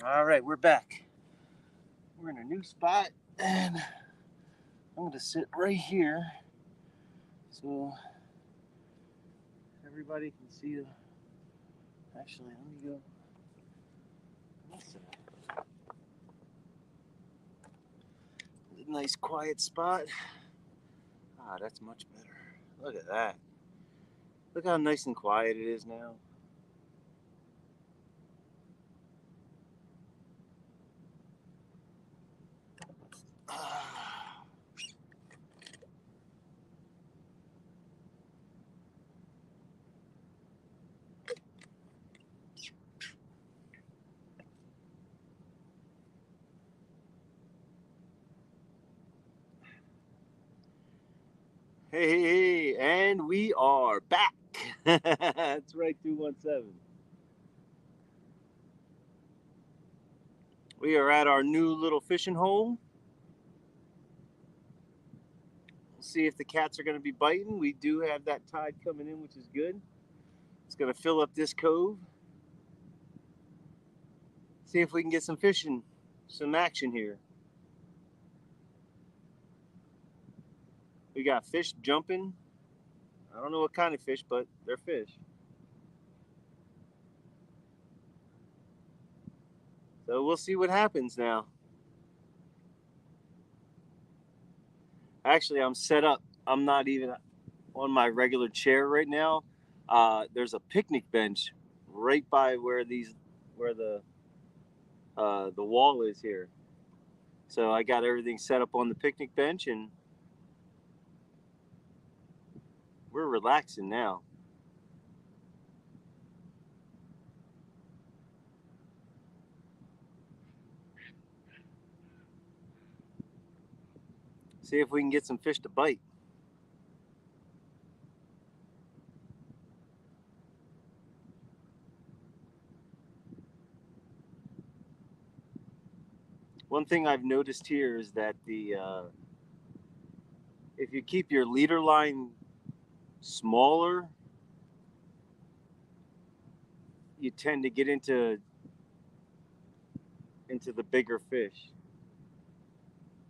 All right, we're back. We're in a new spot, and I'm going to sit right here so everybody can see. Actually, let me go. That's a nice quiet spot. Ah, that's much better. Look at that. Look how nice and quiet it is now. Ah. Hey, and we are back. That's right, 217. We are at our new little fishing hole. We'll see if the cats are going to be biting. We do have that tide coming in, which is good. It's going to fill up this cove. See if we can get some fishing, some action here. We got fish jumping. I don't know what kind of fish, but they're fish. So we'll see what happens now. Actually, I'm set up. I'm not even on my regular chair right now. There's a picnic bench right by where the wall is here. So I got everything set up on the picnic bench, and we're relaxing now. See if we can get some fish to bite. One thing I've noticed here is that the if you keep your leader line smaller, you tend to get into the bigger fish.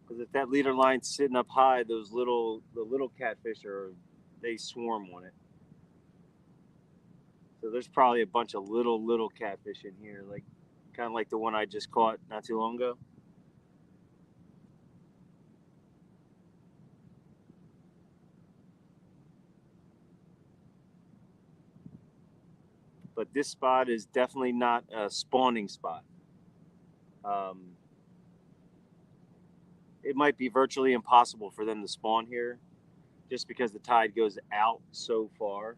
Because if that leader line's sitting up high, the little catfish they swarm on it. So there's probably a bunch of little catfish in here, like kind of like the one I just caught not too long ago. But this spot is definitely not a spawning spot. Um, it might be virtually impossible for them to spawn here, just because the tide goes out so far.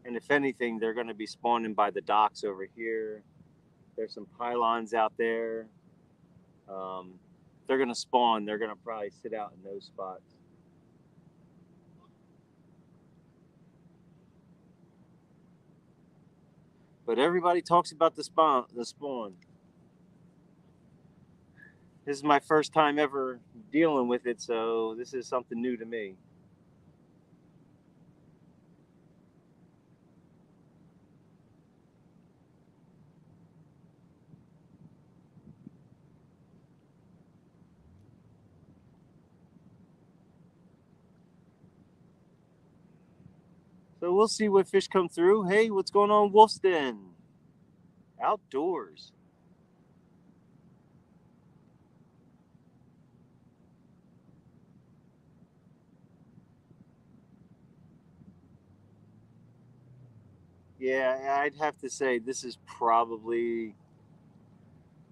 And if anything, they're going to be spawning by the docks over here. There's some pylons out there. Um, they're going to spawn. They're going to probably sit out in those spots. But everybody talks about the spawn. The spawn. This is my first time ever dealing with it, so this is something new to me. So we'll see what fish come through. Hey, what's going on, Wolfston? Outdoors. Yeah, I'd have to say this is probably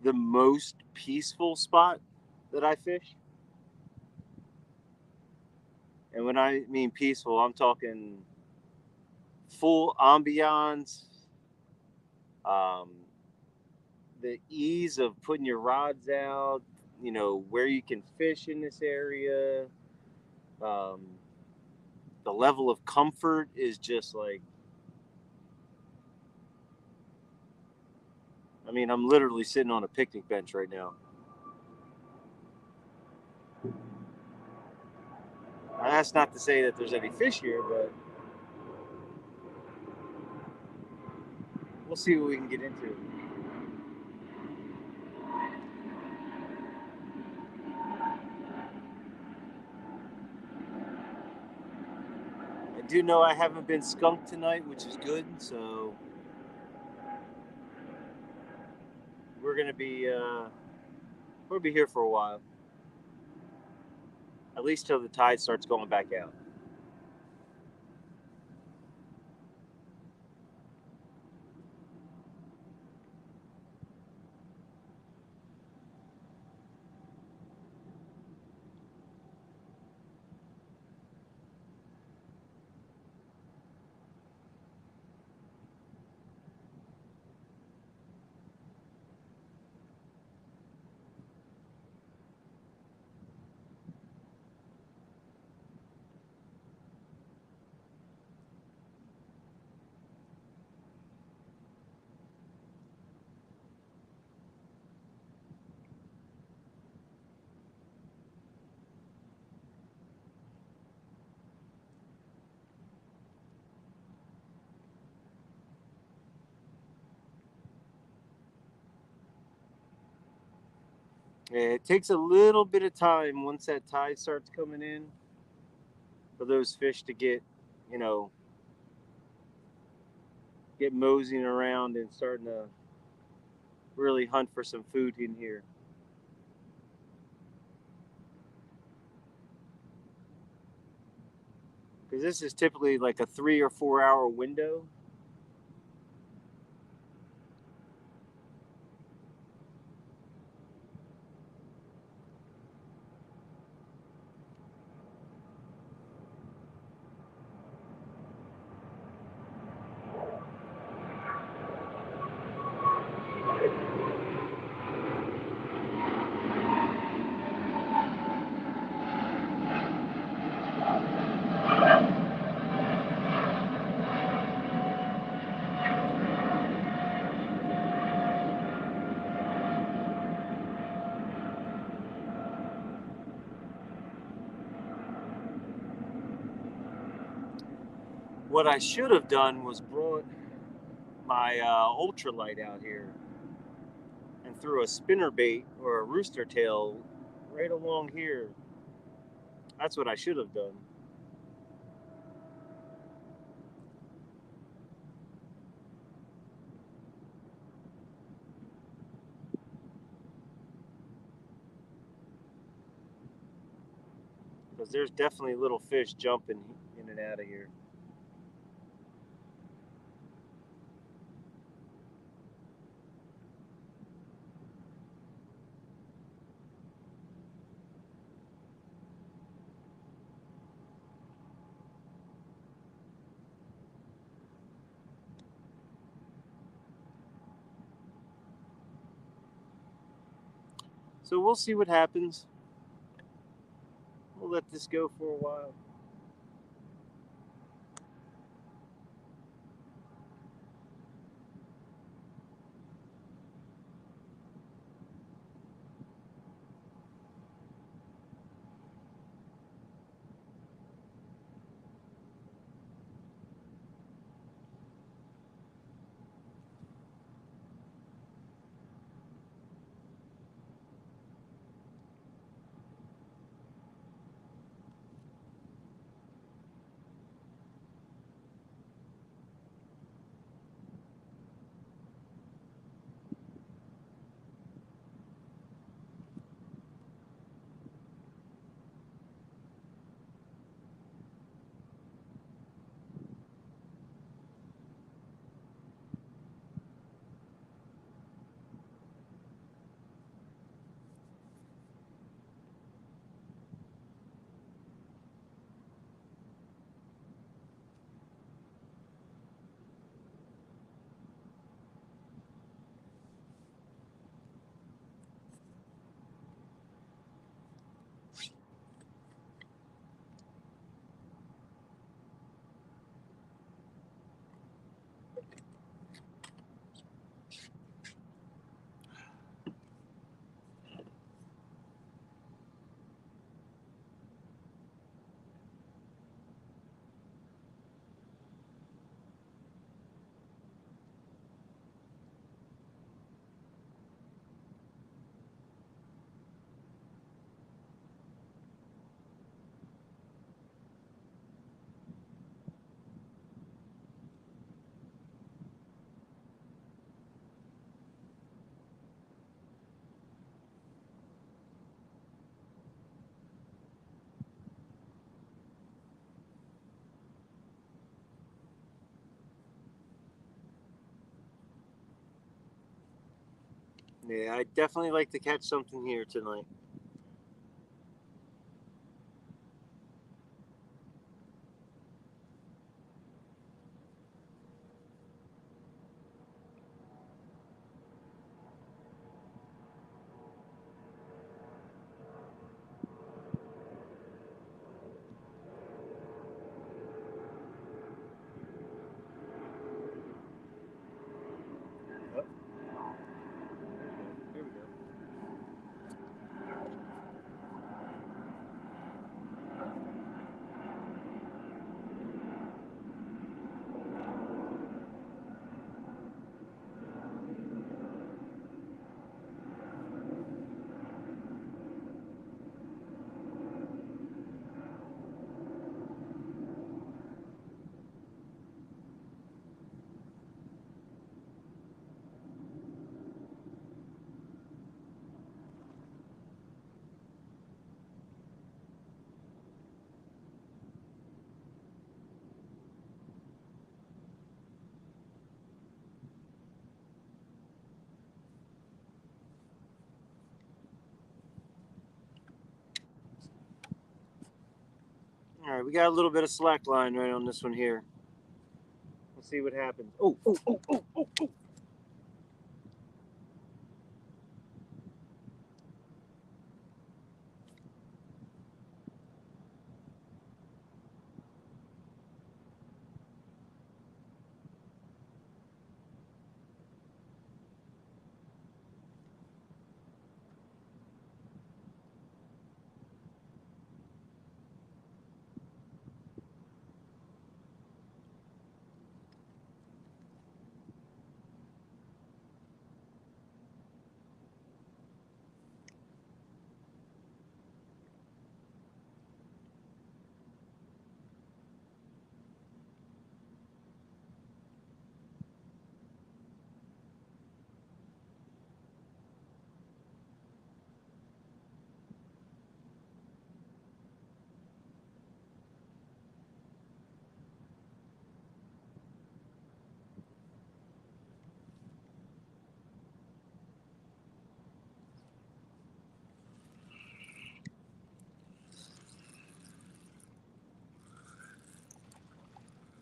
the most peaceful spot that I fish. And when I mean peaceful, I'm talking full ambiance, um, the ease of putting your rods out, where you can fish in this area. Um, the level of comfort is just like, I mean, I'm literally sitting on a picnic bench right now. That's not to say that there's any fish here, but we'll see what we can get into. I do know I haven't been skunked tonight, which is good. So we're gonna be we'll be here for a while, at least till the tide starts going back out. It takes a little bit of time once that tide starts coming in for those fish to get, you know, get moseying around and starting to really hunt for some food in here. Because this is typically like a 3 or 4 hour window. What I should have done was brought my ultralight out here and threw a spinner bait or a rooster tail right along here. That's what I should have done. Because there's definitely little fish jumping in and out of here. So we'll see what happens. We'll let this go for a while. Yeah, I definitely like to catch something here tonight. Oh, here we go. All right, we got a little bit of slack line right on this one here. We'll see what happens. Oh, oh, oh, oh, oh, oh.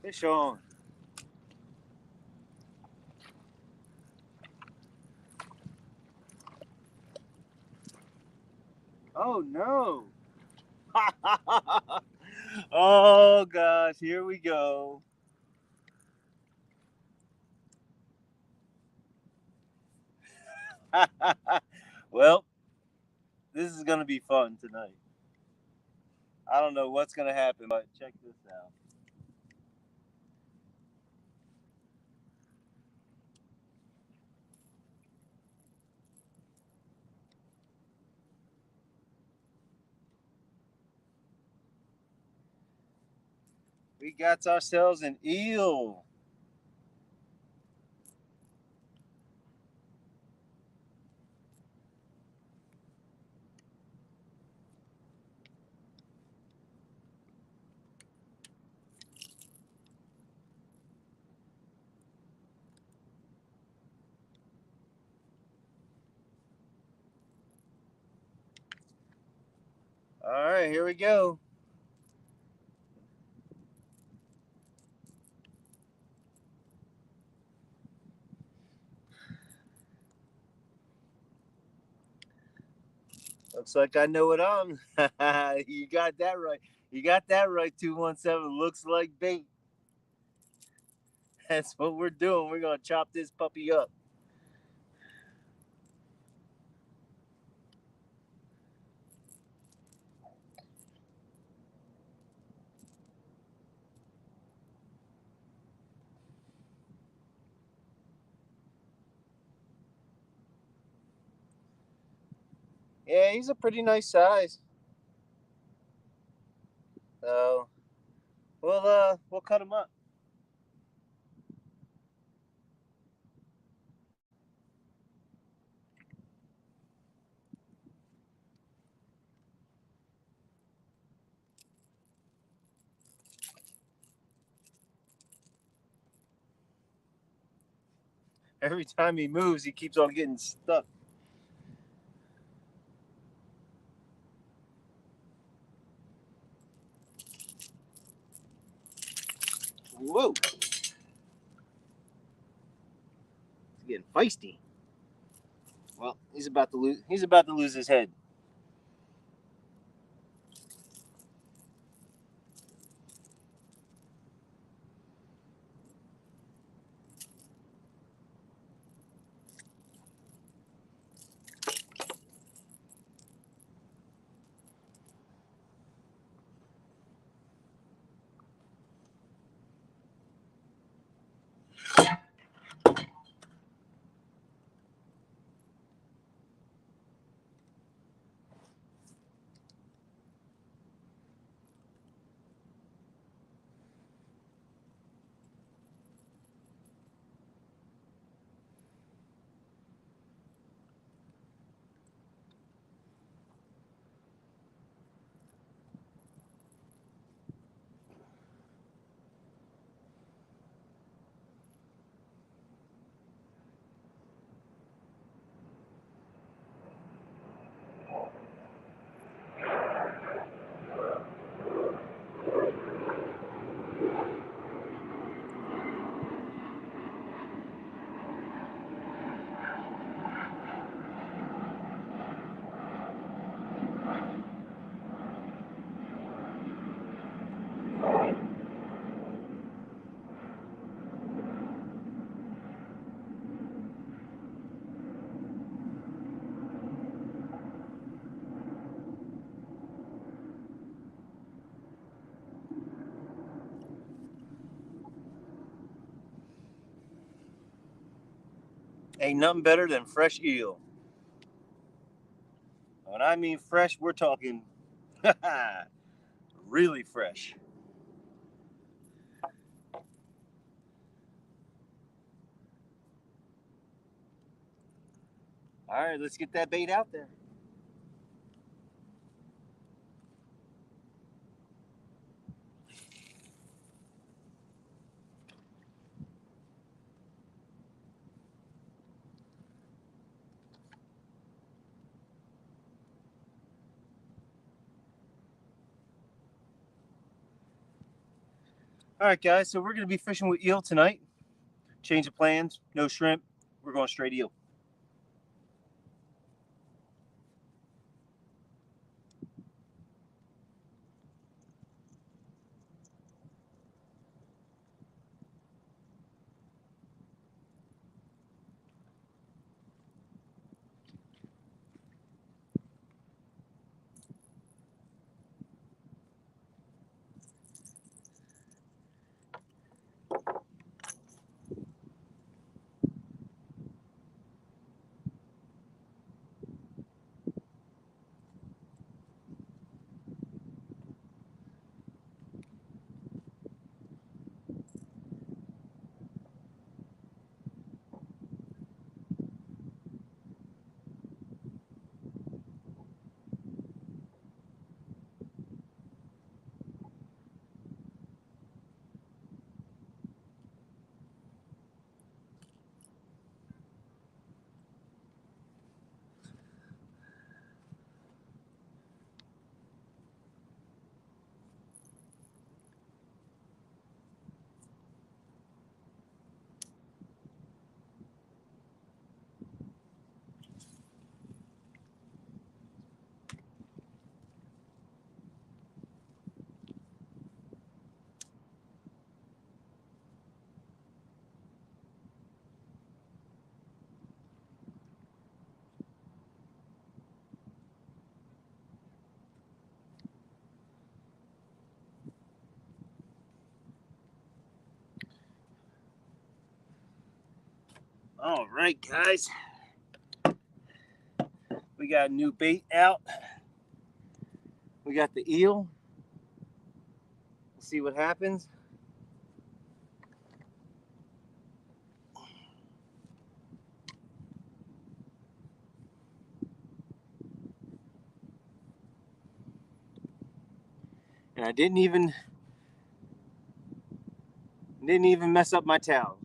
Fish on. Oh no. Oh gosh, here we go. Well, this is gonna be fun tonight. I don't know what's gonna happen, but check this out. We got ourselves an eel. All right, here we go. Looks like I know what I'm. You got that right. You got that right, 217. Looks like bait. That's what we're doing. We're going to chop this puppy up. Yeah, he's a pretty nice size. So we'll cut him up. Every time he moves, he keeps on getting stuck. Whoa. It's getting feisty. Well, he's about to lose his head. Ain't nothing better than fresh eel. When I mean fresh, we're talking really fresh. All right, let's get that bait out there. All right, guys, so we're going to be fishing with eel tonight. Change of plans, no shrimp. We're going straight eel. All right, guys. We got a new bait out. We got the eel. We'll see what happens. And I didn't even mess up my towel.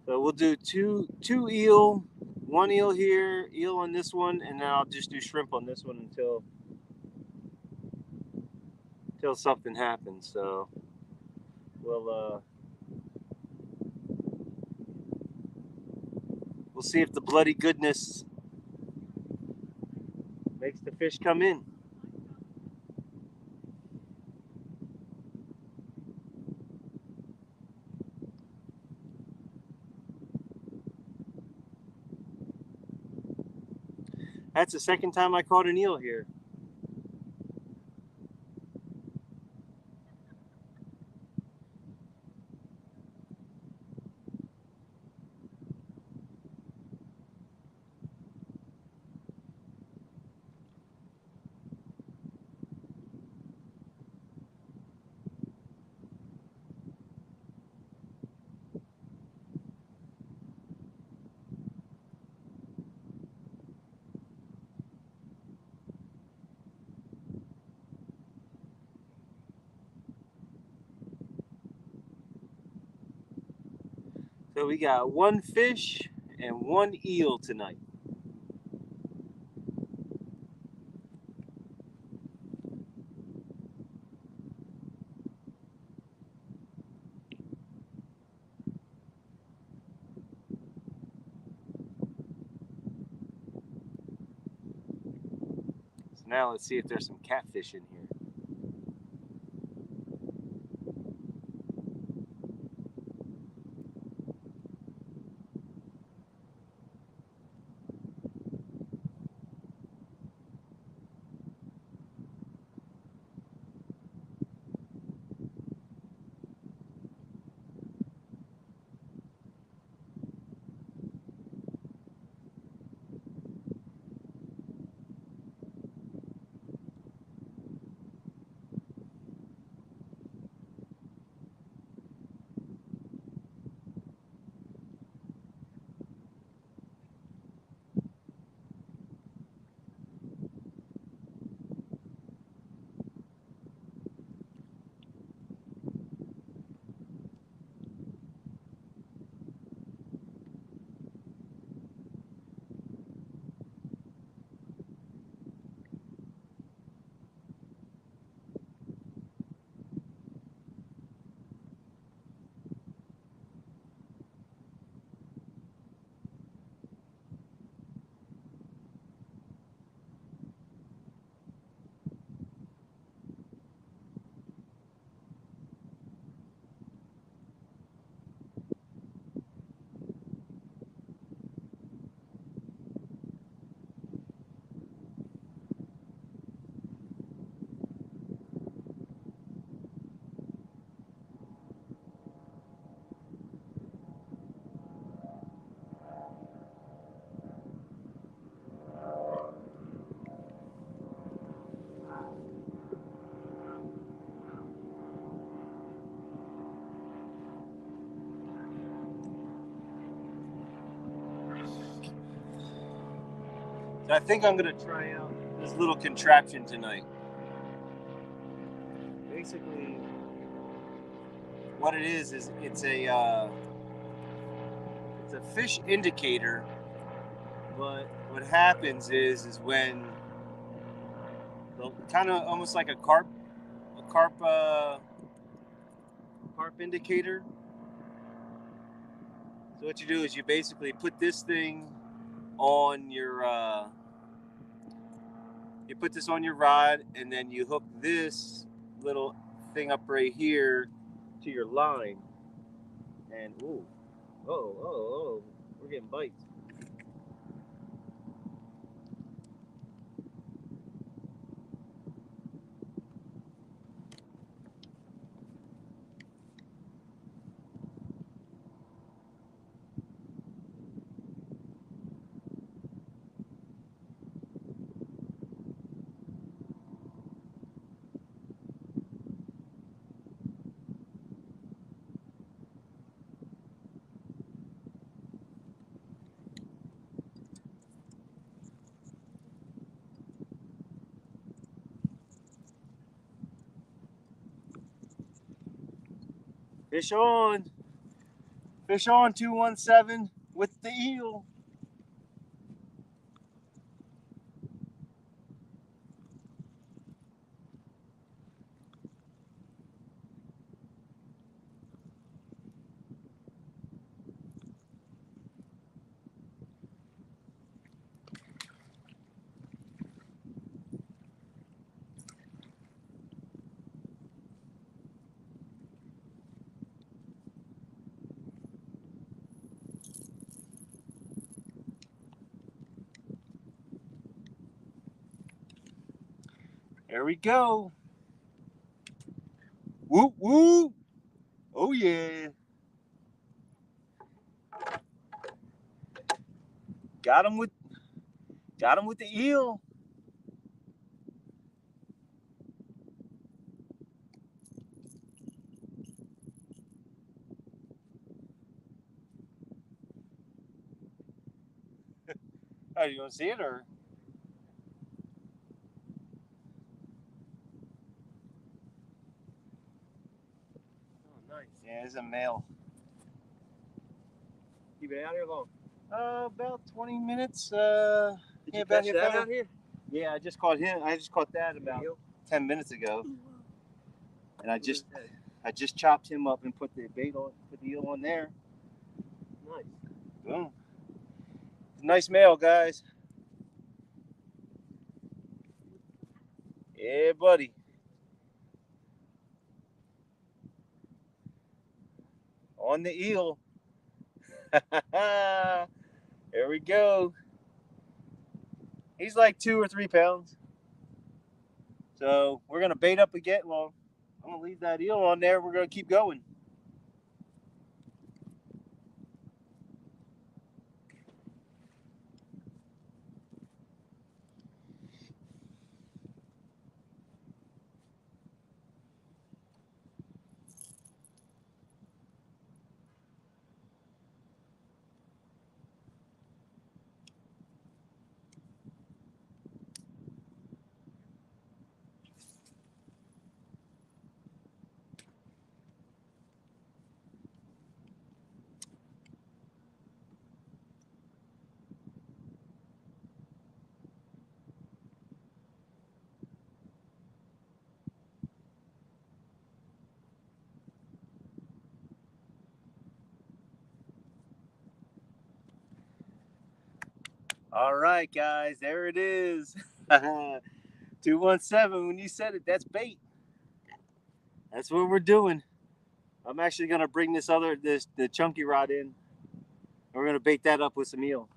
So we'll do two eel, one eel here, eel on this one, and then I'll just do shrimp on this one until something happens. So we'll see if the bloody goodness makes the fish come in. That's the second time I caught an eel here. So we got one fish and one eel tonight. So now let's see if there's some catfish in here. So I think I'm gonna try out this little contraption tonight. Basically, what it is it's a fish indicator. But what happens is when kind of almost like a carp indicator. So what you do is you basically put this thing on you put this on your rod, and then you hook this little thing up right here to your line. And we're getting bites. Fish on. Fish on 217 with the eel. There we go. Whoop, whoop. Oh, yeah. Got him with the eel. Oh, you want to see it or? Oh, nice. Yeah, it's a male. You been out here long? About 20 minutes. Did yeah, you about catch that out here? Yeah, I just caught him. I just caught that about 10 minutes ago, and I just chopped him up and put the eel on there. Nice. Boom. Nice male, guys. Yeah, buddy. On the eel. There we go. He's like 2 or 3 pounds. So we're gonna bait up again. Well, I'm gonna leave that eel on there. We're gonna keep going. All right, guys, there it is. 217. When you said it, that's bait. That's what we're doing. I'm actually gonna bring the chunky rod in. And we're gonna bait that up with some eel.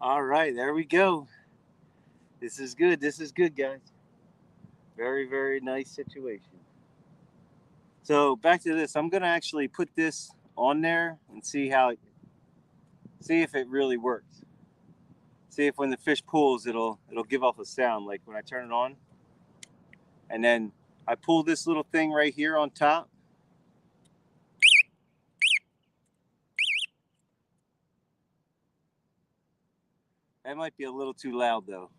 All right, there we go. This is good. This is good, guys. Very, very nice situation. So back to this. I'm gonna actually put this on there and see if it really works. See if when the fish pulls, it'll give off a sound like when I turn it on. And then I pull this little thing right here on top. That might be a little too loud though.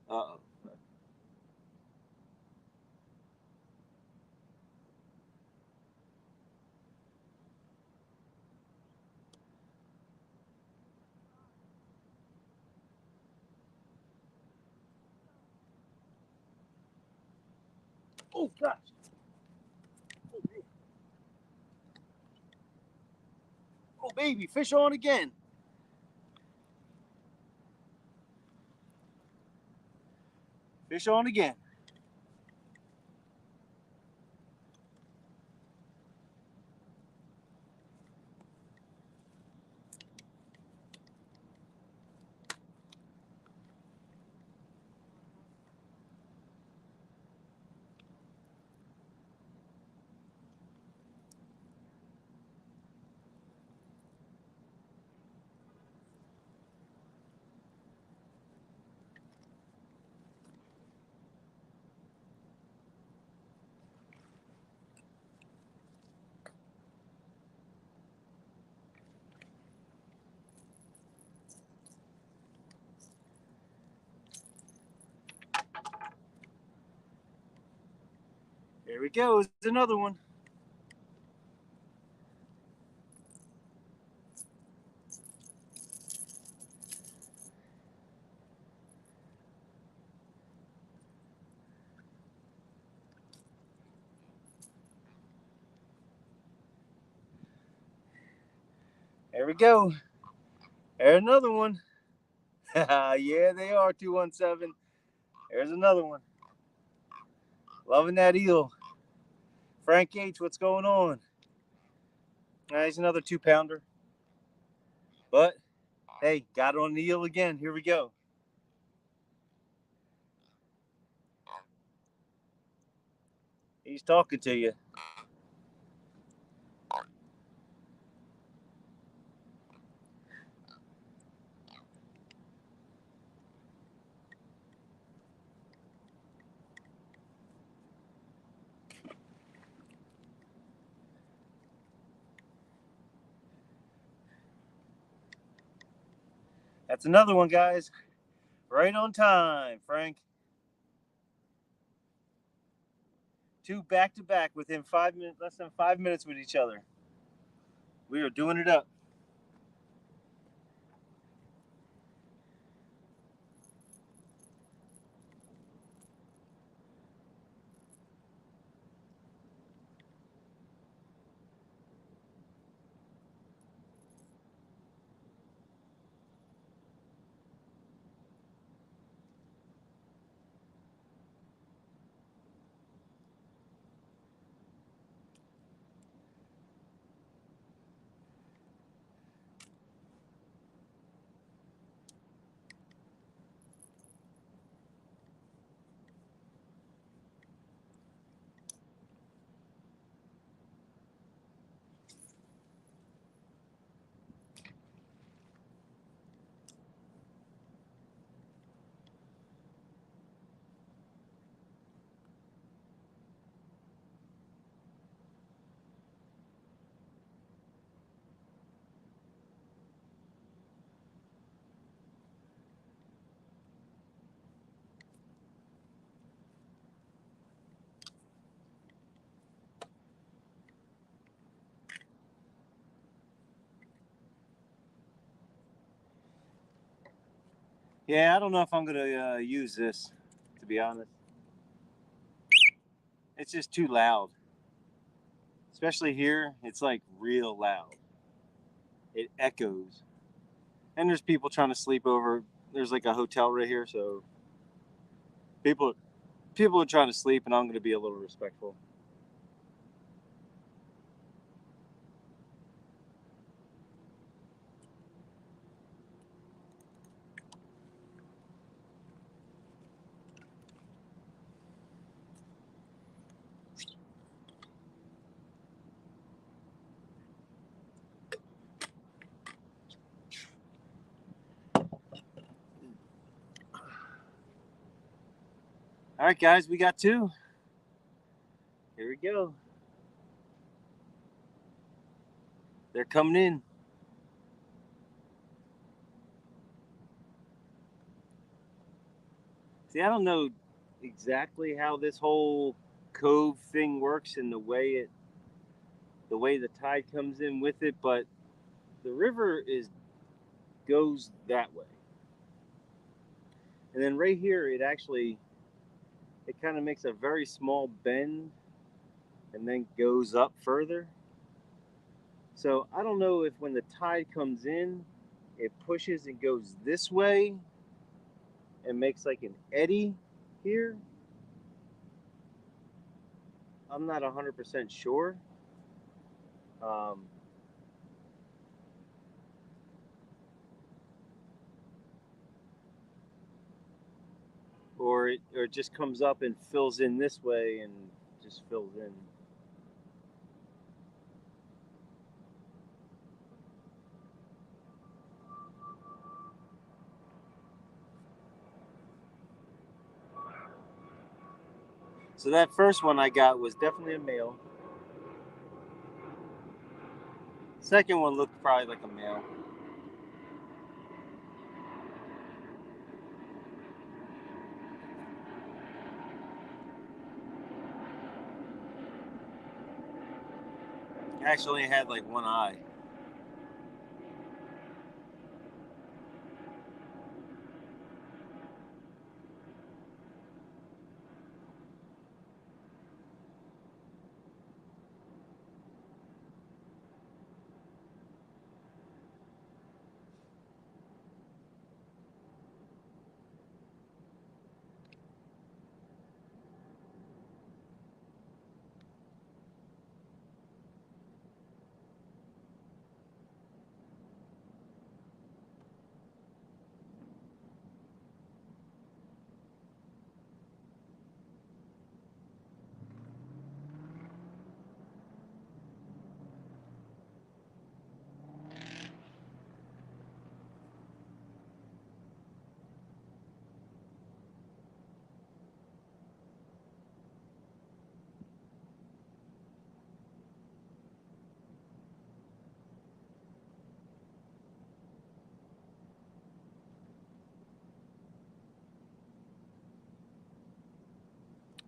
Uh-oh. Oh gosh. Oh baby, fish on again. Fish on again. There we go. It's another one. There we go. There's another one. Yeah, they are 217. There's another one. Loving that eel. Frank H, what's going on? He's another 2-pounder. But hey, got it on the eel again. Here we go. He's talking to you. That's another one, guys. Right on time, Frank. 2 back to back within 5 minutes, less than 5 minutes with each other. We are doing it up. Yeah, I don't know if I'm gonna use this, to be honest. It's just too loud. Especially here, it's like real loud. It echoes. And there's people trying to sleep over. There's like a hotel right here, so people are trying to sleep, and I'm gonna be a little respectful. All right, guys, we got two. Here we go. They're coming in. See, I don't know exactly how this whole cove thing works and the way the tide comes in with it, but the river goes that way. And then right here it kind of makes a very small bend and then goes up further. So I don't know if when the tide comes in, it pushes and goes this way and makes like an eddy here. I'm not 100% sure. Or it just comes up and fills in this way and just fills in. So that first one I got was definitely a male. Second one looked probably like a male. Actually, it had like one eye.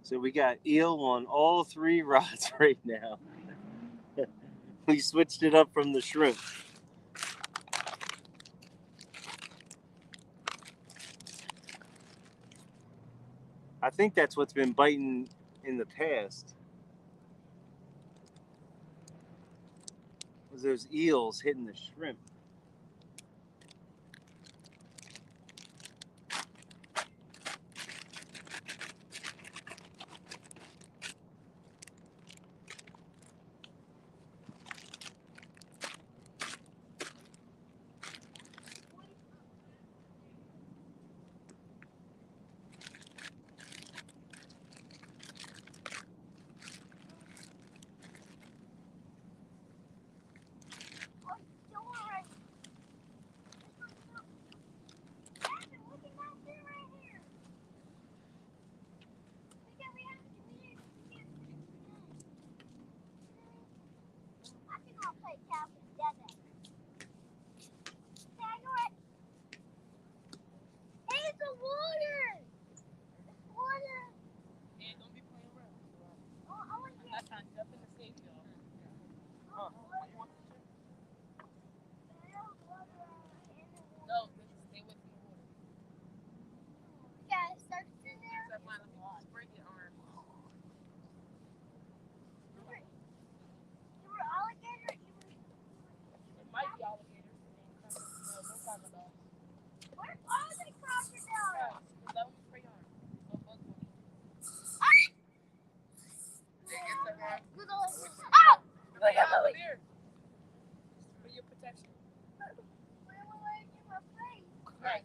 So we got eel on all three rods right now. We switched it up from the shrimp. I think that's what's been biting in the past. Was those eels hitting the shrimp.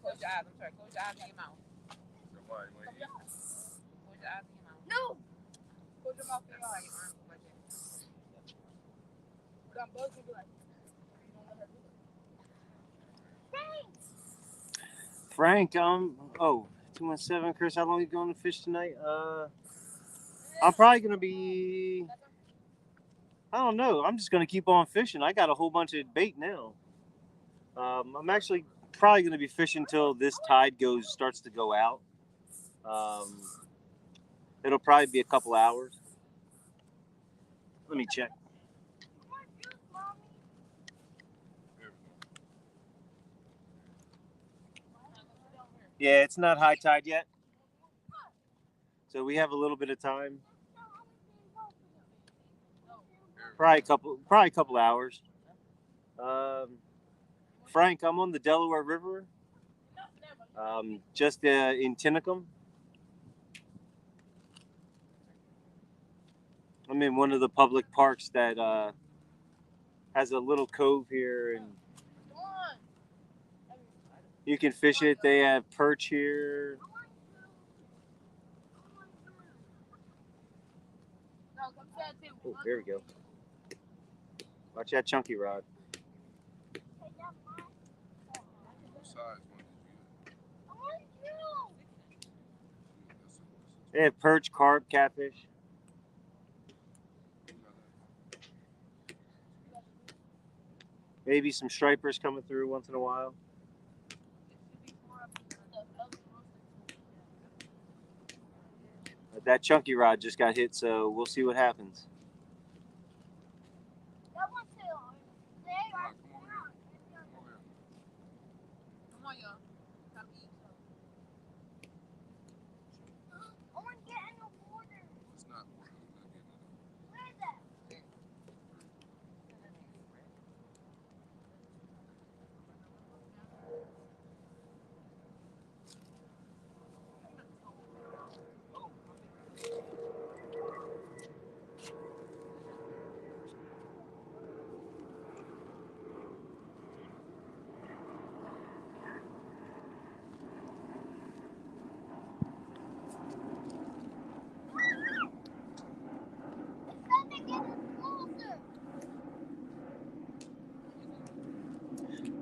Close your eyes. I'm sorry. Close your eyes and your mouth. Close your eyes and your mouth. No. Close your mouth and your eyes. Like that. Got bugs and be like, you don't let her do it. Frank, 217, Chris, how long are you going to fish tonight? I'm probably going to be, I don't know. I'm just going to keep on fishing. I got a whole bunch of bait now. I'm actually probably going to be fishing until this tide starts to go out. It'll probably be a couple hours. Let me check. Yeah, it's not high tide yet. So we have a little bit of time. Probably a couple hours. Frank, I'm on the Delaware River, just in Tinicum. I'm in one of the public parks that has a little cove here, and you can fish it. They have perch here. Oh, there we go. Watch that chunky rod. They have perch, carp, catfish. Maybe some stripers coming through once in a while. But that chunky rod just got hit, so we'll see what happens.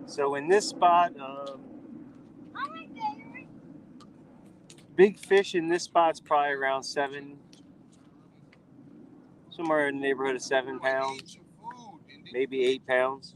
So in this spot, big fish in this spot's probably around 7, somewhere in the neighborhood of 7 pounds, maybe 8 pounds.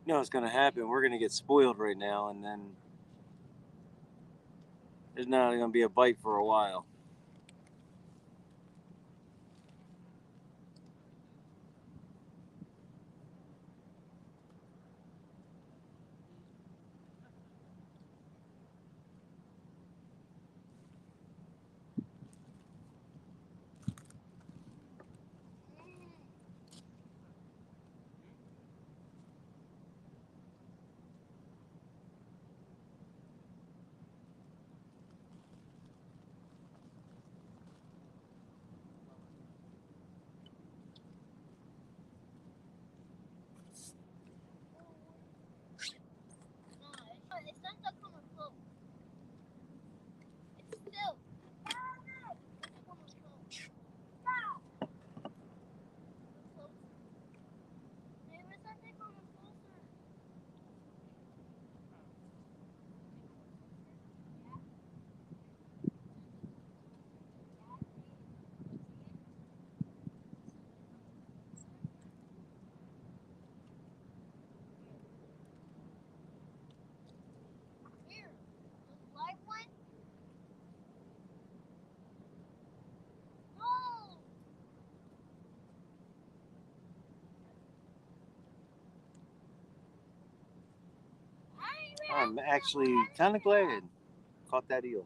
You know what's going to happen? We're going to get spoiled right now, and then there's not going to be a bite for a while. I'm actually kind of glad caught that eel.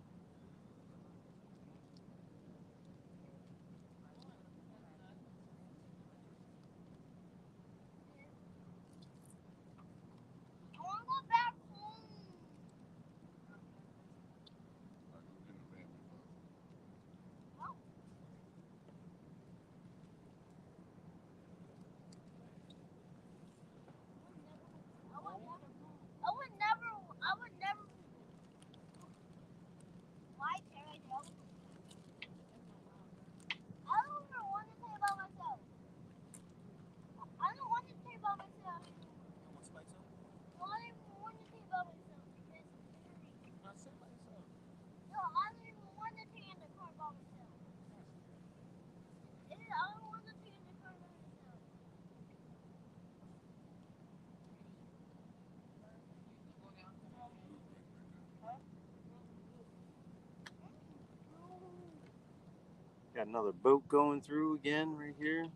Got another boat going through again right here.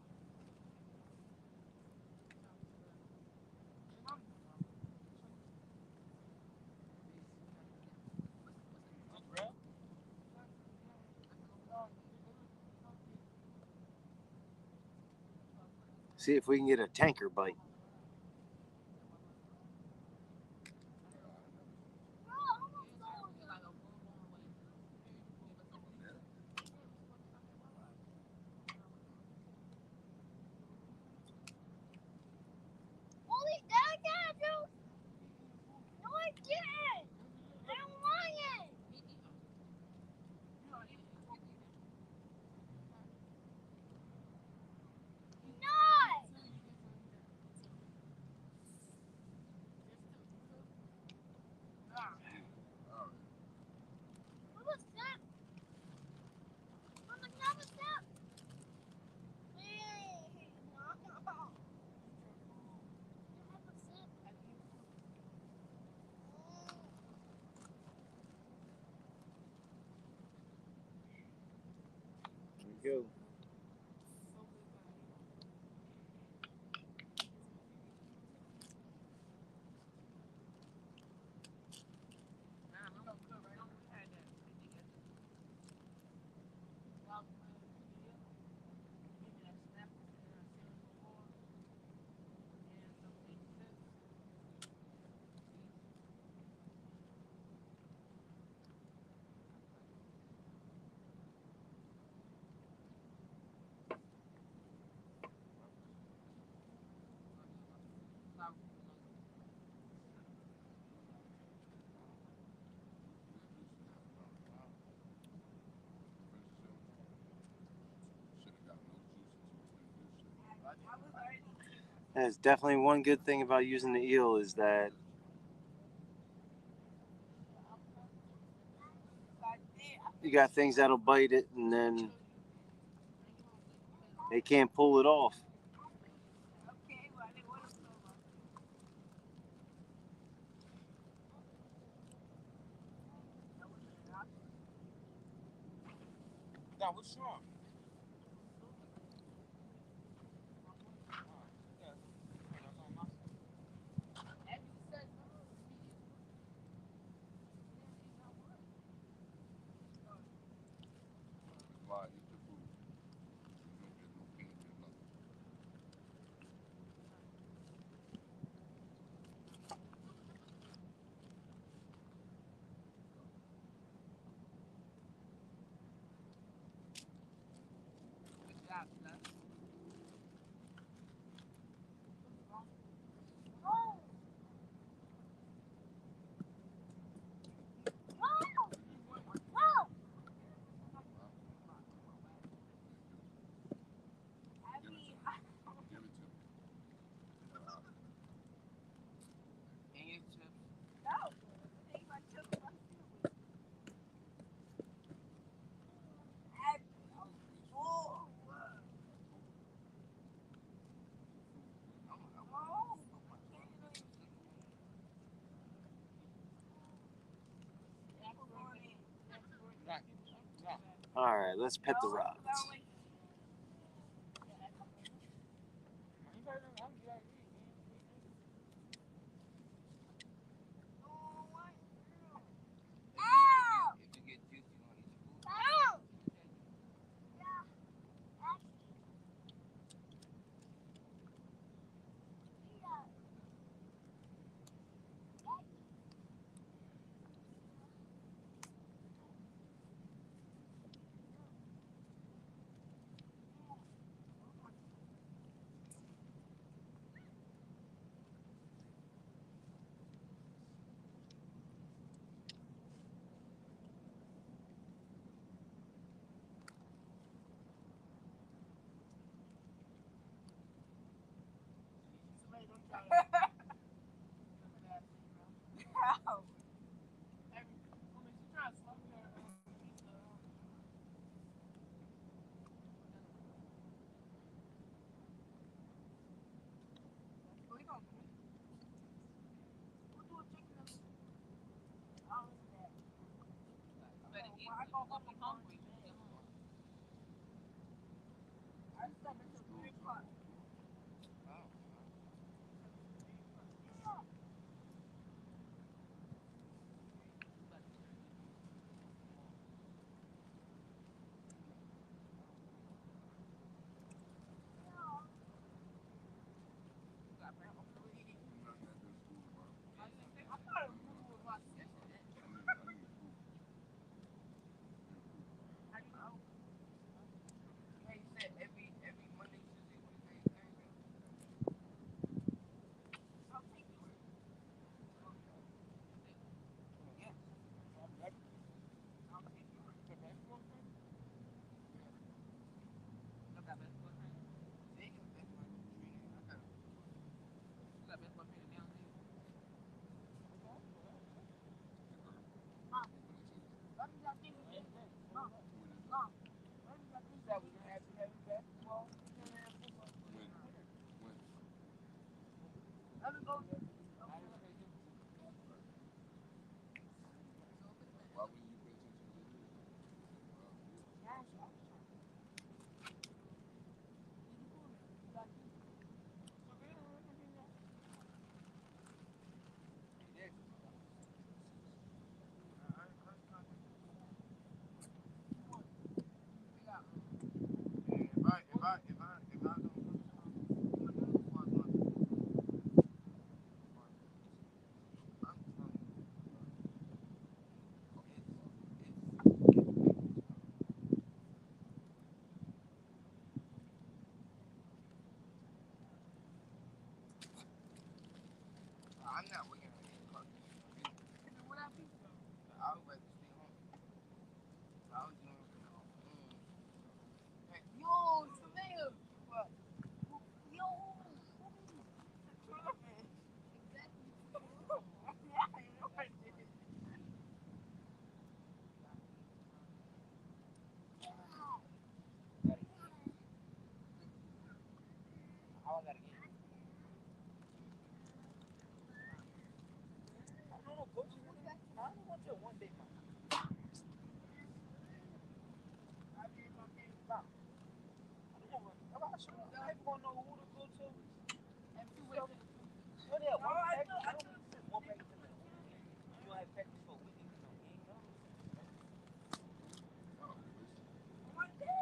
See if we can get a tanker bite. There we go. That's definitely one good thing about using the eel is that you got things that'll bite it and then they can't pull it off. Now, what's wrong? All right, let's pet the rods.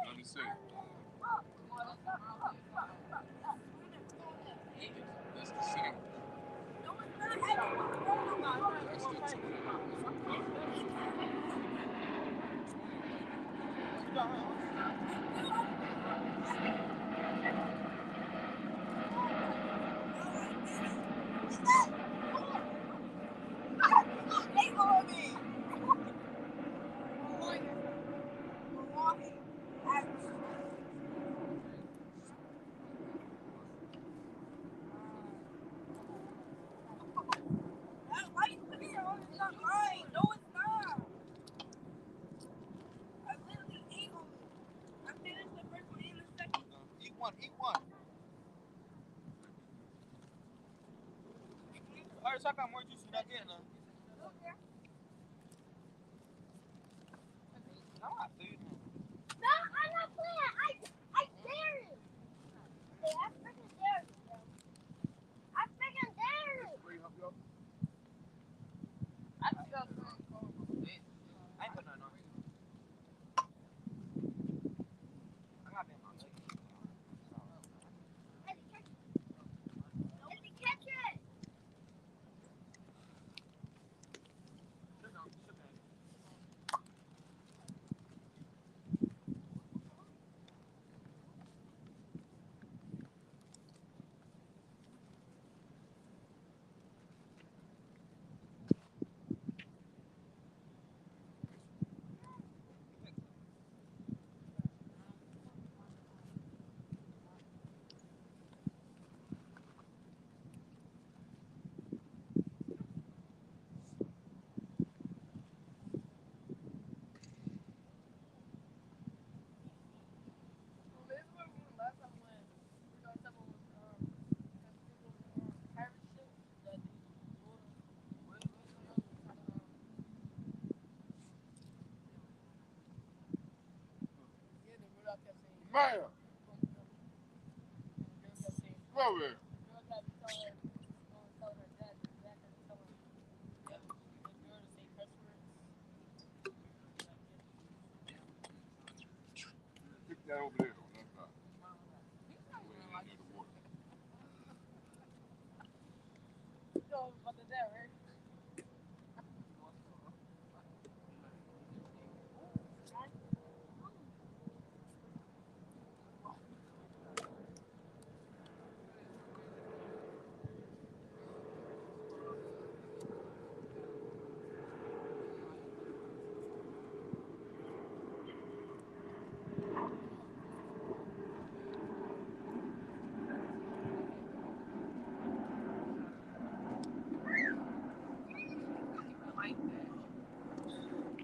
Let me see. That's the same. That's the Eat one. Olha, saca muito isso daqui, né? Não, filho. No, I'm not playing. I dare you. Yeah, I freaking dare you, bro. I freaking dare you. I just got I ain't put nothing on. I got them on. Eddie, catch it. Maya. Come over here. Pick that over there. On that side. Near the water.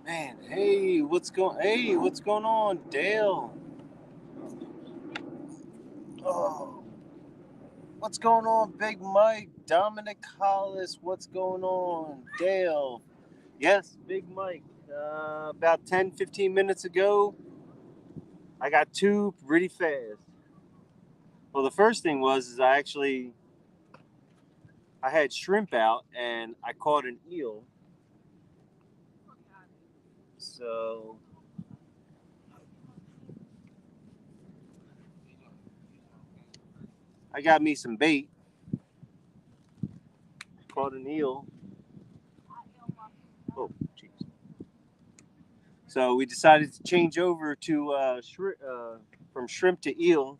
Man, hey, what's going on, Dale? Oh, what's going on, Big Mike, Dominic Hollis? What's going on, Dale? Yes, Big Mike. About 10, 15 minutes ago, I got two pretty fast. Well, the first thing was I had shrimp out and I caught an eel. So I got me some bait. Caught an eel. Oh, jeez. So we decided to change over to from shrimp to eel.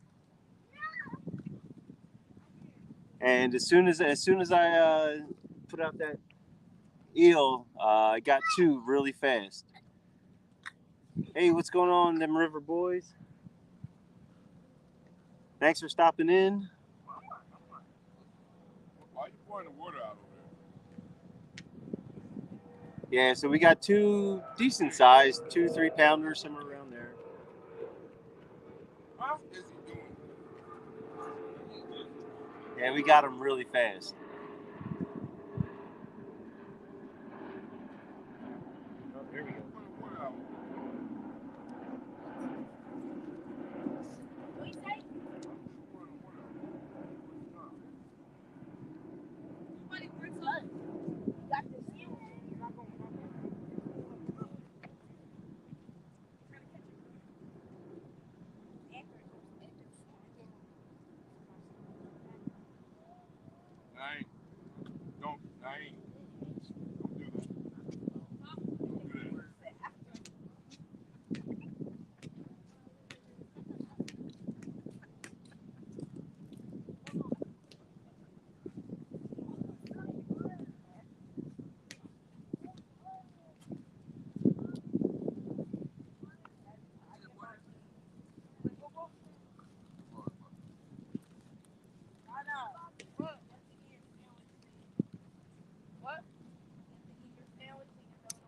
And as soon as I put out that eel, I got two really fast. Hey, what's going on, them river boys? Thanks for stopping in. Why are you pouring the water out over Yeah, so we got two decent sized, 2-3 pounders, somewhere around there. there? What is he doing? Yeah, we got them really fast. Oh, here we go. Pouring the water out. Nine. Don't do that. Don't do that.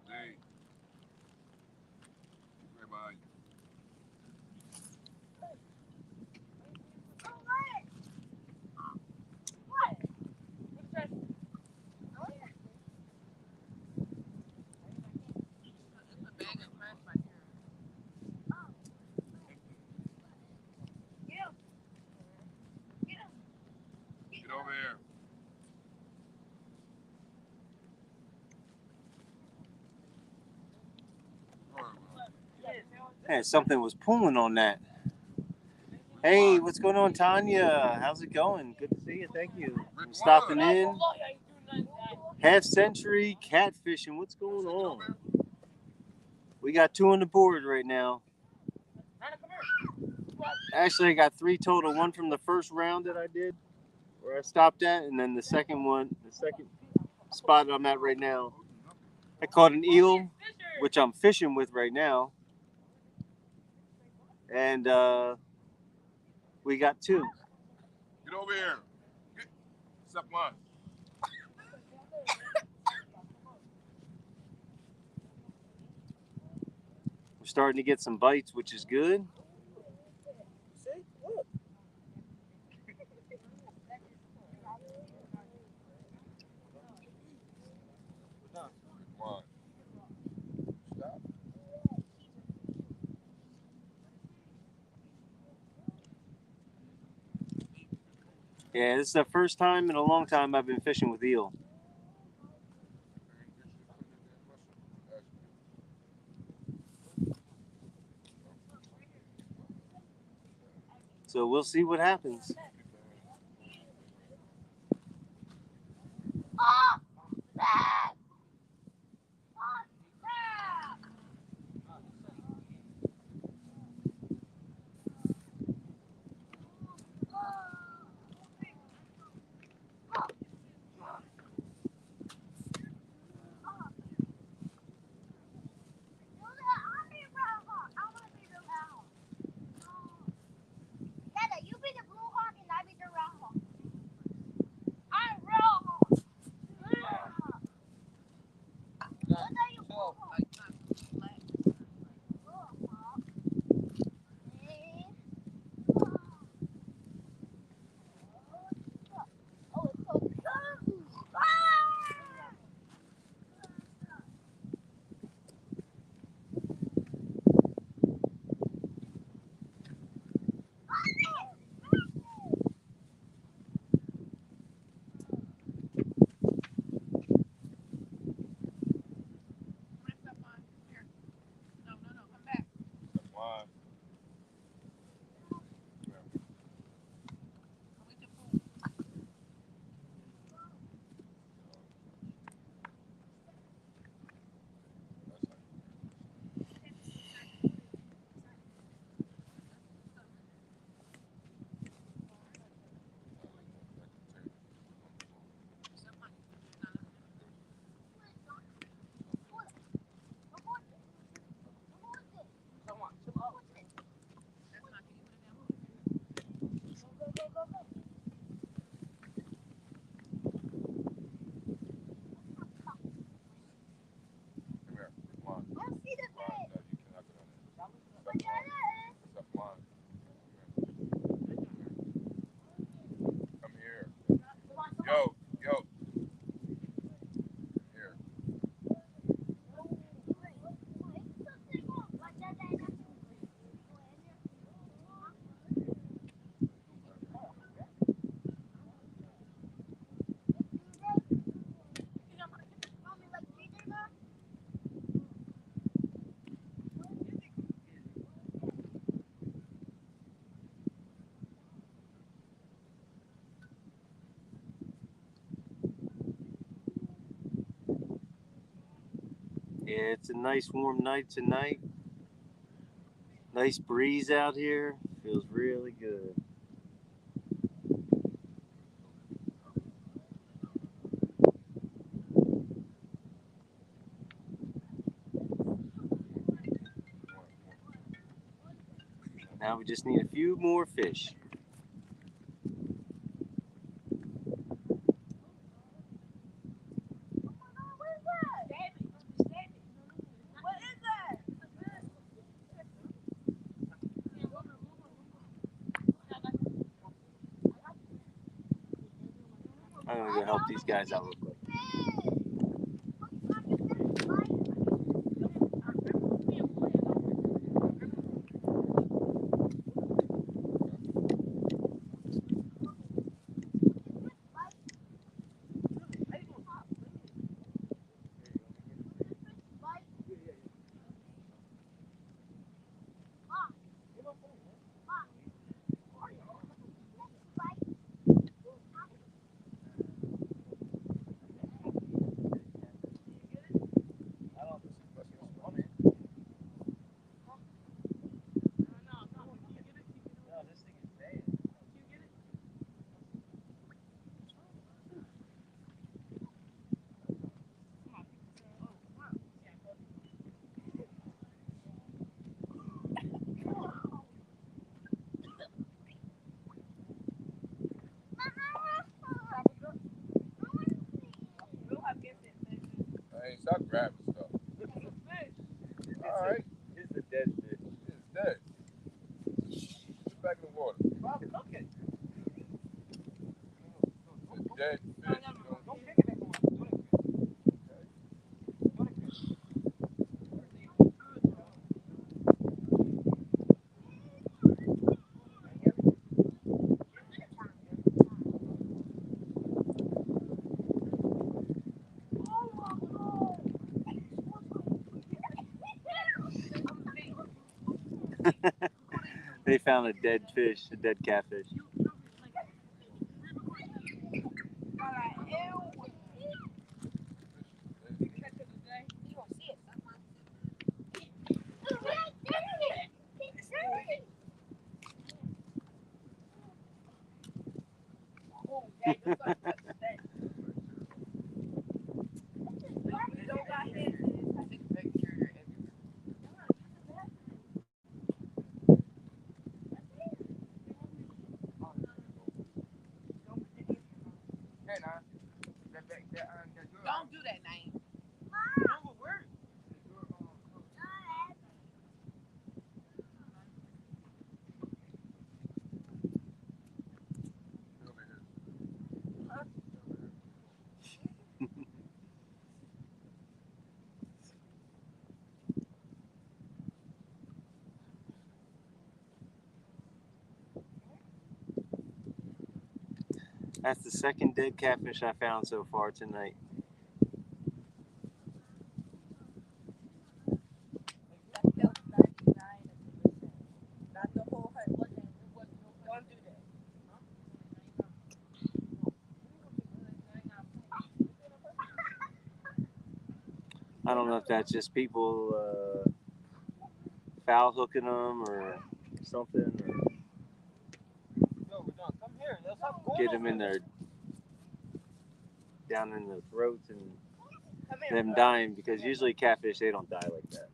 Hey. Right behind you. Get over here. Yeah, something was pulling on that. Hey, what's going on, Tanya? How's it going? Good to see you. Thank you for stopping in. Half Century catfishing. What's going on? We got two on the board right now. Actually, I got three total. One from the first round that I did, where I stopped at, and then the second spot I'm at right now. I caught an eel, which I'm fishing with right now, and we got two. Get over here. Suck mine. We're starting to get some bites, which is good. See, look. Come on. Stop. Yeah, this is the first time in a long time I've been fishing with eel. So we'll see what happens. Yo, yo. Here. Yeah, it's a nice warm night tonight. Nice breeze out here. Feels really good. Now we just need a few more fish. I'm gonna go help these guys out real quick. Hey, stop grabbing stuff. All right. It's a dead fish. It's dead. Put it back in the water. It's dead fish. Don't pick it. They found a dead fish, a dead catfish. Don't do that, Nate. That's the second dead catfish I found so far tonight. I don't know if that's just people foul hooking them or something, or get them in their down in their throats and them dying, because usually catfish, they don't die like that.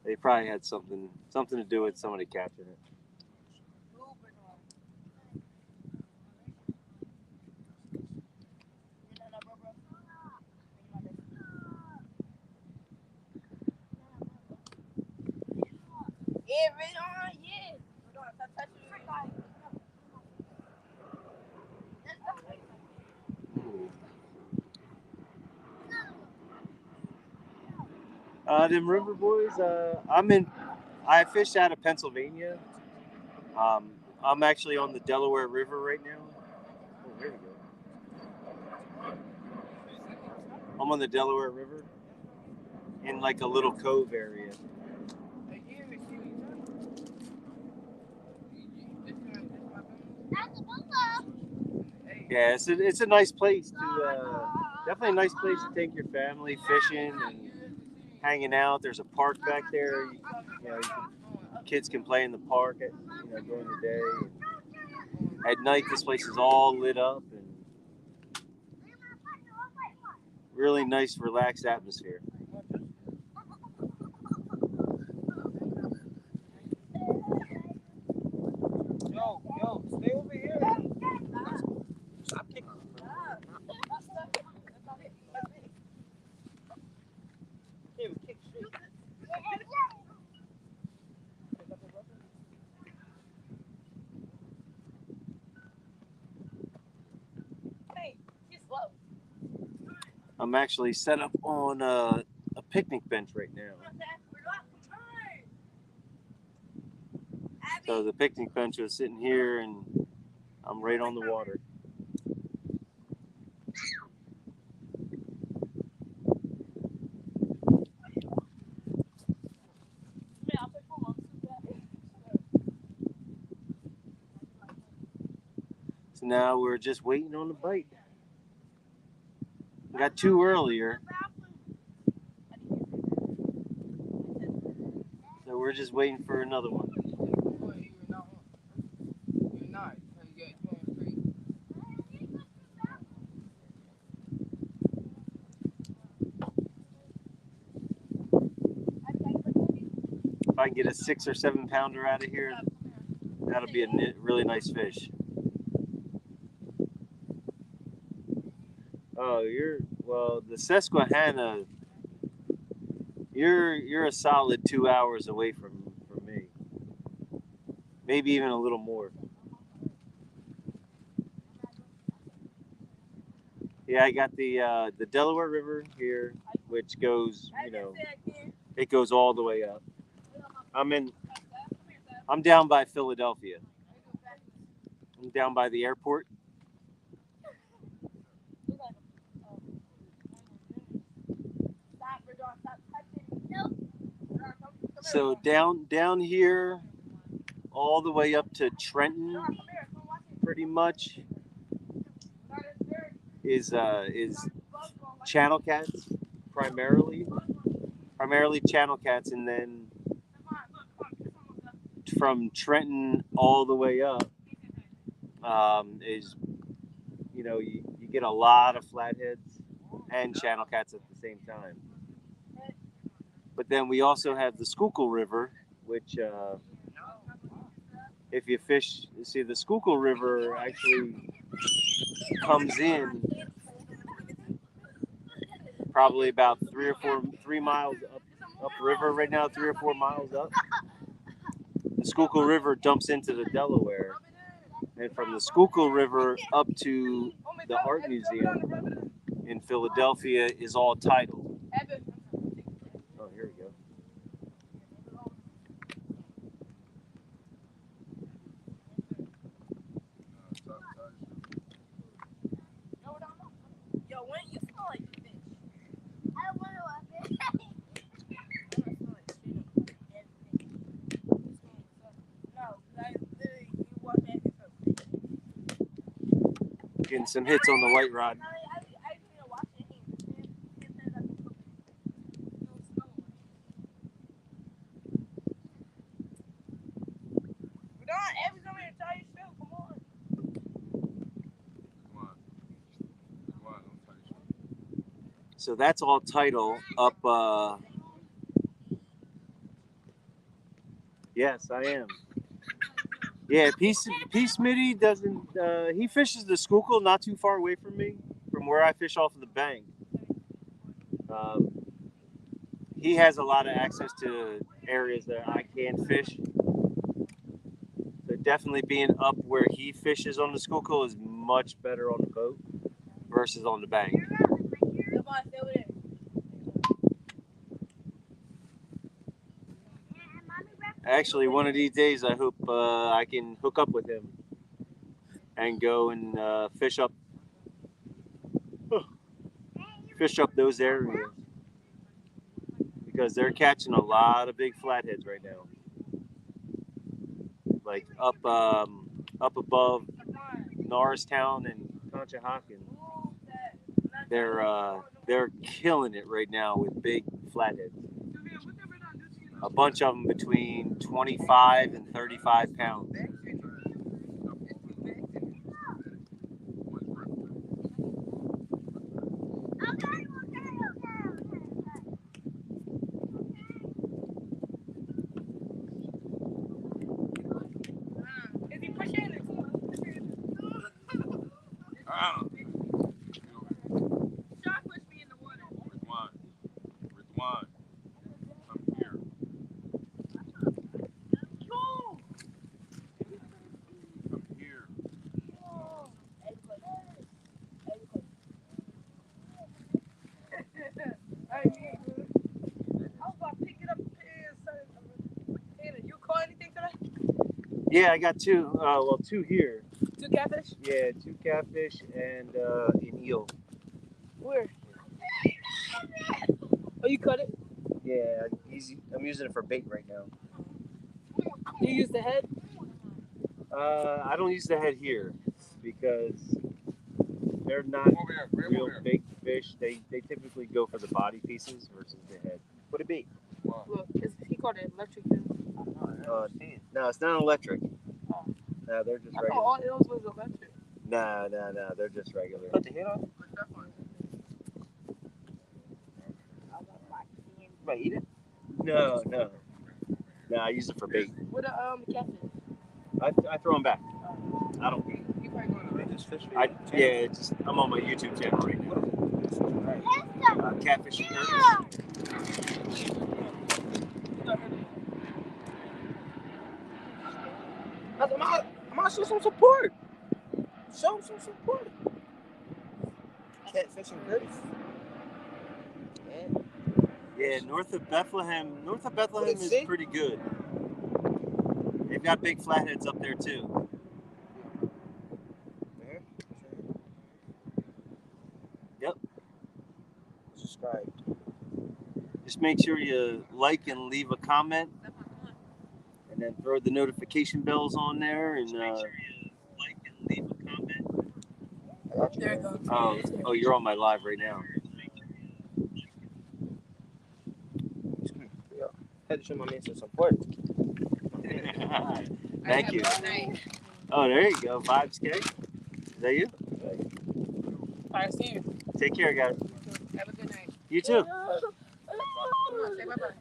They probably had something to do with somebody catching it. Them river boys. I fished out of Pennsylvania. I'm actually on the Delaware River right now. Oh, there we go. I'm on the Delaware River in like a little cove area. Yeah, it's a nice place to definitely a nice place to take your family fishing and hanging out. There's a park back there. Kids can play in the park during the day. At night, this place is all lit up and really nice, relaxed atmosphere. Yo, stay over here. Stop kicking. I'm actually set up on a picnic bench right now. So the picnic bench was sitting here, and I'm right on the water. So now we're just waiting on the bite. We got two earlier. So we're just waiting for another one. If I can get a 6 or 7 pounder out of here, that'll be a really nice fish. Oh, the Susquehanna, you're a solid 2 hours away from me. Maybe even a little more. Yeah, I got the Delaware River here, which goes, it goes all the way up. I'm down by Philadelphia. I'm down by the airport. So down here, all the way up to Trenton, pretty much is channel cats primarily channel cats, and then from Trenton all the way up is, you know, you get a lot of flatheads and channel cats at the same time. But then we also have the Schuylkill River, which if you fish, see, the Schuylkill River actually comes in probably about 3 miles up river right now, 3 or 4 miles up. The Schuylkill River dumps into the Delaware, and from the Schuylkill River up to the Art Museum in Philadelphia is all tidal. Oh, here we go. Yo, when you smell like fish? I don't want to fish. Getting some hits on the white rod. So that's all tidal up. Yes, I am. Yeah, Peace Mitty doesn't. He fishes the Schuylkill not too far away from me, from where I fish off of the bank. He has a lot of access to areas that I can't fish. So definitely being up where he fishes on the Schuylkill is much better on the boat versus on the bank. Actually, one of these days, I hope I can hook up with him and go and fish up those areas, because they're catching a lot of big flatheads right now. Like up above Norristown and Conshohocken, they're killing it right now with big flatheads. A bunch of them between 25 and 35 pounds. Yeah, I got two. Well, two here. Two catfish? Yeah, two catfish and an eel. Where? Oh, you cut it? Yeah, I'm using it for bait right now. You use the head? I don't use the head here because they're not real big fish. They typically go for the body pieces versus the head. What a bait. Look, he caught it electric. No, it's not electric. Oh. No, they're just I regular. thought all those was electric. No, they're just regular. Cut the head off? Might eat it? No, I use it for bait. What a catfish? I throw them back. I don't. You probably going to Just fish for Yeah, I'm on my YouTube channel right now. Catfish and Curtis. I'm gonna show some support. Show some support. Catfish and Curtis. Yeah, north of Bethlehem is pretty good. They've got big flatheads up there too. Yep. Subscribe. Just make sure you like and leave a comment, and then throw the notification bells on there. And There it goes. oh, you're on my live right now. Yeah. Had to show my man some support. Thank you. Have a good night. Oh, there you go. Vibes K. Is that you? All right, see you. Take care, guys. Have a good night. You too. Come on, say bye-bye.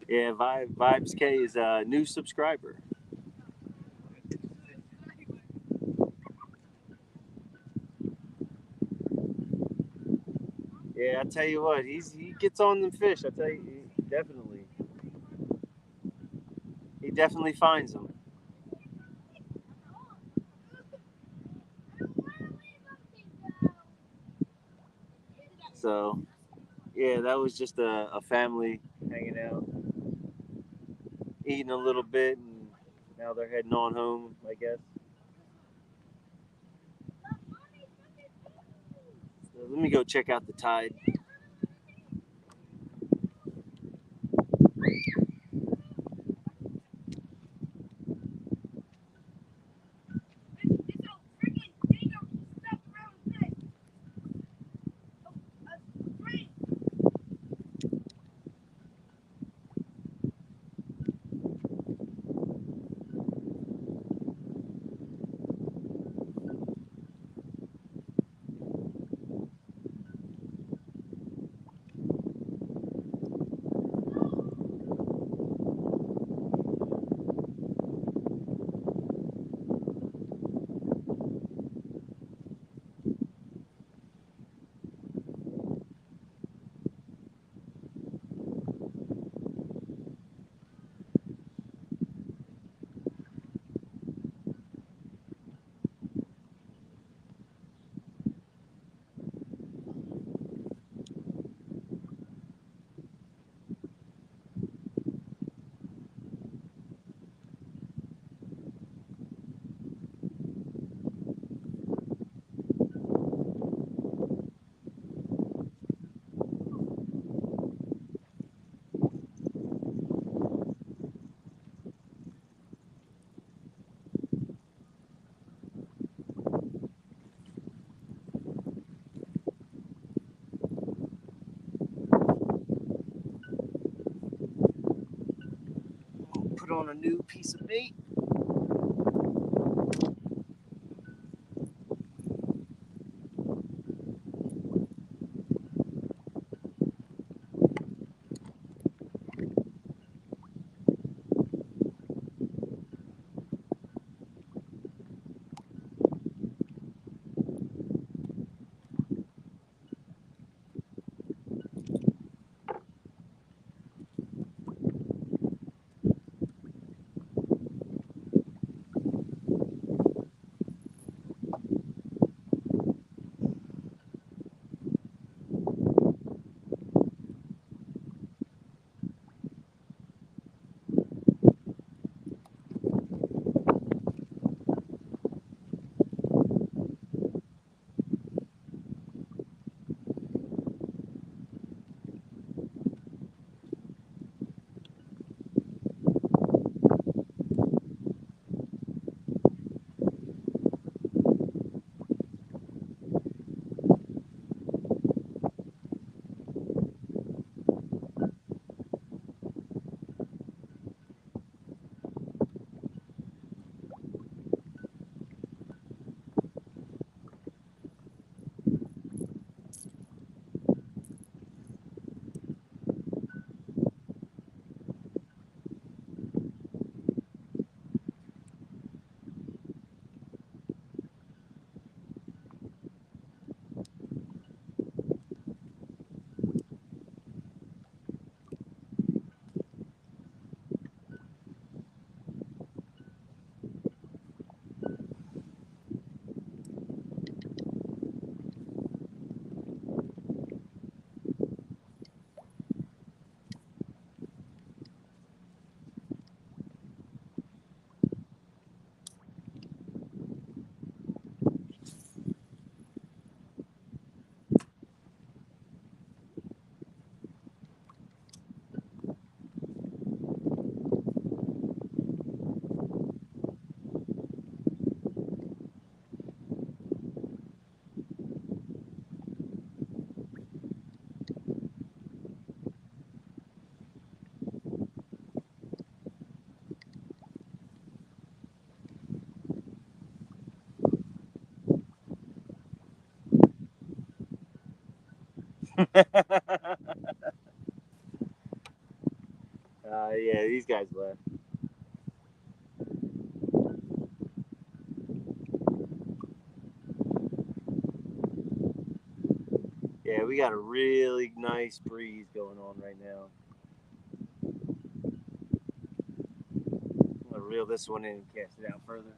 Yeah, Vibes K is a new subscriber. Yeah, I tell you what, he gets on them fish. I tell you, he definitely finds them. So, yeah, that was just a family hanging out, eating a little bit, and now they're heading on home, I guess. So let me go check out the tide. Put on a new piece of bait. Yeah, these guys left. Yeah, we got a really nice breeze going on right now. I'm gonna reel this one in and cast it out further.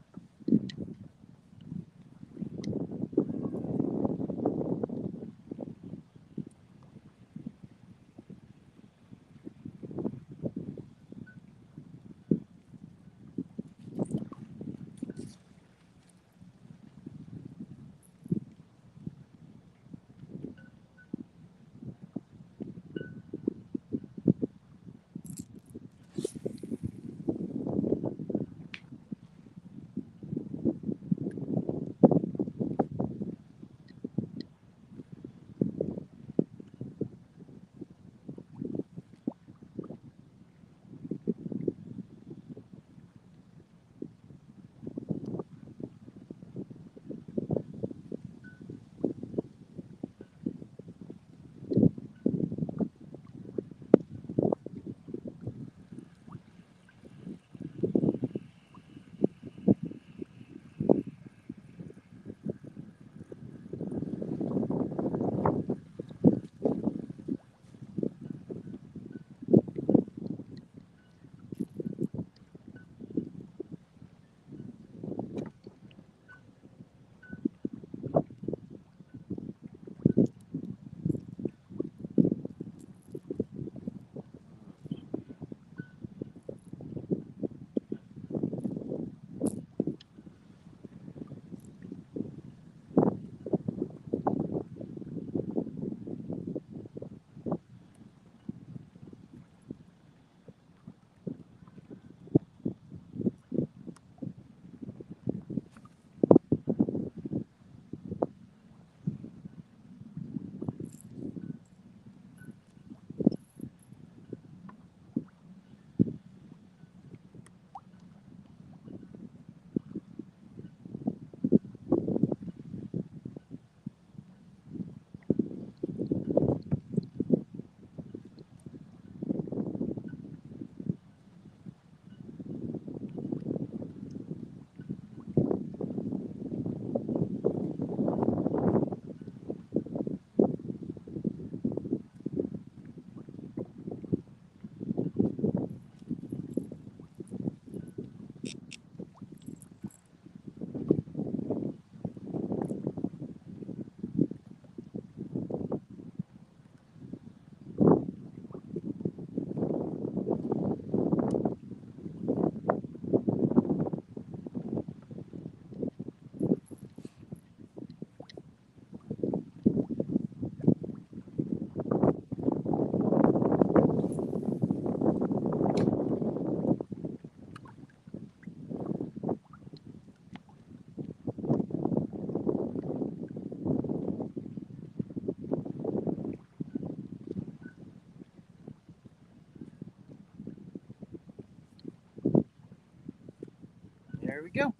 There we go.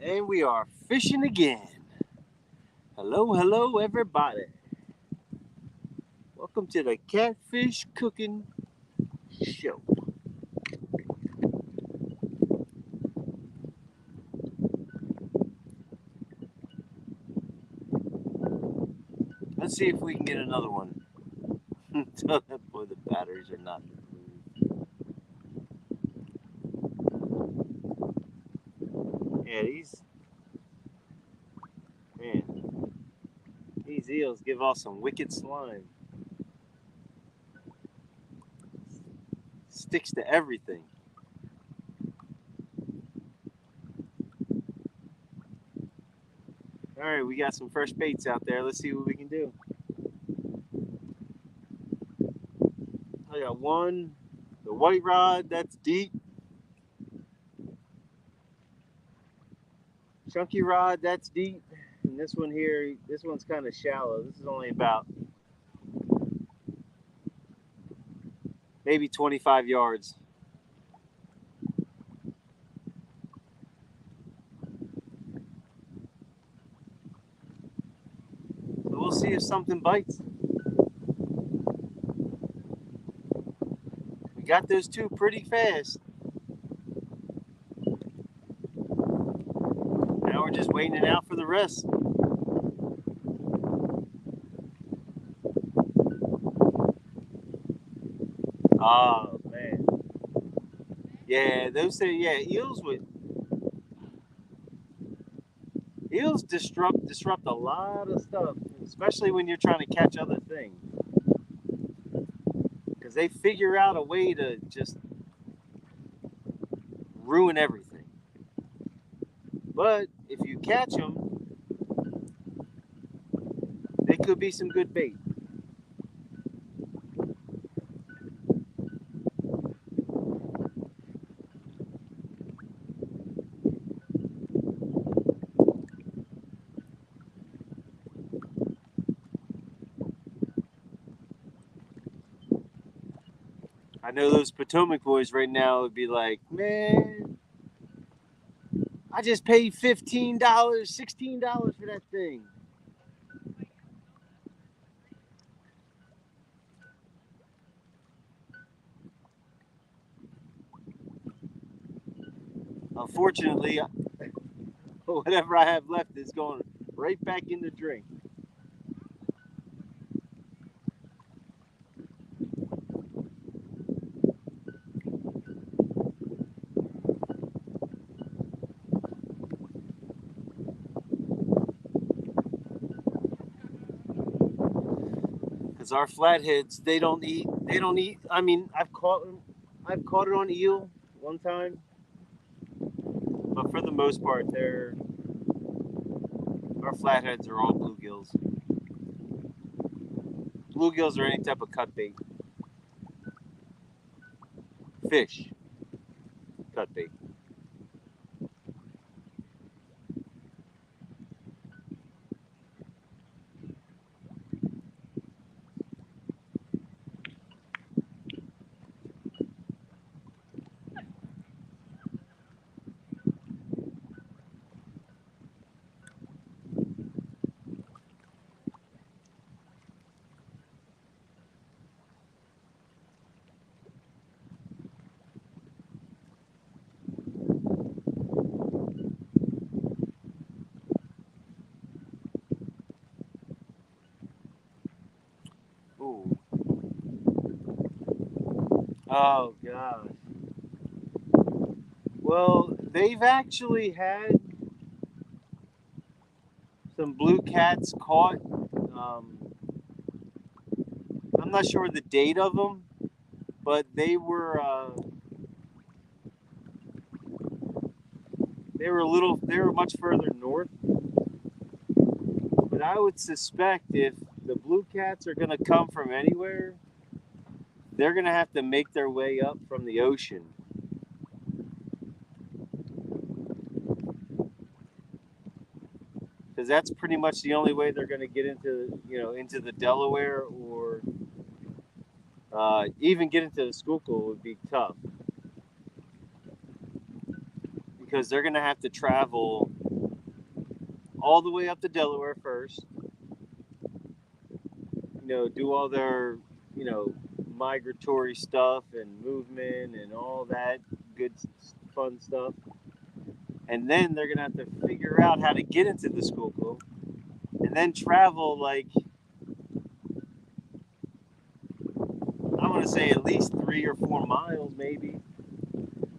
And we are fishing again. Hello, hello, everybody. Welcome to the Catfish Cooking Show. Let's see if we can get another one. Boy, the batteries are not. Yeah, these eels give off some wicked slime. Sticks to everything. All right, we got some fresh baits out there. Let's see what we can do. I got one, the white rod, that's deep. Chunky rod, that's deep. And this one here, this one's kind of shallow. This is only about maybe 25 yards. we'll see if something bites. We got those two pretty fast. Now we're just waiting it out for the rest. Oh man. Yeah, eels disrupt a lot of stuff, especially when you're trying to catch other things. Because they figure out a way to just ruin everything. But if you catch them, they could be some good bait. I know those Potomac boys right now would be like, man, I just paid $15, $16 for that thing. Unfortunately, whatever I have left is going right back in the drink. Because our flatheads, they don't eat. I mean, I've caught it on eel one time, but for the most part, our flatheads are all bluegills. Bluegills are any type of cut bait. Fish cut bait. Ooh. Oh gosh. Well, they've actually had some blue cats caught. I'm not sure the date of them, but they were much further north. But I would suspect if the blue cats are going to come from anywhere, they're going to have to make their way up from the ocean. Because that's pretty much the only way they're going to get into the Delaware, or even get into the Schuylkill would be tough. Because they're going to have to travel all the way up to Delaware first. Do all their, migratory stuff and movement and all that good, fun stuff. And then they're going to have to figure out how to get into the Schuylkill and then travel like, I'm going to say at least 3 or 4 miles maybe.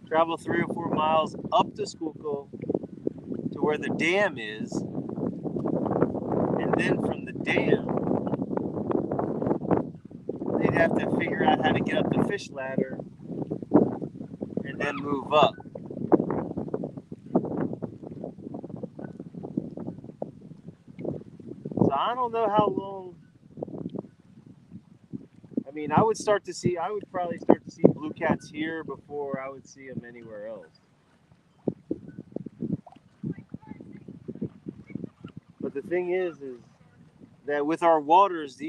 Travel 3 or 4 miles up the Schuylkill to where the dam is. And then from the dam, they'd have to figure out how to get up the fish ladder and then move up. So I don't know how long. I mean, I would probably start to see blue cats here before I would see them anywhere else. But the thing is that with our waters,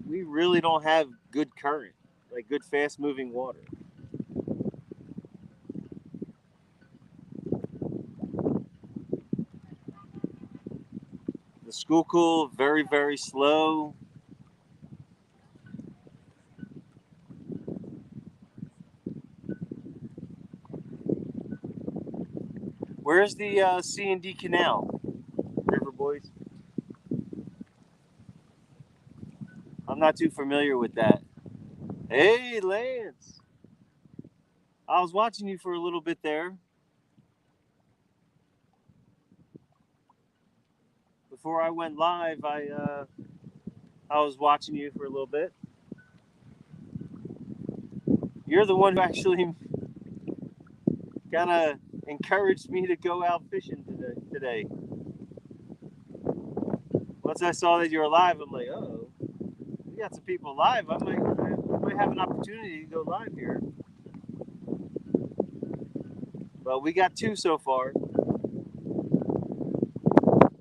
we really don't have good current, like good fast moving water. Schuylkill, very, very slow. Where's the C&D Canal, River Boys? I'm not too familiar with that. Hey, Lance. I was watching you for a little bit there. Before I went live, I was watching you for a little bit. You're the one who actually kind of encouraged me to go out fishing today. Once I saw that you were live, I'm like, oh, we got some people live. I might have an opportunity to go live here. But we got 2 so far.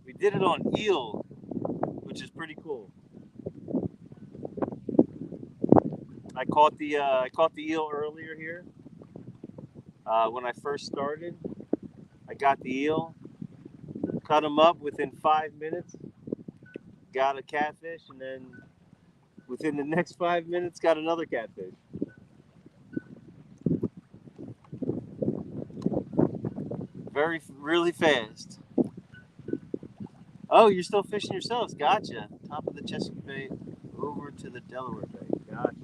We did it on eel, which is pretty cool. I caught the eel earlier here. When I first started, I got the eel, cut them up within 5 minutes, got a catfish, and then within the next 5 minutes, got another catfish. Really fast. Oh, you're still fishing yourselves. Gotcha. Top of the Chesapeake Bay over to the Delaware Bay. Gotcha.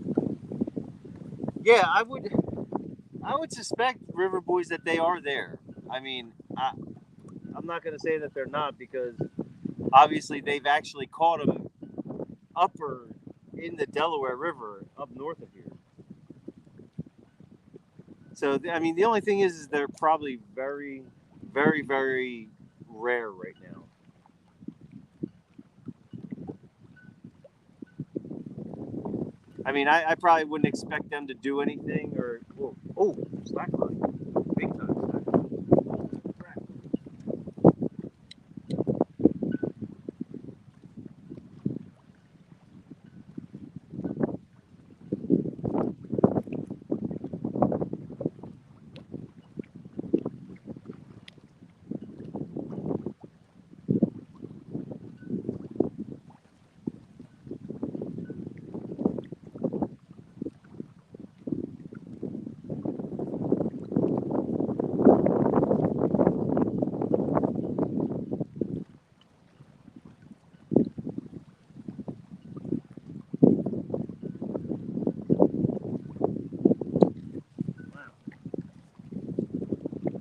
Yeah, I would suspect, River Boys, that they are there. I mean, I'm not going to say that they're not, because obviously they've actually caught them upper in the Delaware River up north of here. So, I mean, the only thing is they're probably very, very, very rare right now. I mean, I probably wouldn't expect them to do anything, or slack line, big time slack line.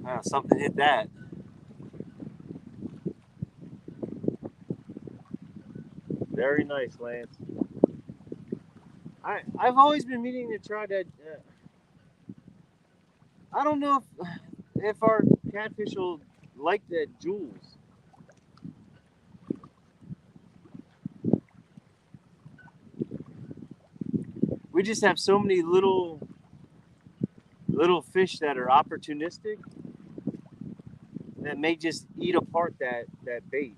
Wow, something hit that. Very nice, Lance. I've always been meaning to try that. I don't know if our catfish will like that Jules. We just have so many little fish that are opportunistic that may just eat apart that bait.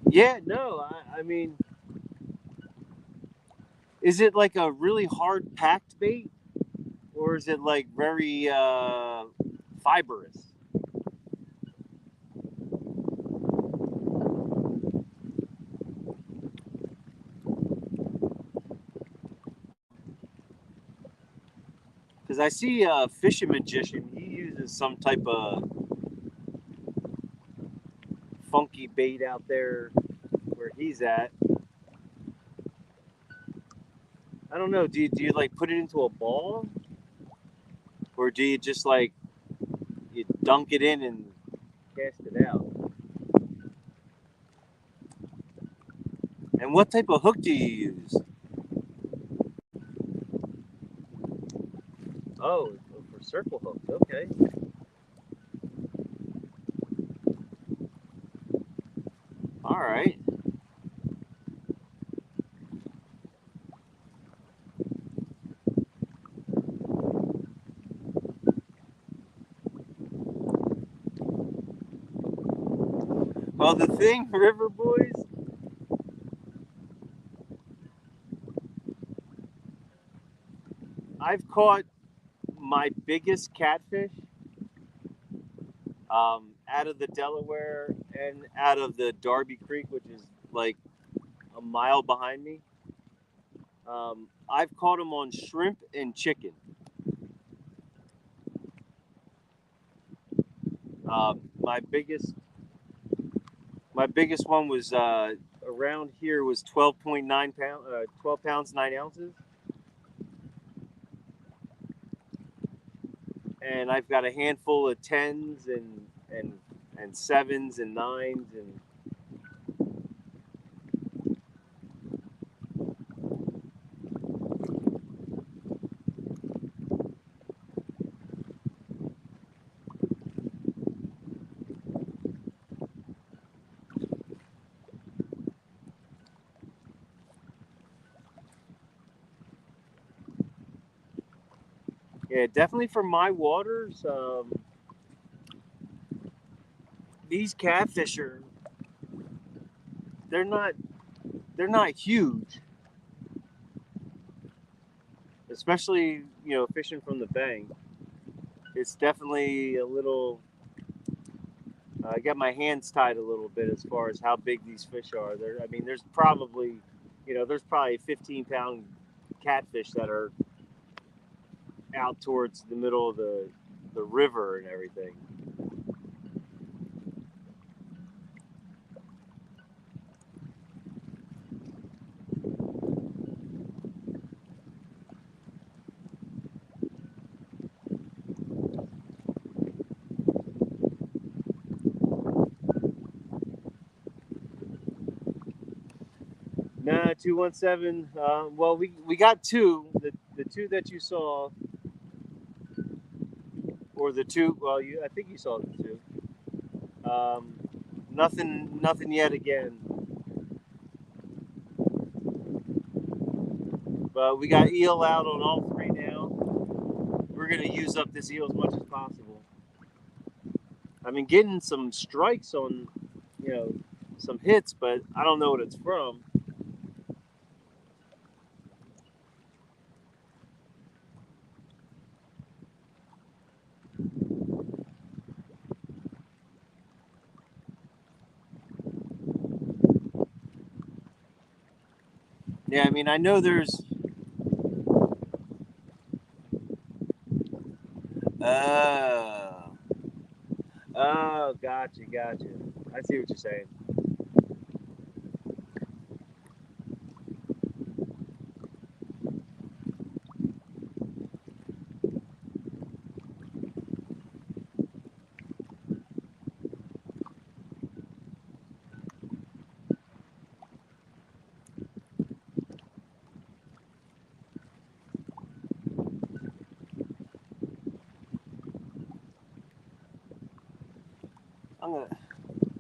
Yeah, no, I mean, is it like a really hard packed bait, or is it like very fibrous? Because I see a Fishing Magician, he uses some type of funky bait out there where he's at. I don't know. Do you like put it into a ball, or do you just like you dunk it in and cast it out? And what type of hook do you use? Oh, for circle hooks. Okay. All right. Well, the thing, River Boys, I've caught my biggest catfish out of the Delaware and out of the Darby Creek, which is like a mile behind me. I've caught them on shrimp and chicken. My biggest one was around here was 12.9 pounds, 12 pounds 9 ounces, and I've got a handful of 10s and 7s and 9s and. Yeah, definitely for my waters, these catfish are they're not huge, especially fishing from the bank. It's definitely a little. I got my hands tied a little bit as far as how big these fish are. There's probably 15-pound catfish that are out towards the middle of the river and everything. Nah, 217. Well, we got two. The two that you saw, or the two. Well, I think you saw the two. Nothing yet again. But we got eel out on all three now. We're gonna use up this eel as much as possible. I've been getting some strikes on, some hits, but I don't know what it's from. Yeah, I know there's. Oh, gotcha. I see what you're saying.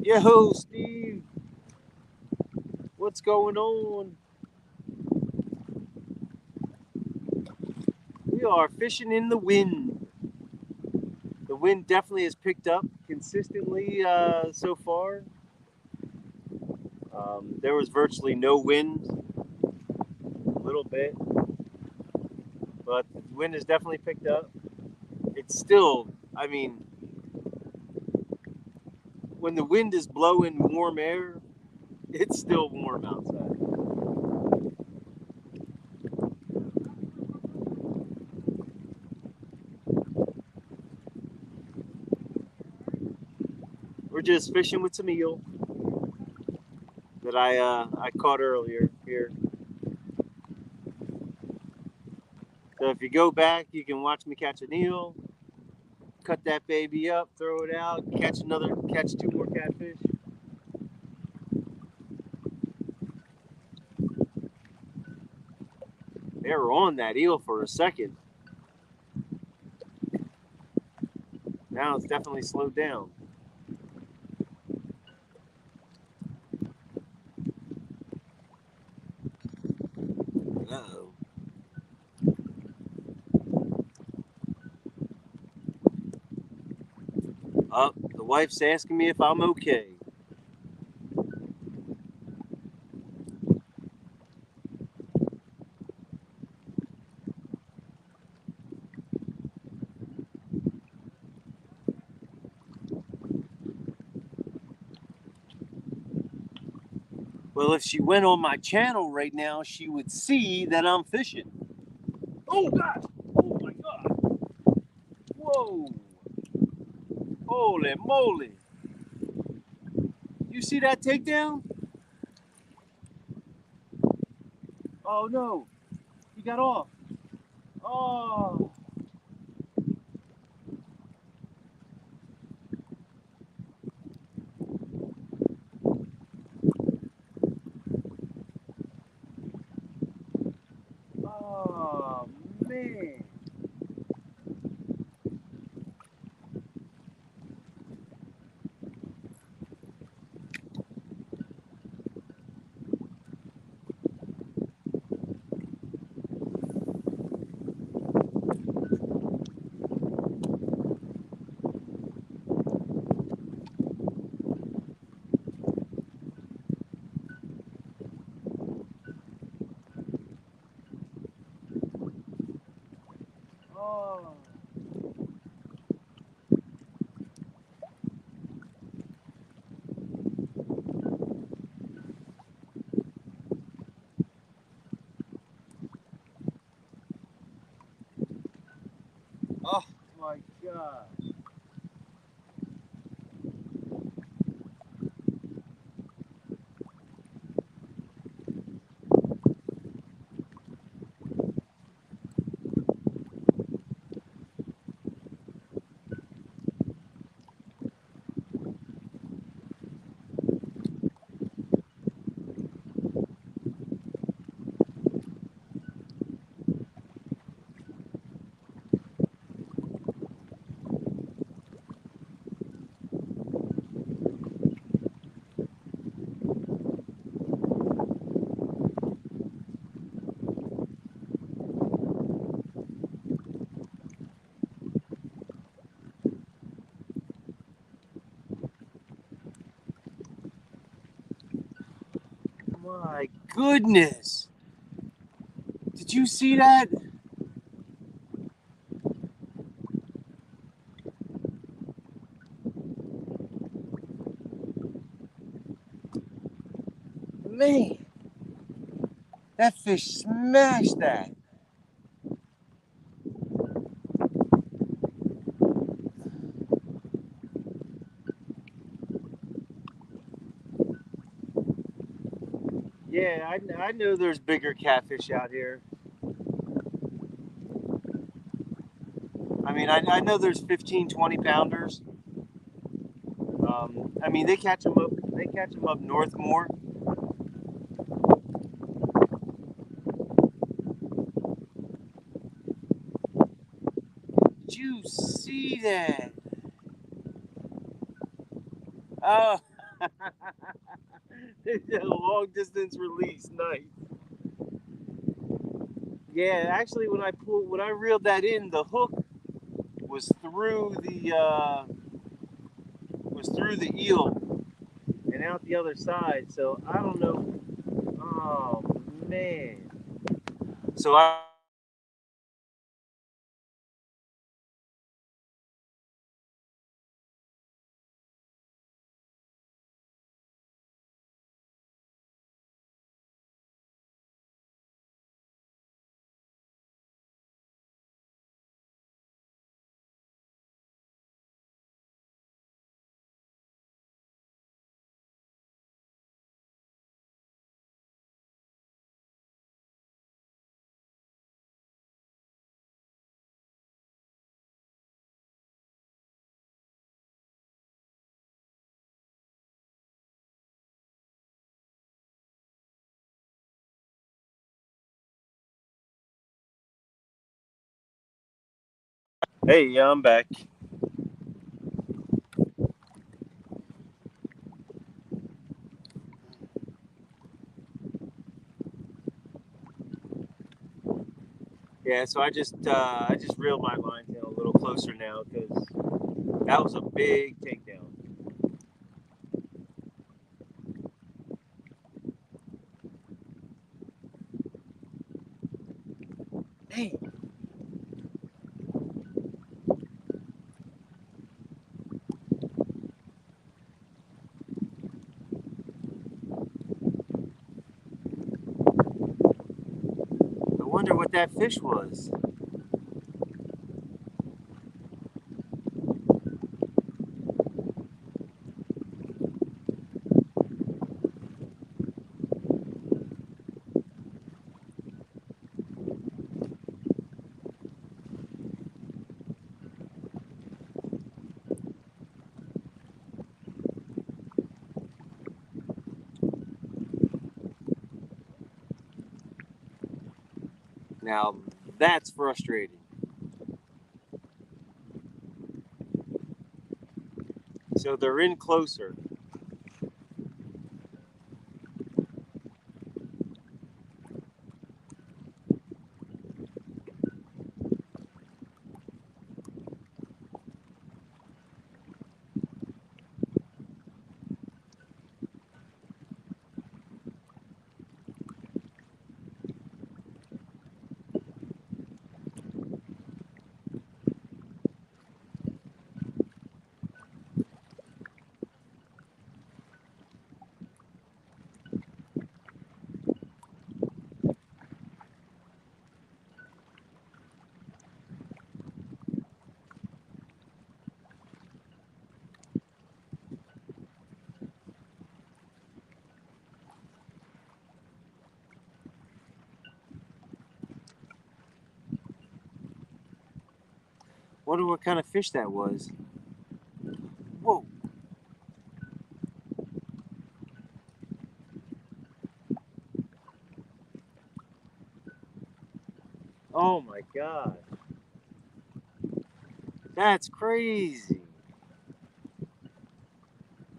Yo, Steve, what's going on? We are fishing in the wind. The wind definitely has picked up consistently so far. There was virtually no wind, a little bit, but the wind has definitely picked up. It's still, when the wind is blowing warm air, it's still warm outside. We're just fishing with some eel that I caught earlier here. So if you go back, you can watch me catch an eel, cut that baby up, throw it out, catch two more catfish. They were on that eel for a second. Now it's definitely slowed down. Uh-oh. Oh, the wife's asking me if I'm okay. Well, if she went on my channel right now, she would see that I'm fishing. Oh, God. Oh, my God. Whoa. Holy moly. You see that takedown? Oh, no. He got off. Oh. Oh, man. Oh. Oh, my God. My goodness. Did you see that? Man, that fish smashed that. Yeah, I know there's bigger catfish out here. I mean, I know there's 15, 20 pounders. I mean, they catch them up. They catch them up north more. Did you see that? Oh, it's a long distance release. Nice. Yeah, actually, when I reeled that in, the hook was through the eel and out the other side. So I don't know. Oh man. So I. Hey, yeah, I'm back. Yeah, so I just reeled my lines in a little closer now because that was a big takedown. Hey. wonder what that fish was. Now, that's frustrating. So they're in closer. Wonder what kind of fish that was. Whoa. Oh my God. That's crazy.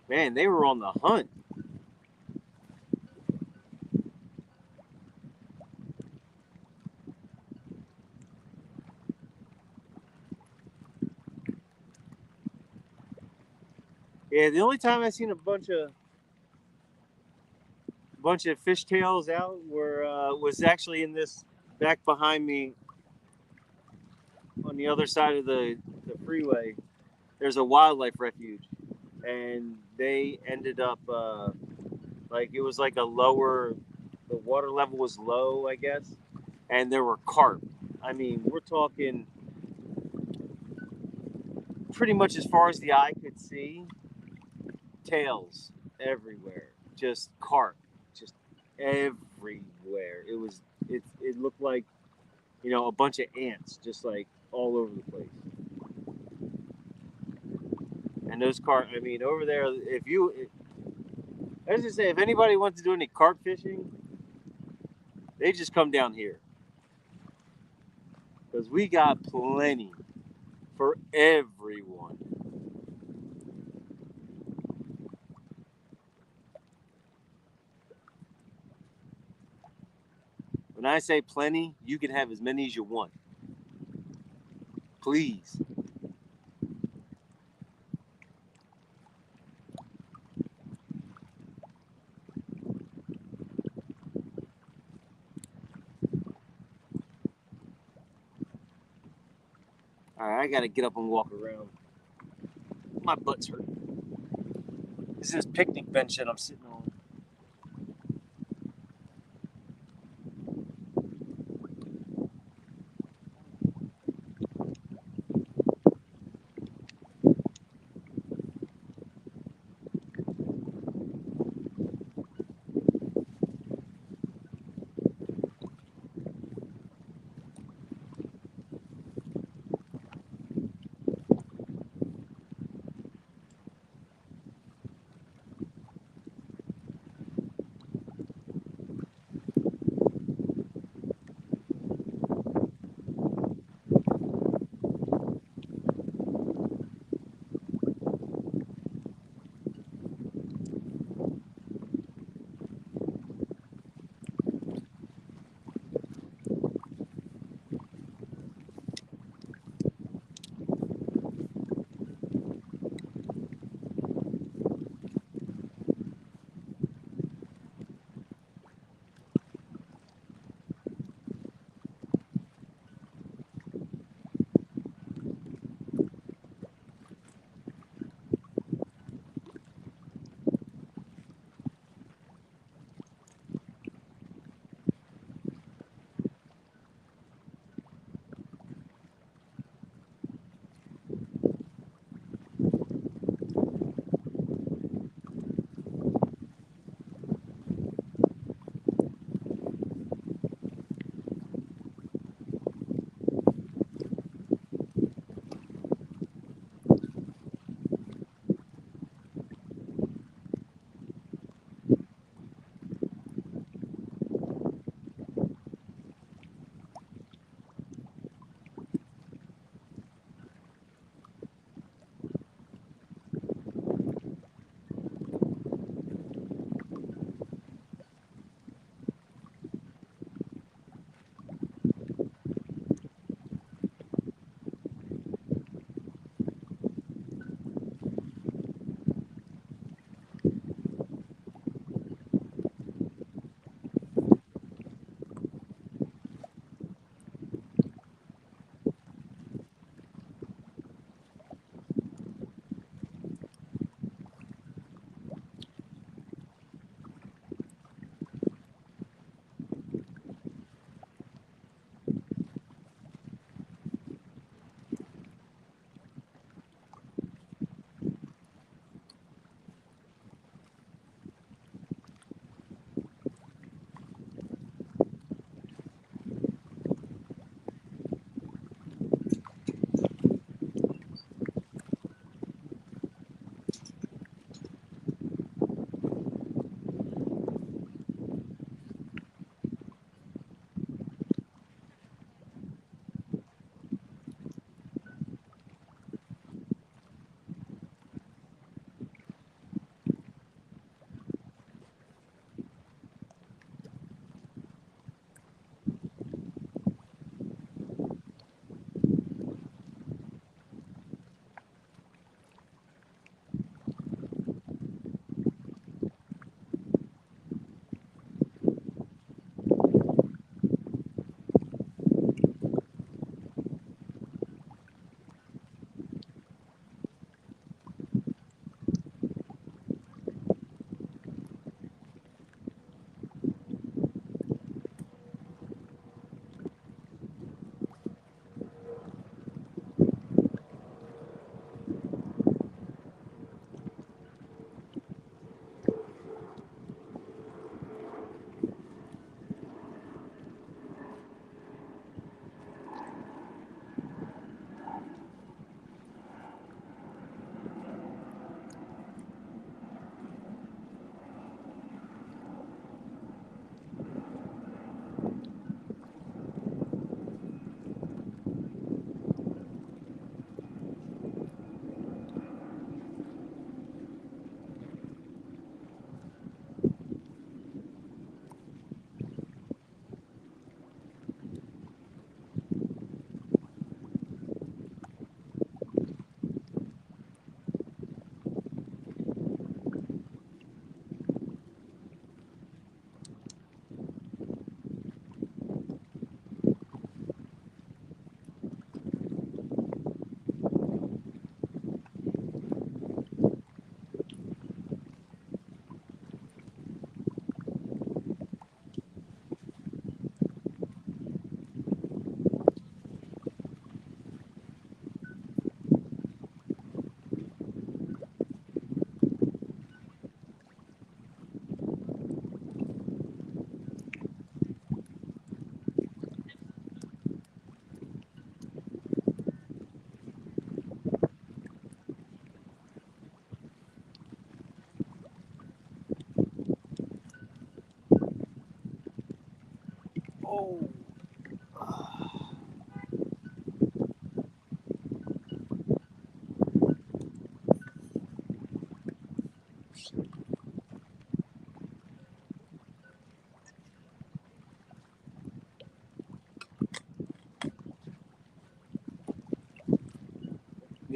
Man, they were on the hunt. Yeah, the only time I seen a bunch of fishtails out was actually in this back behind me on the other side of the freeway. There's a wildlife refuge, and they ended up like it was like a lower, the water level was low, I guess, and there were carp. I mean, we're talking pretty much as far as the eye could see, tails everywhere, just carp, just everywhere. It looked like, you know, a bunch of ants just like all over the place. And those carp, I mean, over there, I was just say, if anybody wants to do any carp fishing, they just come down here because we got plenty for everyone. When I say plenty, you can have as many as you want. Please. All right, I gotta get up and walk around. My butt's hurt. This is this picnic bench that I'm sitting on.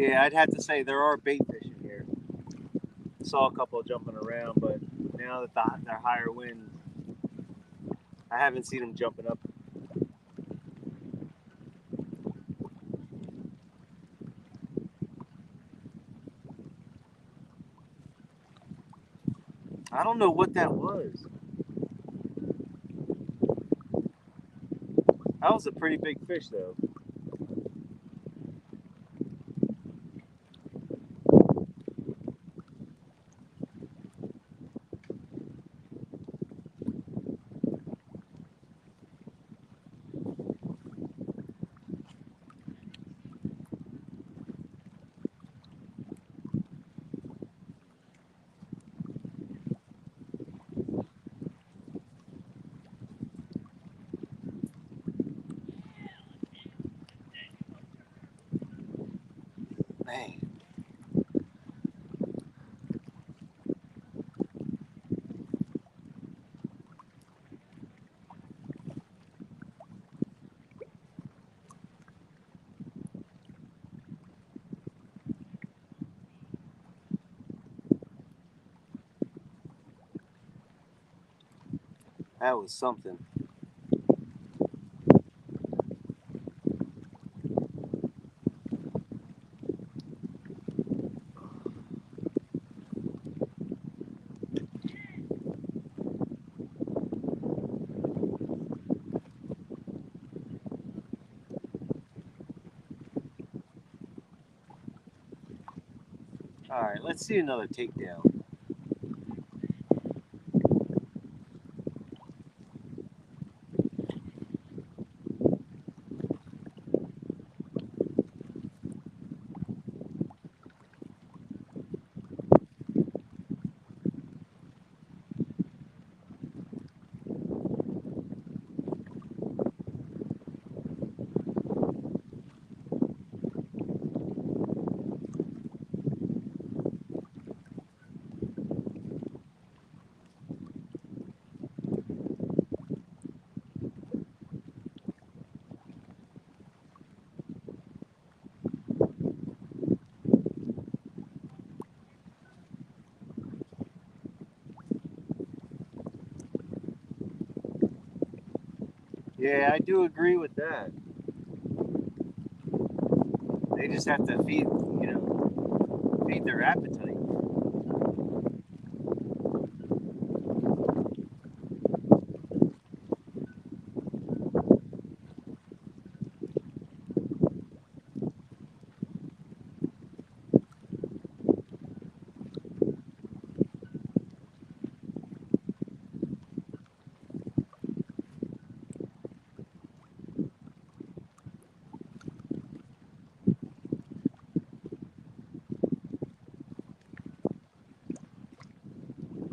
Yeah, I'd have to say there are bait fish in here. Saw a couple jumping around, but now that they're higher wind, I haven't seen them jumping up. I don't know what that was. That was a pretty big fish, though. Man. That was something. All right, let's see another takedown. Yeah, I do agree with that. They just have to feed their appetite.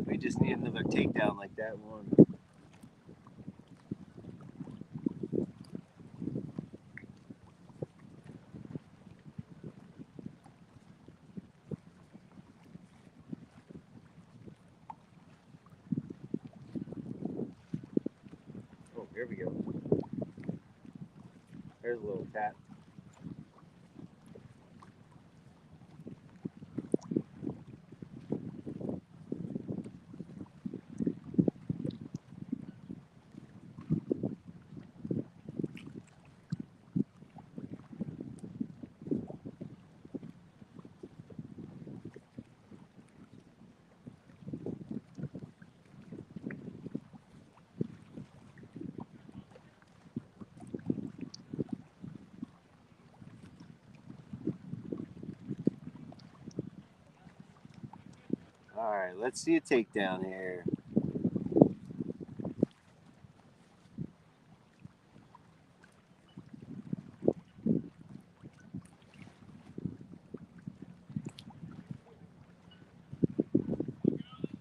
We just need another takedown like that one. Oh, here we go. There's a little cat. All right, let's see a takedown here.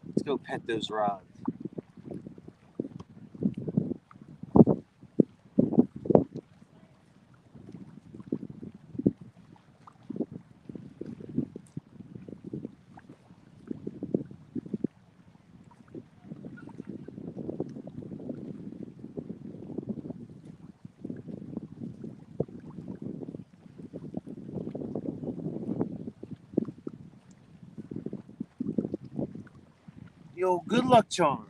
Let's go pet those rods. Yo, good luck charm.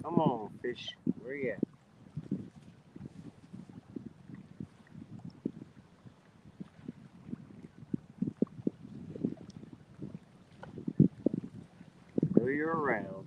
Come on, fish. Where you at? Know you're around.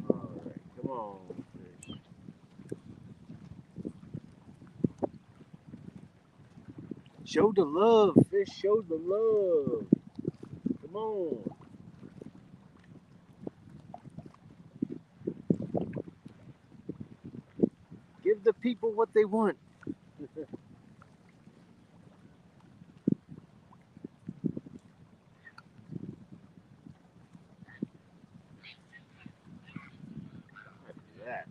All right, come on, fish. Show the love, fish. Show the love. Come on. Give the people what they want. That.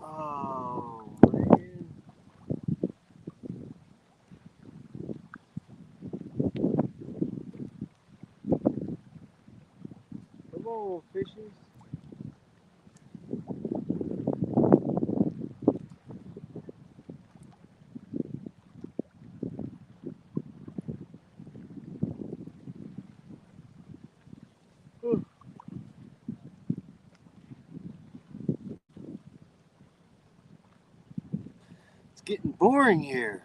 Oh man. Come on, fishes. Whew. It's getting boring here.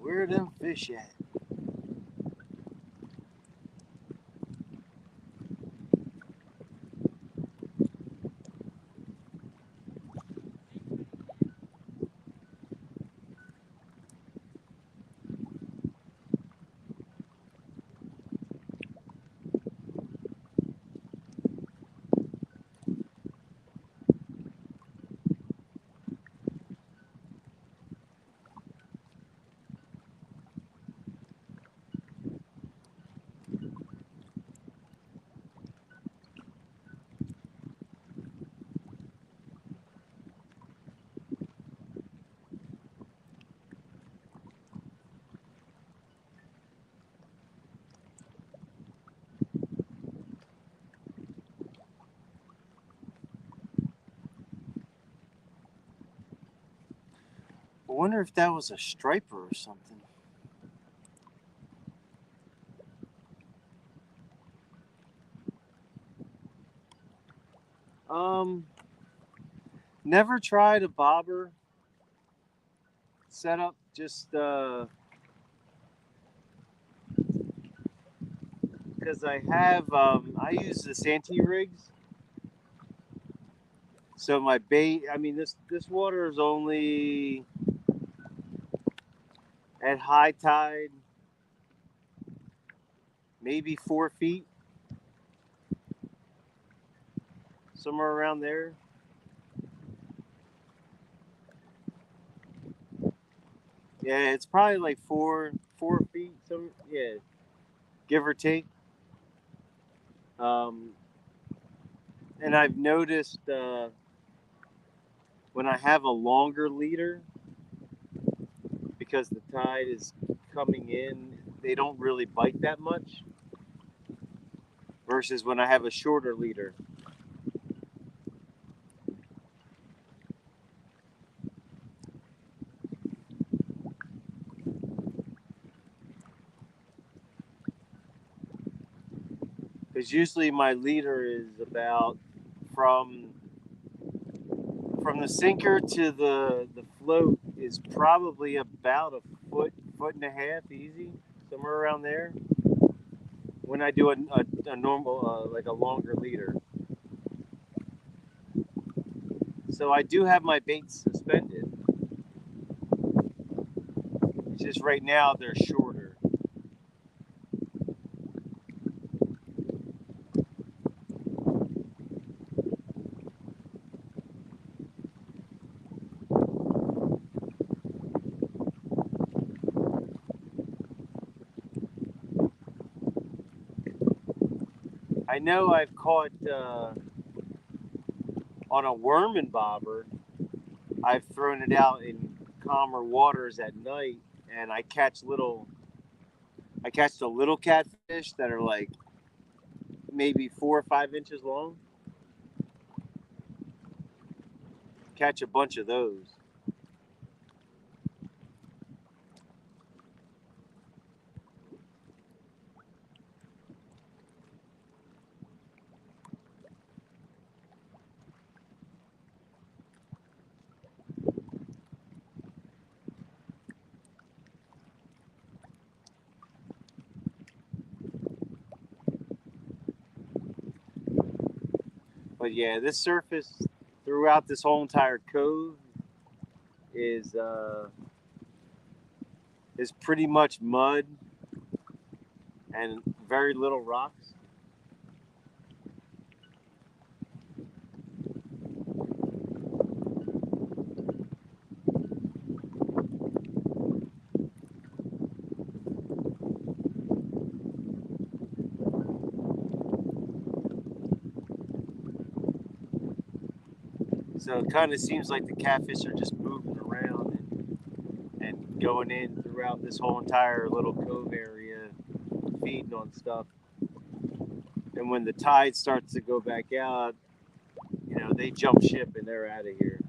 Where are them fish at? I wonder if that was a striper or something. Never tried a bobber setup. Just because I have, I use the Santee rigs. So my bait, I mean, this water is only at high tide, maybe 4 feet, somewhere around there. Yeah, it's probably like 4 feet, give or take. And I've noticed when I have a longer leader, because the tide is coming in, they don't really bite that much. Versus when I have a shorter leader. Because usually my leader is about from the sinker to the float is probably about a foot and a half easy, somewhere around there. When I do a normal like a longer leader, so I do have my baits suspended. It's just right now they're shorter. I know I've caught on a worm and bobber. I've thrown it out in calmer waters at night, and I catch the little catfish that are like maybe 4 or 5 inches long. Catch a bunch of those. But yeah, this surface throughout this whole entire cove is pretty much mud and very little rocks. So it kind of seems like the catfish are just moving around and going in throughout this whole entire little cove area, feeding on stuff. And when the tide starts to go back out, they jump ship and they're out of here.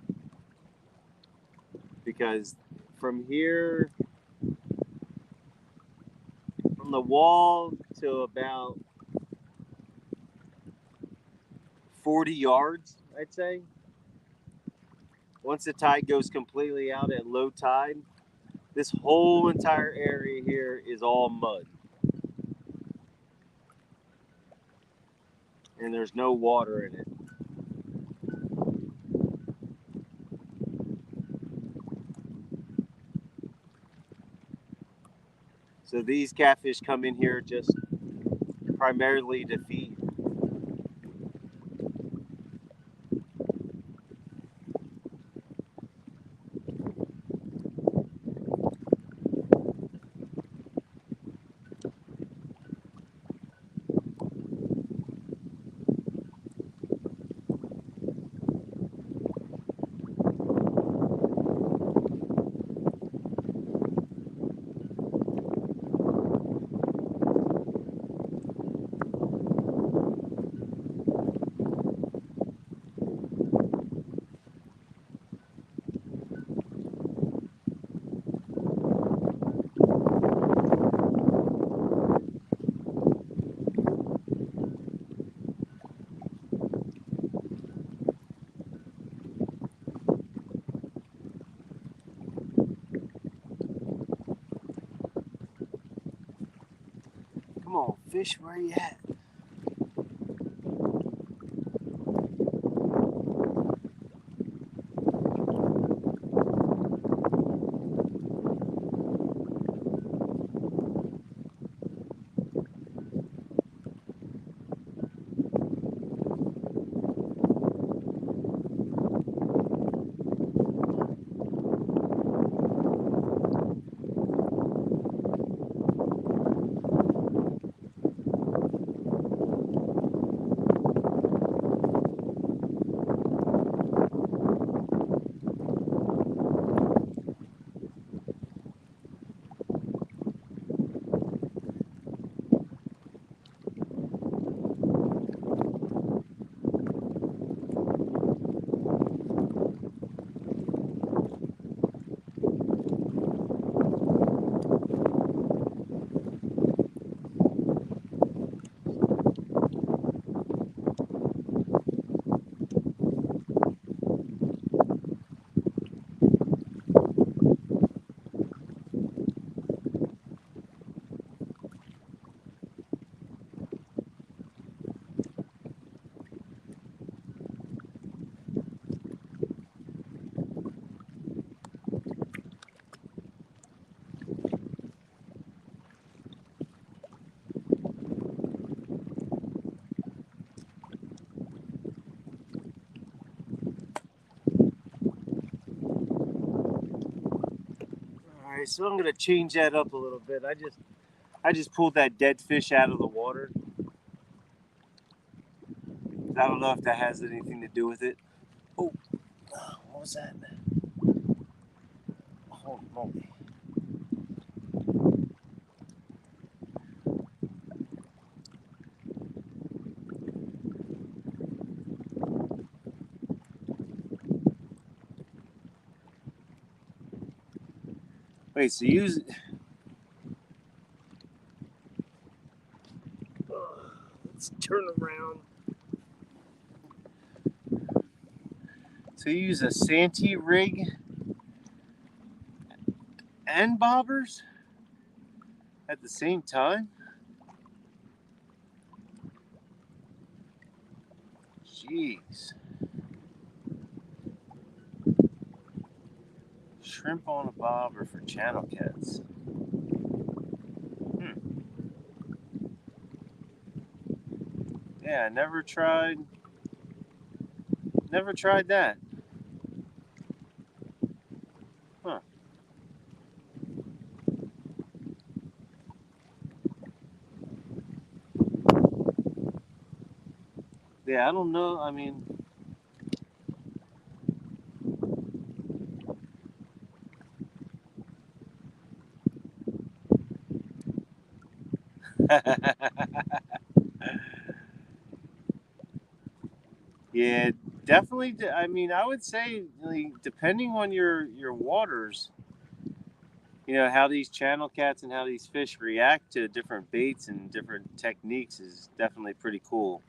Because from here, from the wall to about 40 yards, I'd say. Once the tide goes completely out at low tide, This whole entire area here is all mud. And there's no water in it. So these catfish come in here just primarily to feed. Come on, fish, where you at? Alright, so I'm gonna change that up a little bit. I just pulled that dead fish out of the water. I don't know if that has anything to do with it. Oh, what was that? Holy moly. Wait, so use. Let's turn around. So you use a Santee rig and bobbers at the same time? Jeez. Shrimp on a bobber for channel cats. Yeah, I never tried that. Huh. Yeah, I don't know. I mean, yeah, definitely. I mean, I would say, like, depending on your waters, you know, how these channel cats and how these fish react to different baits and different techniques is definitely pretty cool.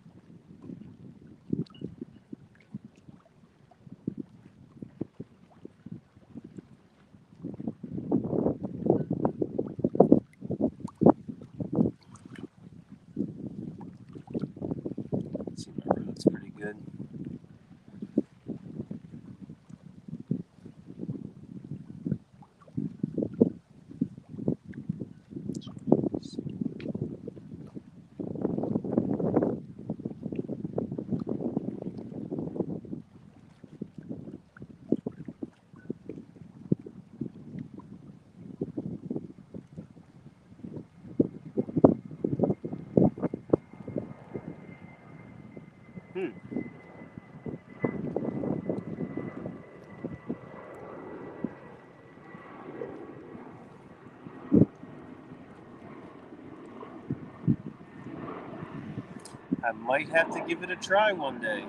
I might have to give it a try one day.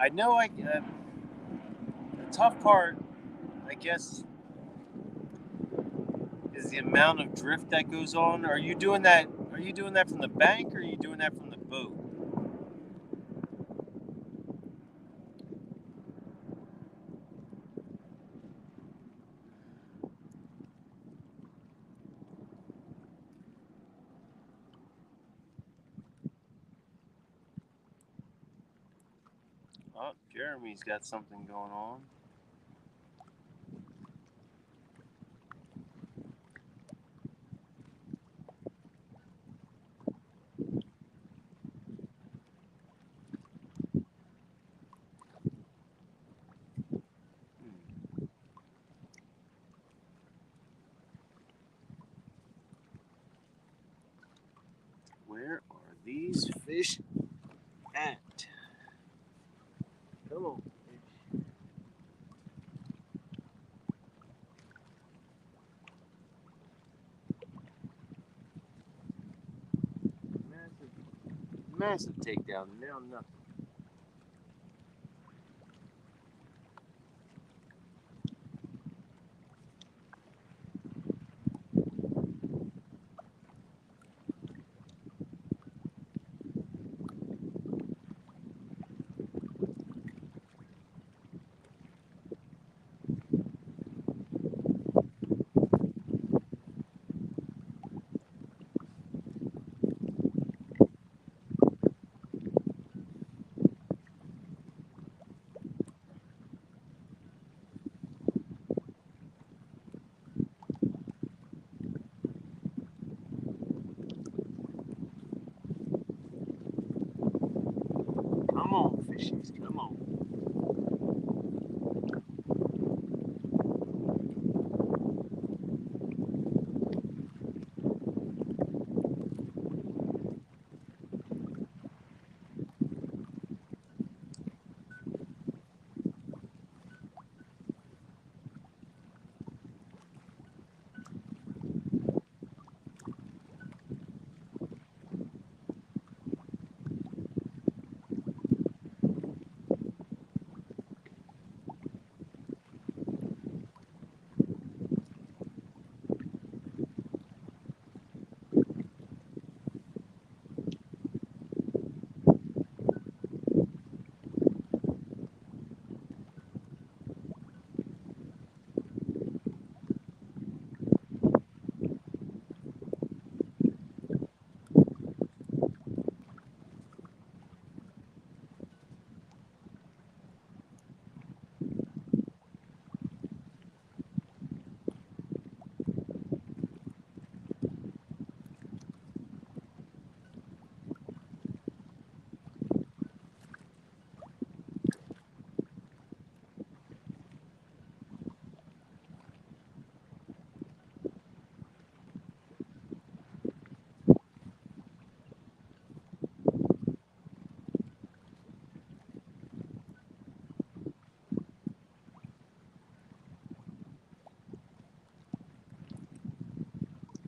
I know the tough part, I guess, is the amount of drift that goes on. Are you doing that from the bank, or are you doing that from the boat? Oh, Jeremy's got something going on. Where are these fish at? Come on, fish. Massive takedown. Now nothing. Come on, fishies, come on.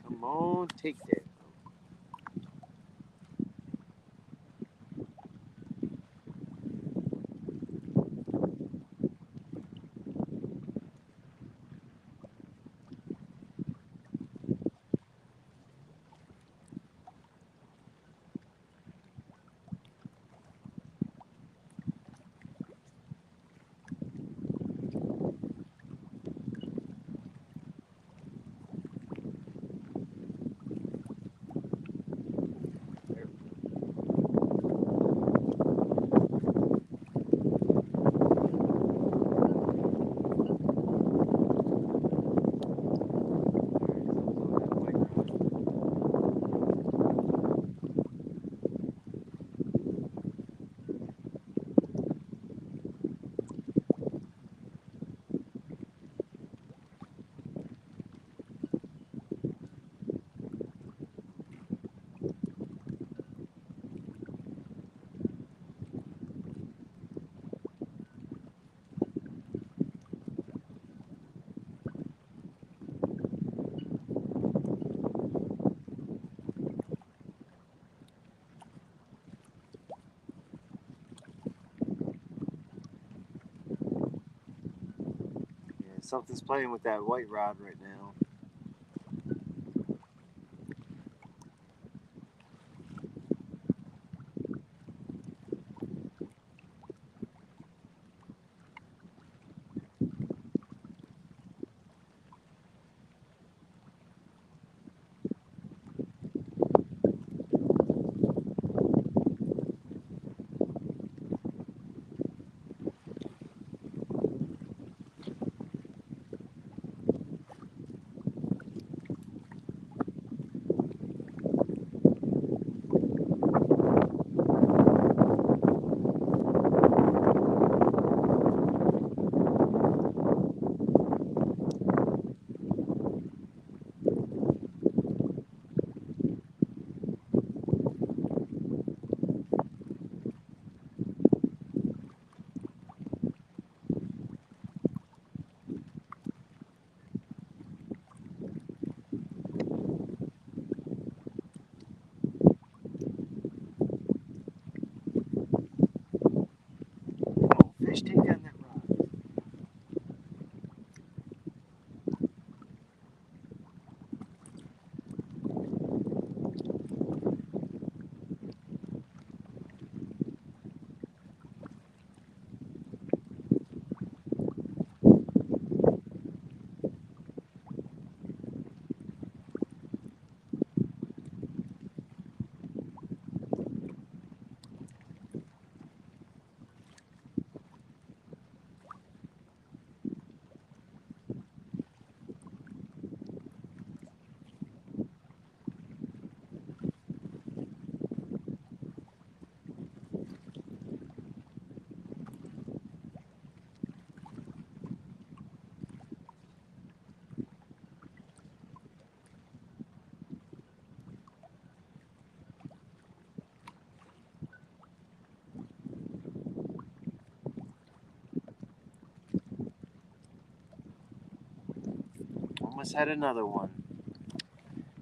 Come on, take that. Something's playing with that white rod right now. Oh, fish, take down that rod. Almost had another one.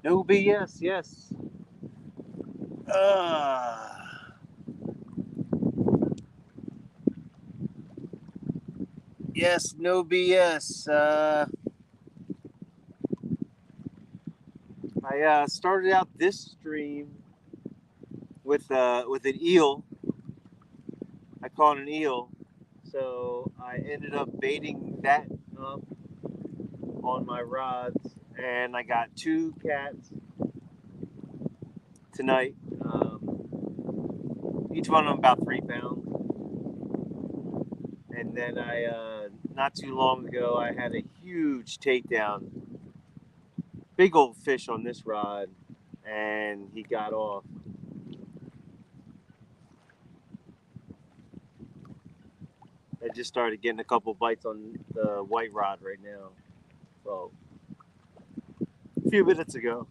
No BS, yes. Yes, no BS. I started out this stream with an eel. I caught an eel, so I ended up baiting that up on my rods, and I got 2 cats tonight. Each one of them about 3 pounds. And then I, not too long ago, I had a huge takedown, big old fish on this rod, and he got off. I just started getting a couple bites on the white rod right now. Well, a few minutes ago.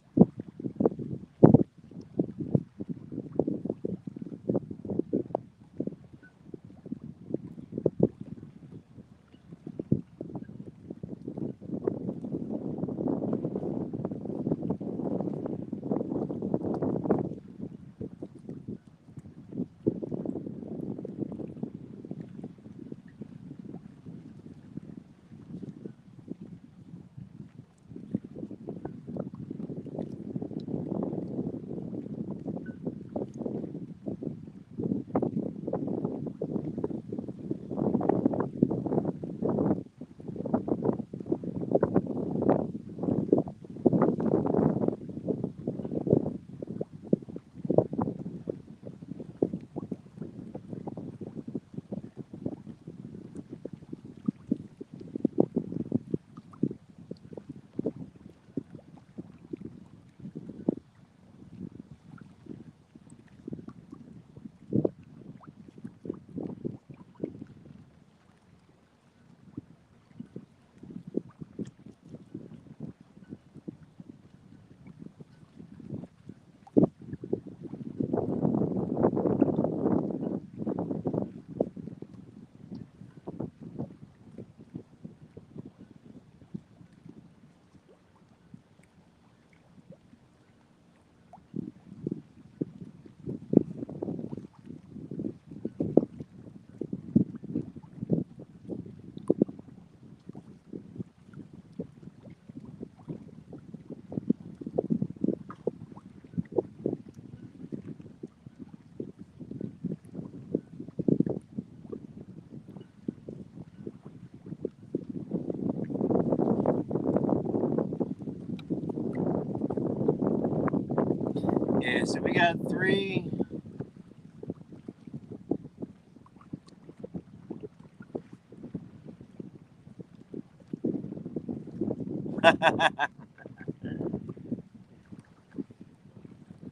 Yeah, so we got 3.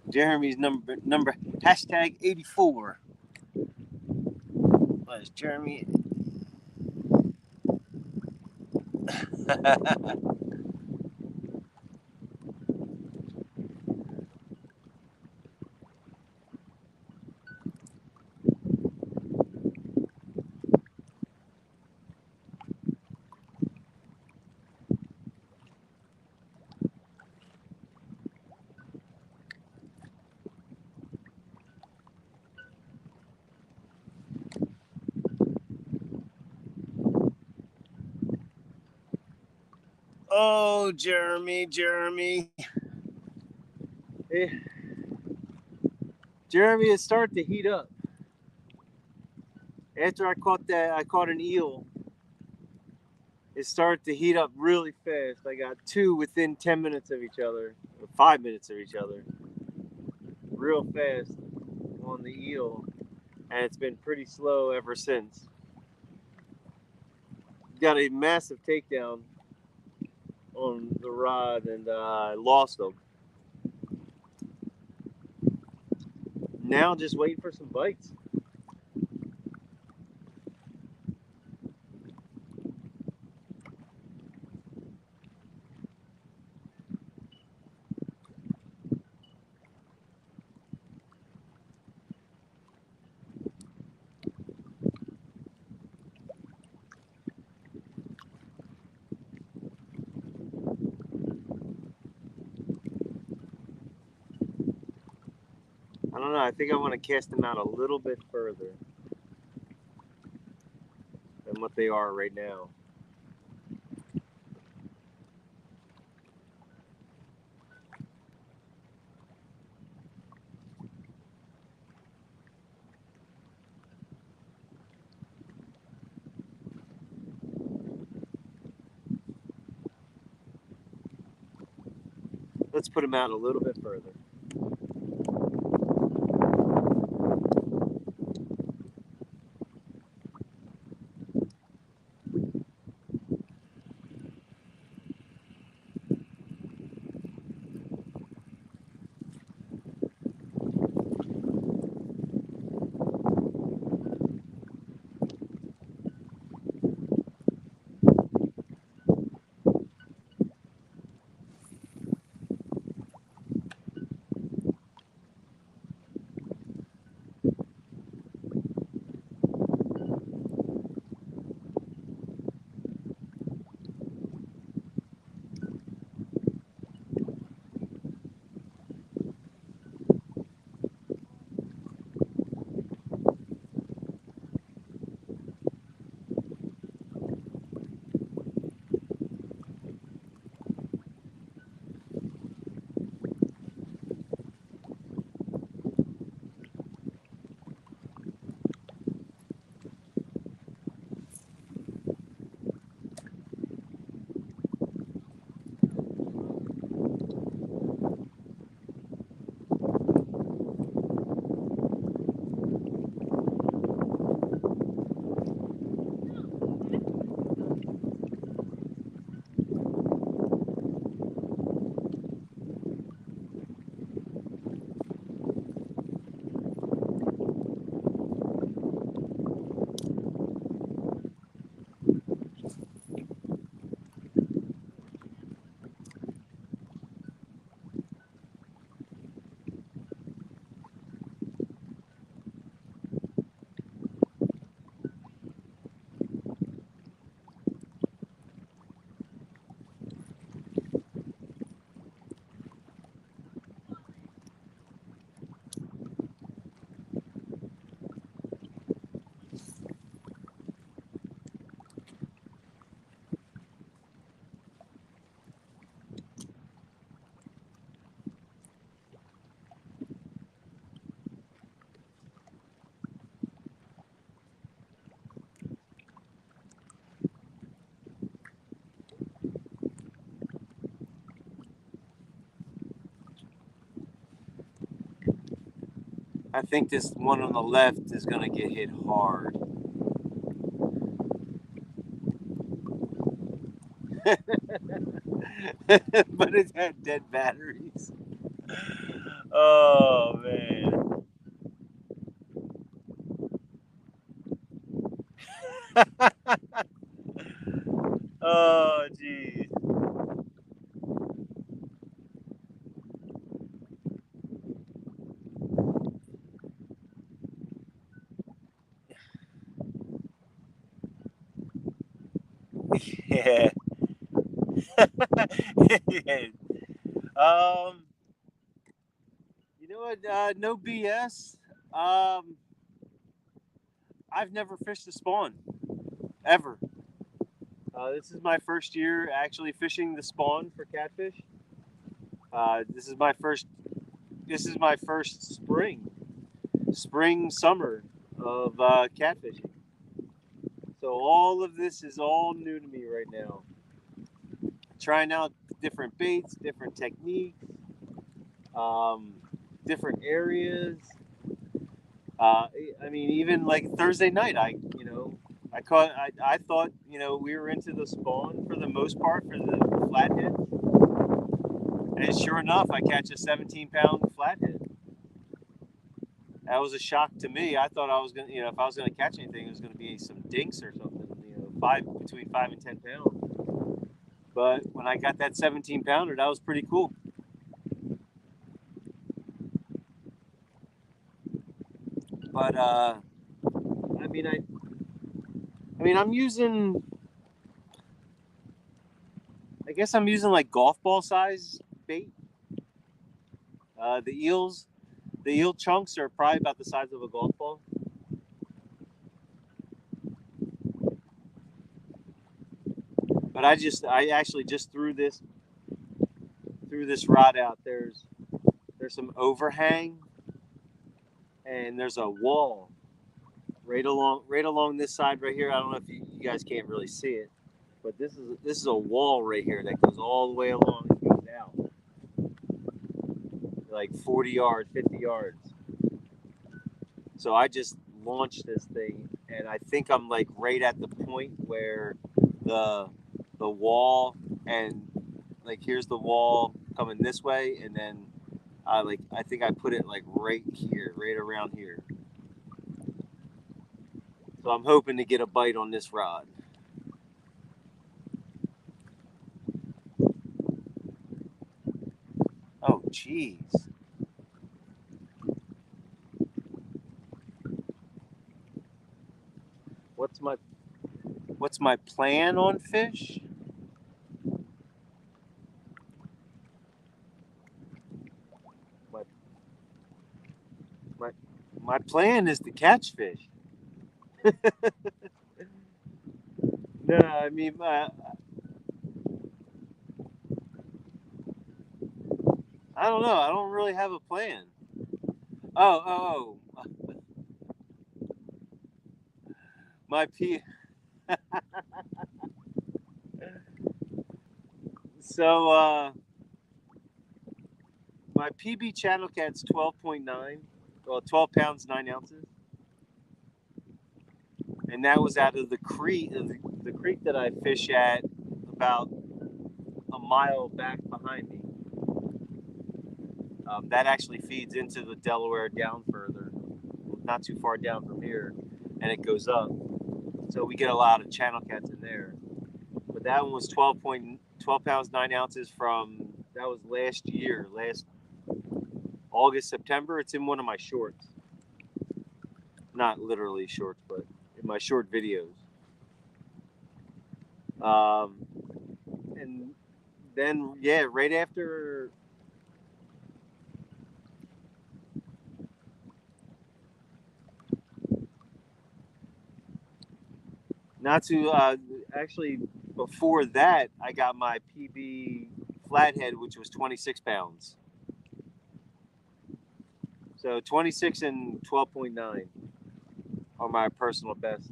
Jeremy's number hashtag 84. What is Jeremy? Oh, Jeremy. Eh, Jeremy is starting to heat up. After I caught an eel. It started to heat up really fast. I got 2 within 10 minutes of each other, or 5 minutes of each other, real fast on the eel, and it's been pretty slow ever since. Got a massive takedown on the rod, and I lost them. Now just waiting for some bites. I don't know. I think I want to cast them out a little bit further than what they are right now. Let's put them out a little bit further. I think this one on the left is going to get hit hard. But it had dead batteries. Oh, man. Oh, geez. Yeah. Yeah. You know what? No BS. I've never fished a spawn ever. This is my first year actually fishing the spawn for catfish. This is my first. This is my first spring summer of catfishing. So all of this is all new to me right now. Trying out different baits, different techniques, different areas. I mean, even like Thursday night, I thought, we were into the spawn for the most part for the flathead. And sure enough, I catch a 17-pound flathead. That was a shock to me. I thought I was going to, if I was going to catch anything, it was going to be some dinks or something, between 5 and 10 pounds. But when I got that 17-pounder, that was pretty cool. But I'm using. I guess I'm using like golf ball size bait. The eel chunks are probably about the size of a golf ball. But I actually just threw this rod out. There's some overhang, and there's a wall right along this side right here. I don't know if you guys can't really see it, but this is a wall right here that goes all the way along and goes out like 40 yards, 50 yards. So I just launched this thing, and I think I'm like right at the point where the wall, and like here's the wall coming this way, and then I think I put it like right here, right around here. So I'm hoping to get a bite on this rod. Oh, jeez. What's my plan on fish? My plan is to catch fish. No, I mean, I don't know. I don't really have a plan. Oh. My P. So, my PB channel cat's 12.9, well, 12 pounds, 9 ounces. And that was out of the creek that I fish at about a mile back behind me. That actually feeds into the Delaware down further, not too far down from here, and it goes up. So we get a lot of channel cats in there. But that one was 12 pounds, 9 ounces that was last August, September. It's in one of my shorts. Not literally shorts, but in my short videos. And then, yeah, right after... Actually, before that, I got my PB flathead, which was 26 pounds. So 26 and 12.9 are my personal best.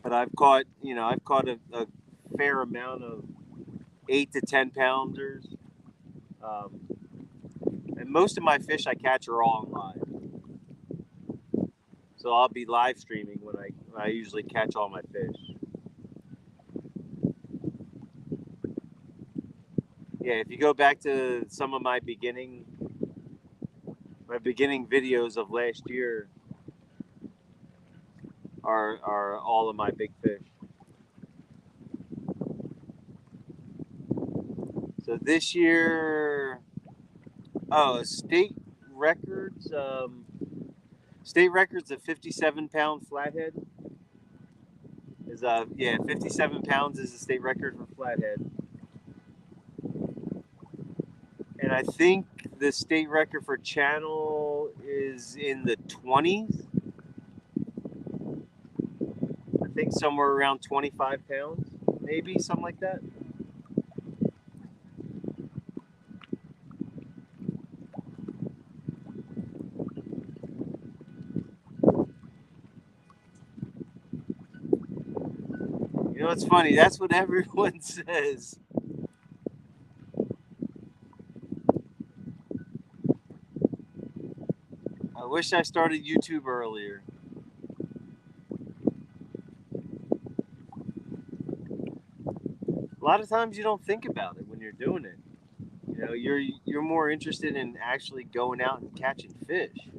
but I've caught a fair amount of 8 to 10 pounders. And most of my fish I catch are all on live. So I'll be live streaming when I usually catch all my fish. Yeah, if you go back to some of my beginning videos of last year are all of my big fish. So this year, state records. State records of 57-pound flathead is 57 pounds is the state record for flathead. And I think the state record for channel is in the 20s. I think somewhere around 25 pounds, maybe something like that. You know, it's funny. That's what everyone says. I wish I started YouTube earlier. A lot of times you don't think about it when you're doing it. You know, you're more interested in actually going out and catching fish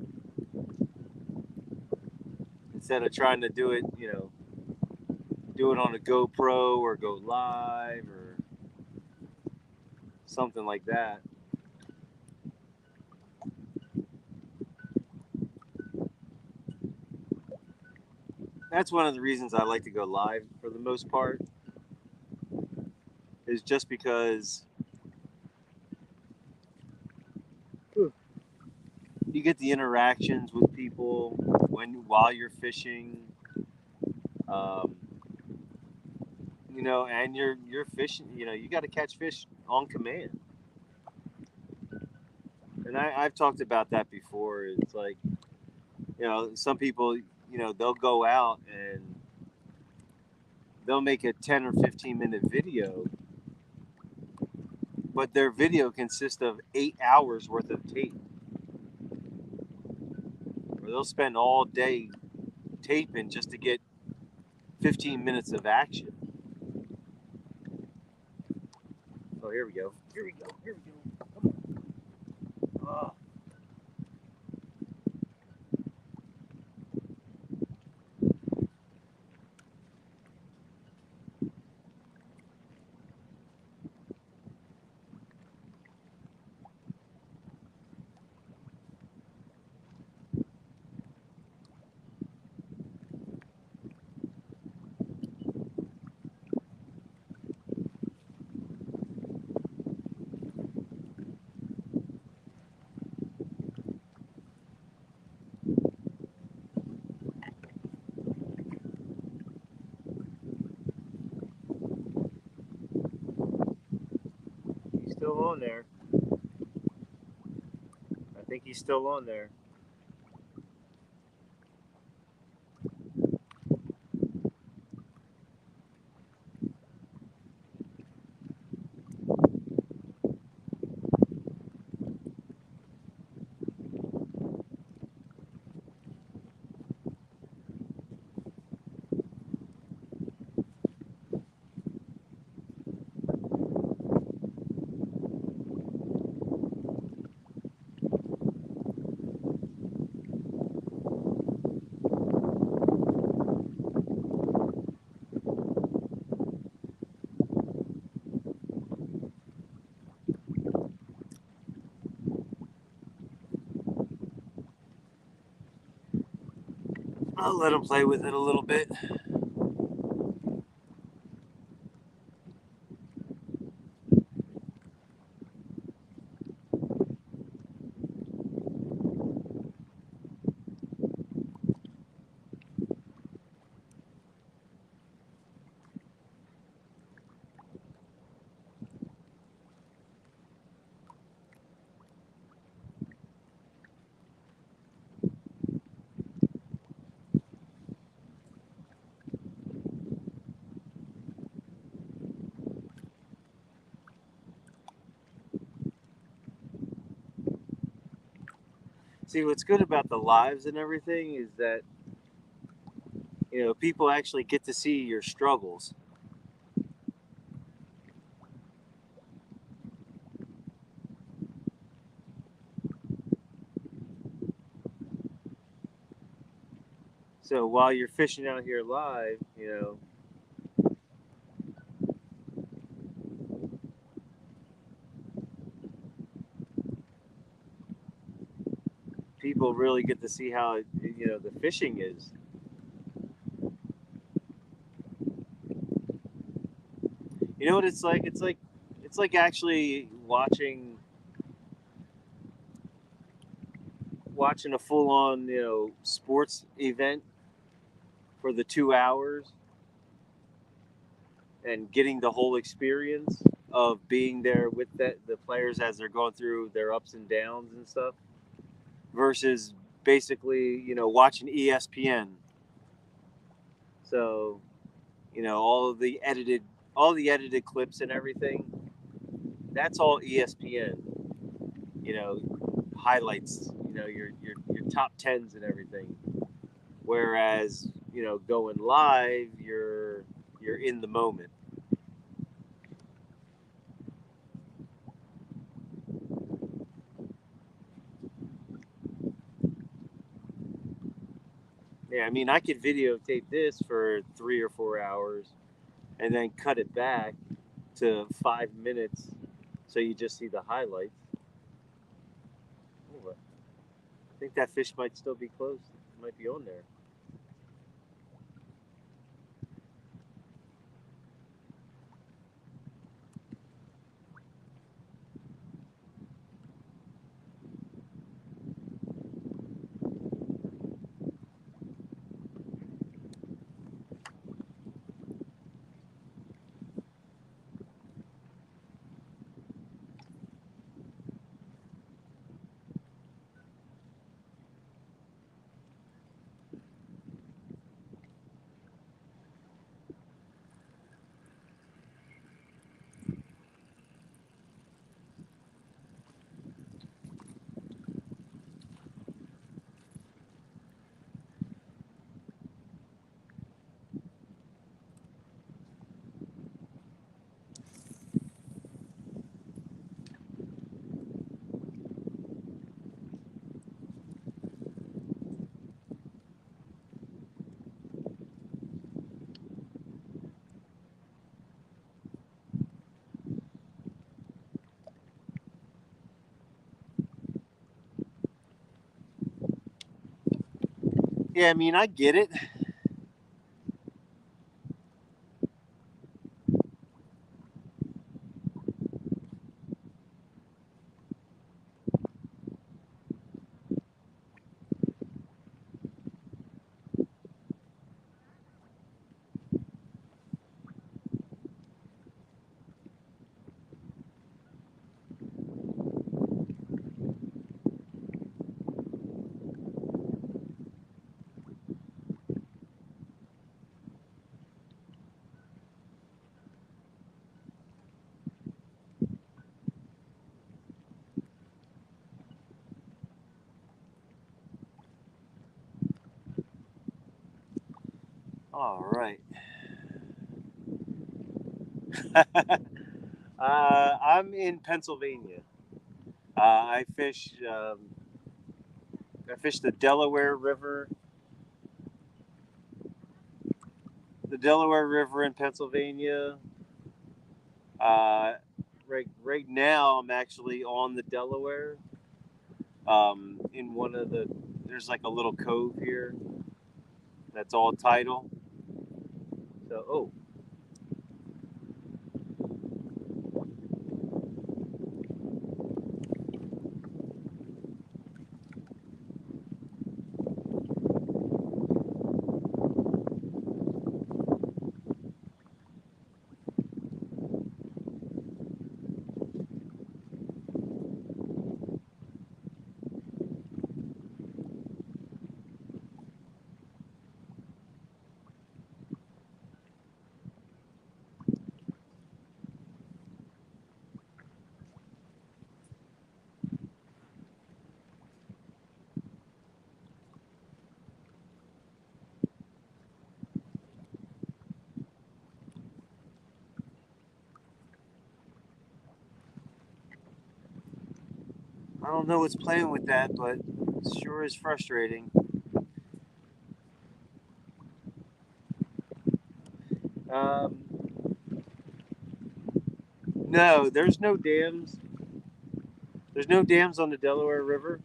instead of trying to do it, do it on a GoPro or go live or something like that. That's one of the reasons I like to go live for the most part, is just because you get the interactions with people while you're fishing, and you're fishing. You got to catch fish on command. And I've talked about that before. It's like, some people, they'll go out and they'll make a 10 or 15-minute video, but their video consists of 8 hours worth of tape. Or they'll spend all day taping just to get 15 minutes of action. Oh, here we go. Here we go. Here we go. Come on. Oh. He's still on there. I think he's still on there. I'll let him play with it a little bit. See, what's good about the lives and everything is that, people actually get to see your struggles. So while you're fishing out here live, people really get to see how the fishing is. You know what it's like? It's like actually watching a full on sports event for the 2 hours and getting the whole experience of being there with the players as they're going through their ups and downs and stuff, versus basically watching ESPN. So all the edited clips and everything, that's all ESPN. Highlights. Your top tens and everything. Whereas going live, you're in the moment. Yeah, I mean, I could videotape this for 3 or 4 hours and then cut it back to 5 minutes so you just see the highlights. Oh, I think that fish might still be closed. It might be on there. Yeah, I mean, I get it. All right. I'm in Pennsylvania. I fish. I fish the Delaware River in Pennsylvania. Right now, I'm actually on the Delaware. In one of there's like a little cove here that's all tidal. So, oh, I don't know what's playing with that, but it sure is frustrating. No, there's no dams. There's no dams on the Delaware River.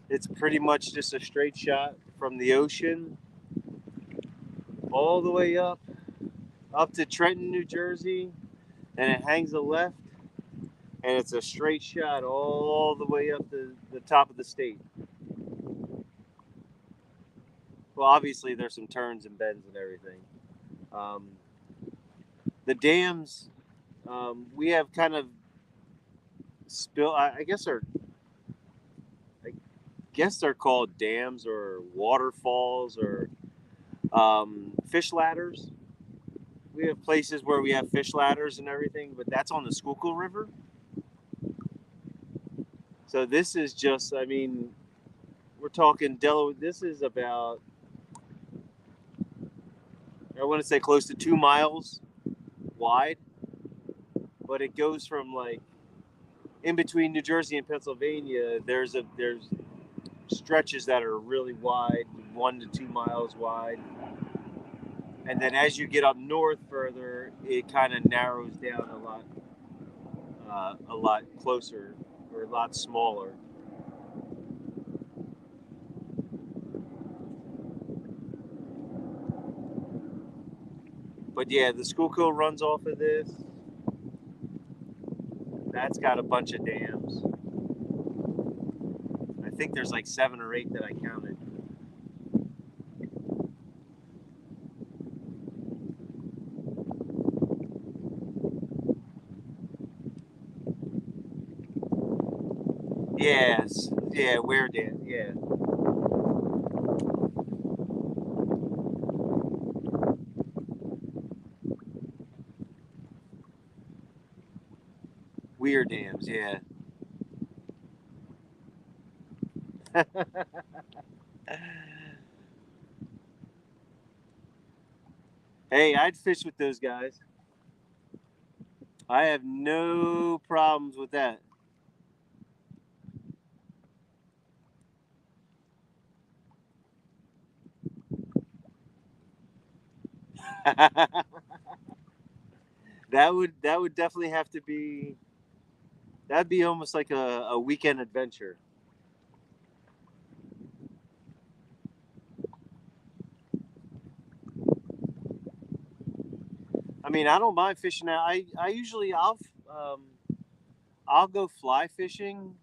It's pretty much just a straight shot from the ocean all the way up to Trenton, New Jersey, and it hangs a left, and it's a straight shot all the way up to the top of the state. Well, obviously there's some turns and bends and everything. The dams, we have kind of I guess they're called dams or waterfalls or fish ladders. We have places where we have fish ladders and everything, but that's on the Schuylkill River. So this is just, I mean, we're talking Delaware. This is about, I want to say close to 2 miles wide, but it goes from like in between New Jersey and Pennsylvania. There's stretches that are really wide, 1 to 2 miles wide. And then as you get up north further, it kind of narrows down a lot closer or a lot smaller. But yeah, the Schuylkill runs off of this. That's got a bunch of dams. I think there's like 7 or 8 that I counted. Yes, yeah, Ware Dam, yeah. Weir dams, yeah. Hey, I'd fish with those guys. I have no problems with that. That would definitely have to be. That'd be almost like a weekend adventure. I mean, I don't mind fishing out. I usually I'll go fly fishing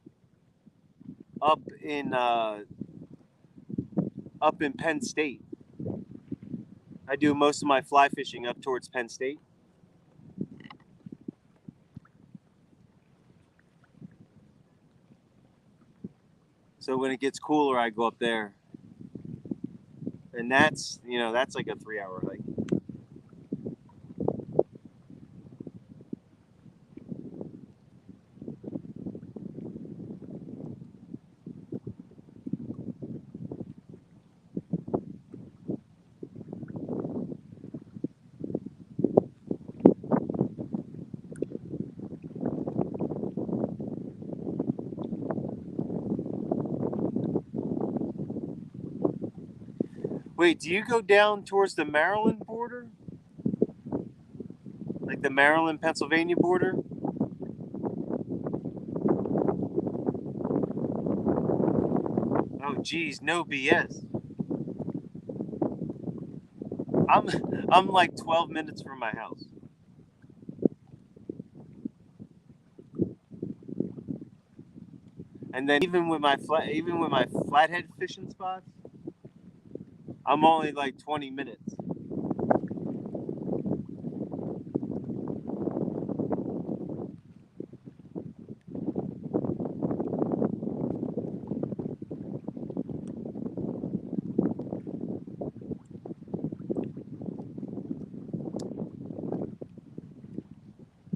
up in Penn State. I do most of my fly fishing up towards Penn State. So when it gets cooler, I go up there, and that's like a 3-hour hike. Wait, do you go down towards the Maryland border? Like the Maryland-Pennsylvania border? Oh, geez, no BS. I'm like 12 minutes from my house. And then even with my flathead fishing spots, I'm only like 20 minutes.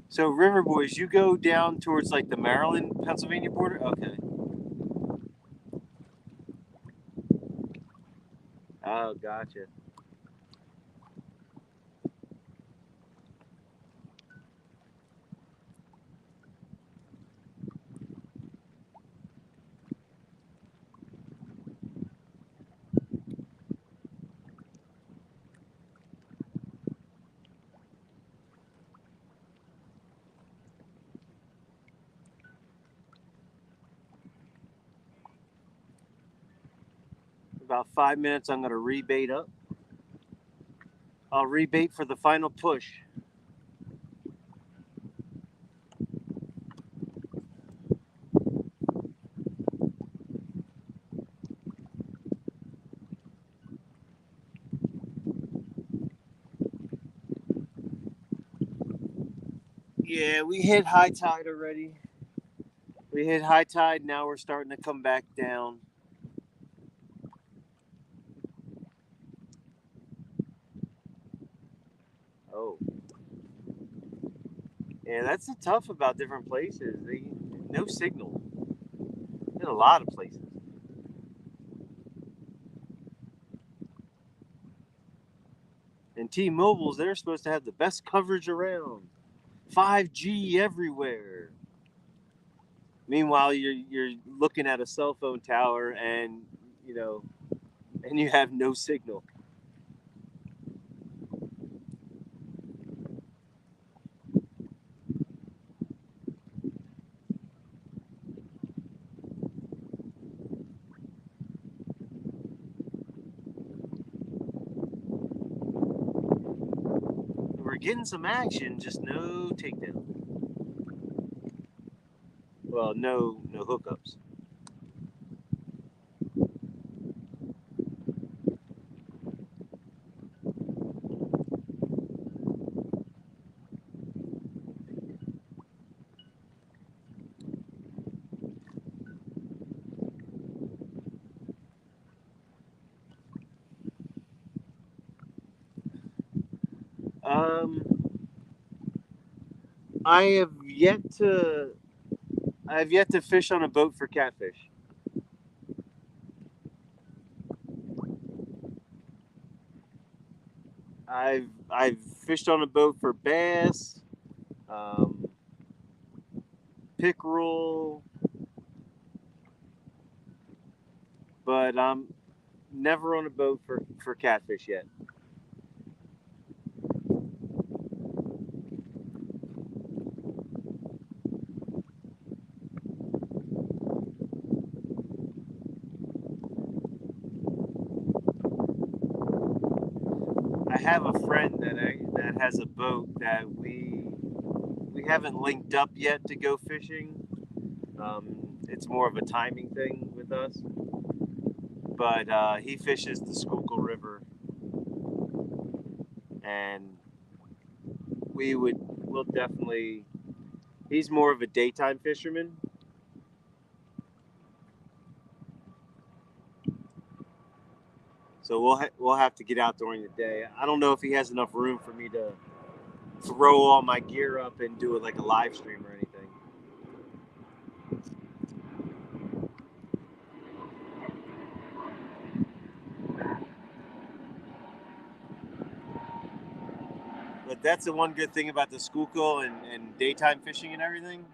So River Boys, you go down towards like the Maryland-Pennsylvania border? Okay. Oh, gotcha. about 5 minutes. I'm going to rebait up. I'll rebait for the final push. Yeah, we hit high tide already. We hit high tide. Now we're starting to come back down. Oh. Yeah, that's the tough about different places. No signal in a lot of places. And T-Mobile's, they're supposed to have the best coverage around. 5G everywhere. Meanwhile, you're looking at a cell phone tower and you have no signal. We're getting some action, just no takedown. Well, no hookups. I have yet to fish on a boat for catfish. I've fished on a boat for bass, pickerel, but I'm never on a boat for catfish yet. I have a friend that has a boat that we haven't linked up yet to go fishing. It's more of a timing thing with us. But he fishes the Schuylkill River, and we'll definitely. He's more of a daytime fisherman. So we'll have to get out during the day. I don't know if he has enough room for me to throw all my gear up and do it like a live stream or anything. But that's the one good thing about the Schuylkill and daytime fishing and everything.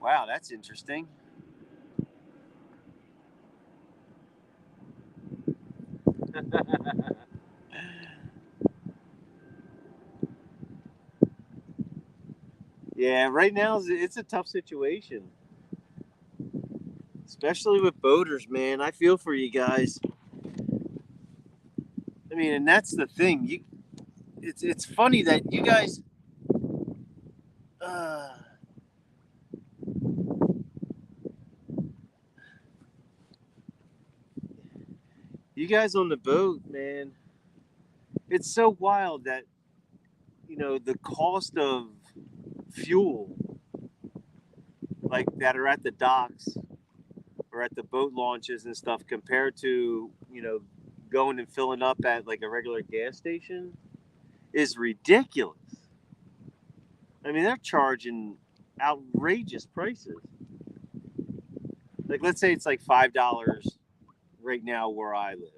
Wow, that's interesting. Yeah, right now it's a tough situation, especially with boaters, man. I feel for you guys. I mean, and that's the thing. It's funny that you guys. You guys on the boat, man. It's so wild that the cost of fuel, like that are at the docks or at the boat launches and stuff, compared to going and filling up at like a regular gas station, is ridiculous. I mean, they're charging outrageous prices. Like, let's say it's like $5 right now where I live.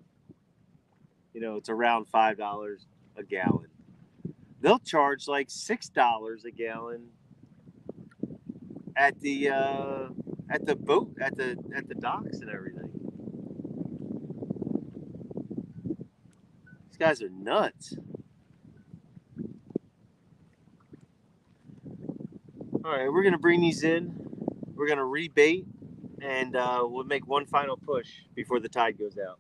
It's around $5 a gallon. They'll charge like $6 a gallon at the boat at the docks and everything. These guys are nuts. All right, we're gonna bring these in. We're gonna rebait, and we'll make one final push before the tide goes out.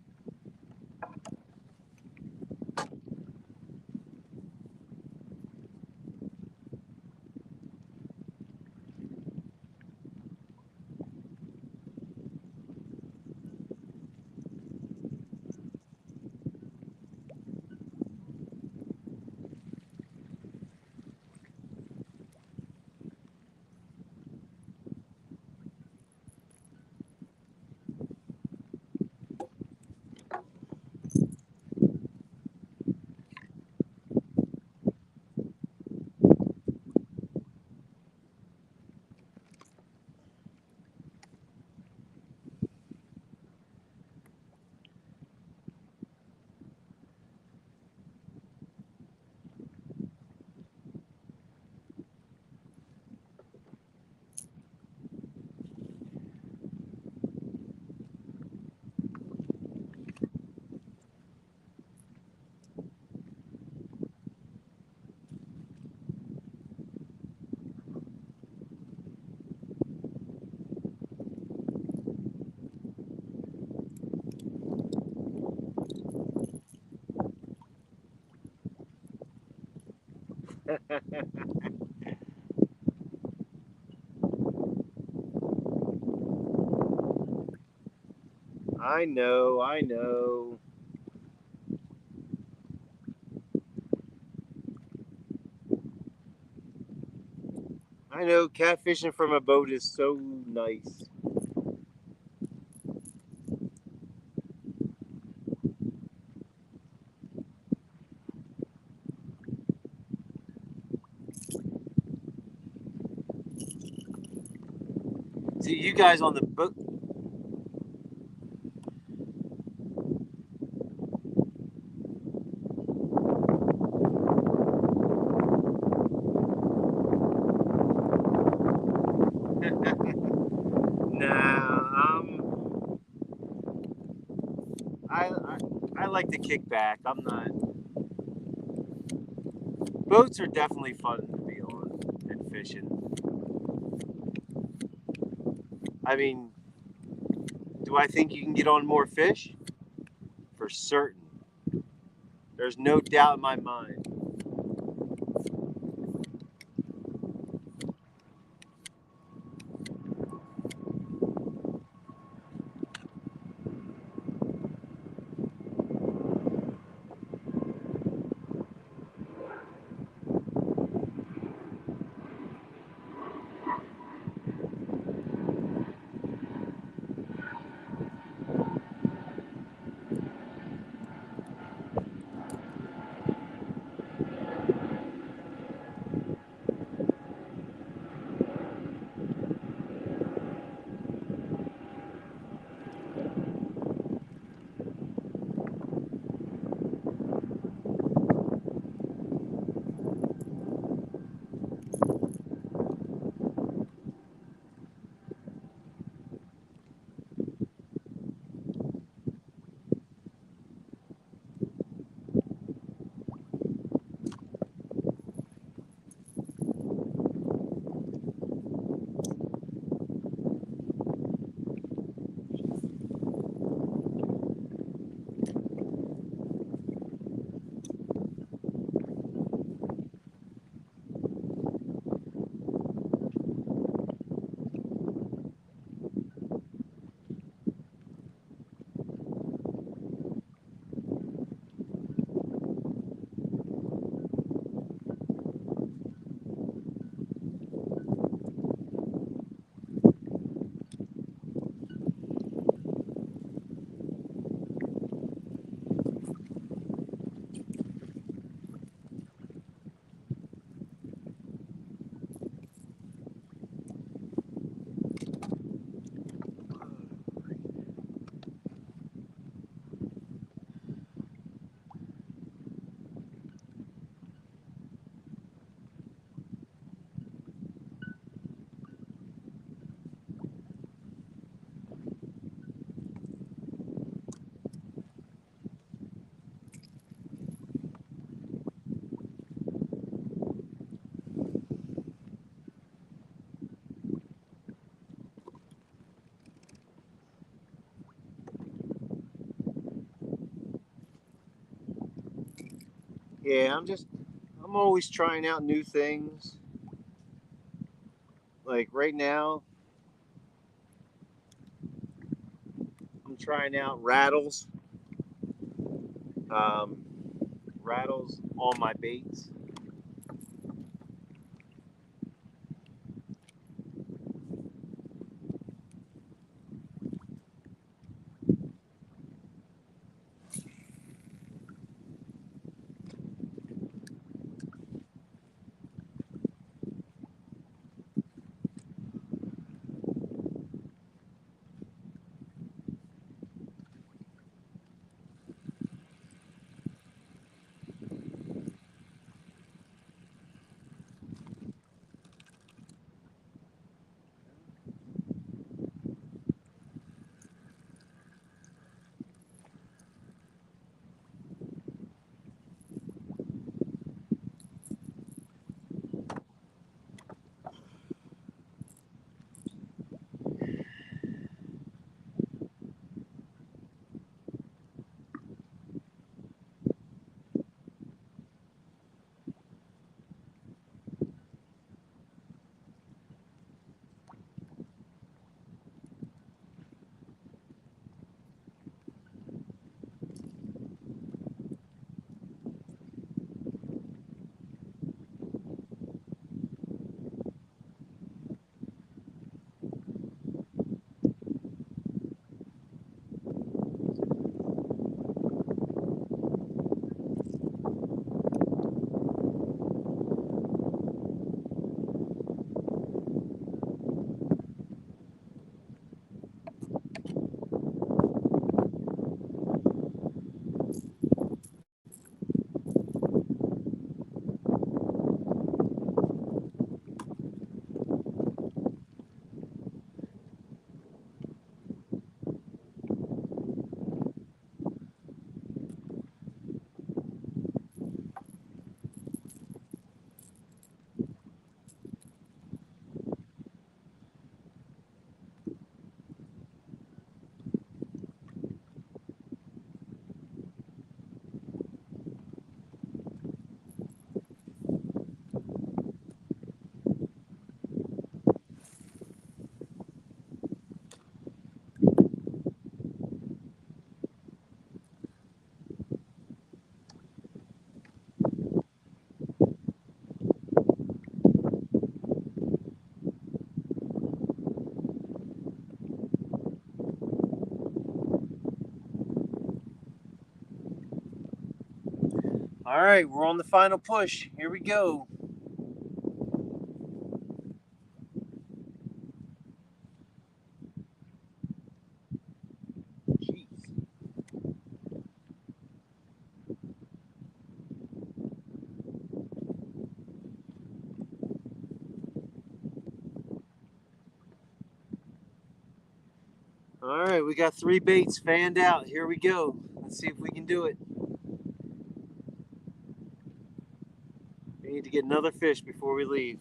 I know, I know. I know catfishing from a boat is so nice. See, you guys on the boat. Nah, I like to kick back. I'm not. Boats are definitely fun to be on and fishing. I mean, do I think you can get on more fish? For certain. There's no doubt in my mind. Yeah, I'm always trying out new things. Like right now, I'm trying out rattles. Um, Rattles on my baits. All right, we're on the final push. Here we go. Jeez. All right, we got 3 baits fanned out. Here we go. Let's see if we can do it. We need to get another fish before we leave.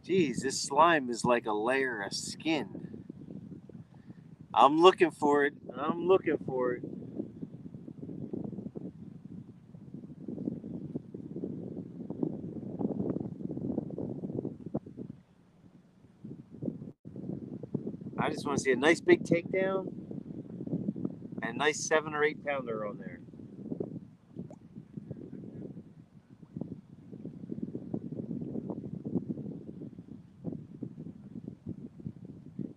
Geez, this slime is like a layer of skin. I'm looking for it. I'm looking for it. I just want to see a nice big takedown and a nice 7 or 8 pounder on there.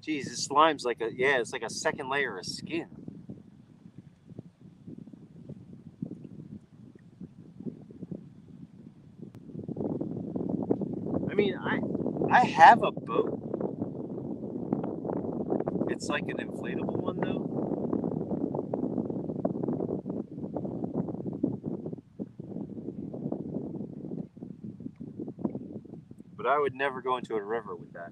Geez, this slime's like it's like a second layer of skin. I mean, I have a boat. it's like an inflatable one though. But I would never go into a river with that.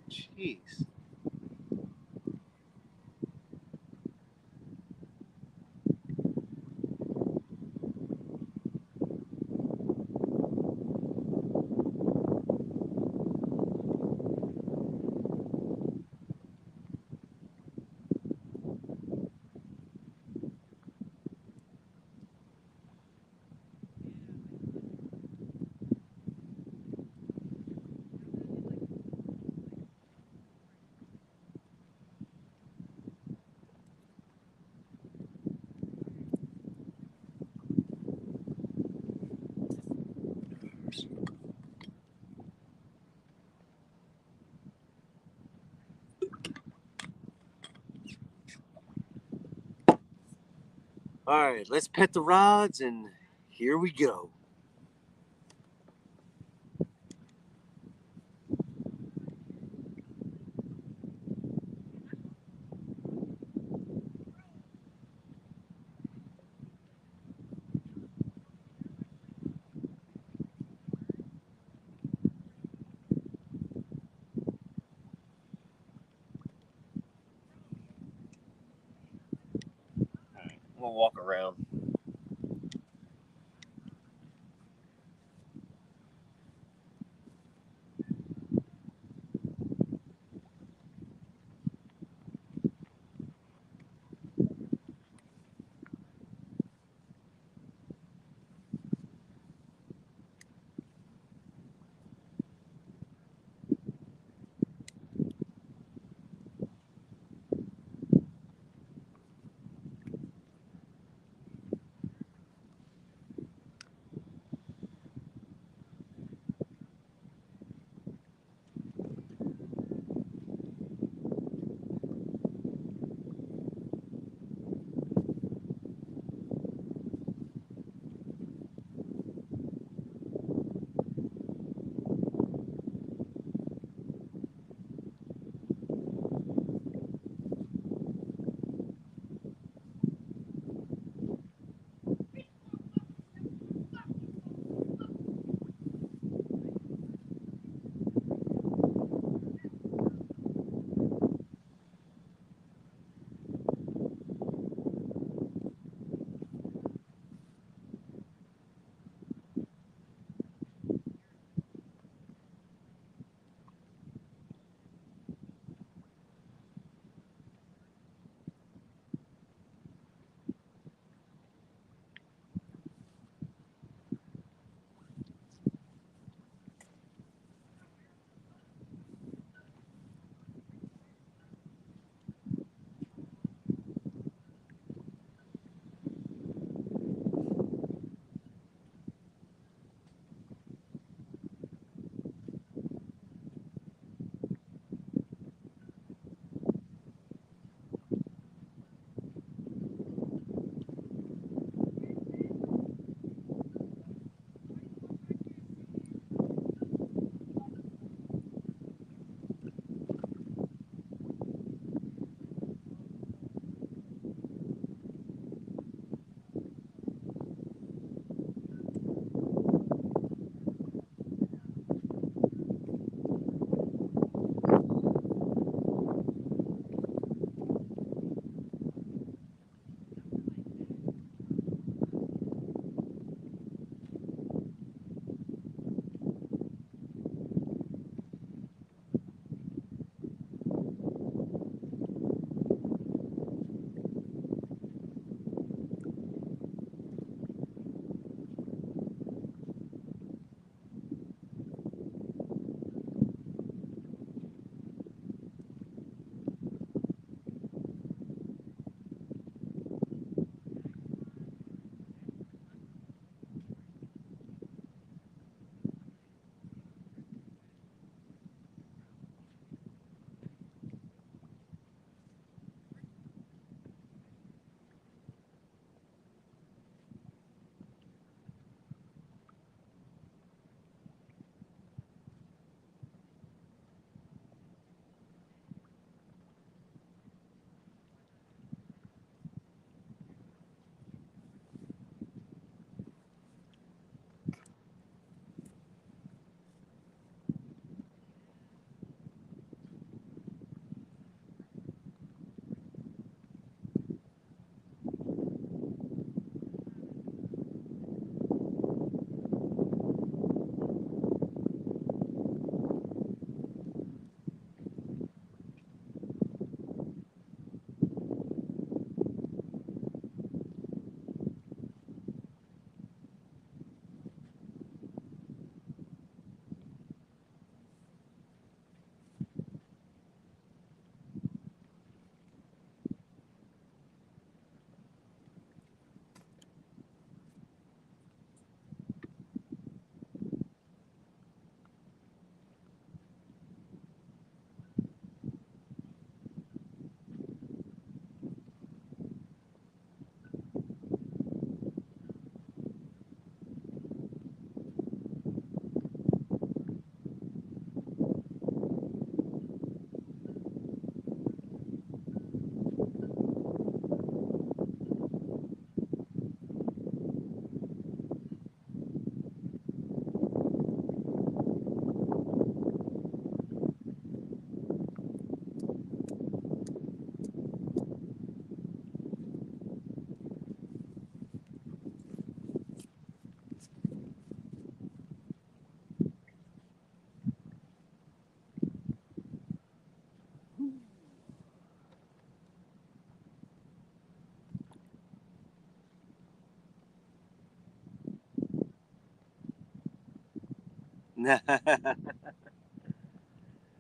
Jeez. All right, let's pet the rods, and here we go. All right, we'll walk around.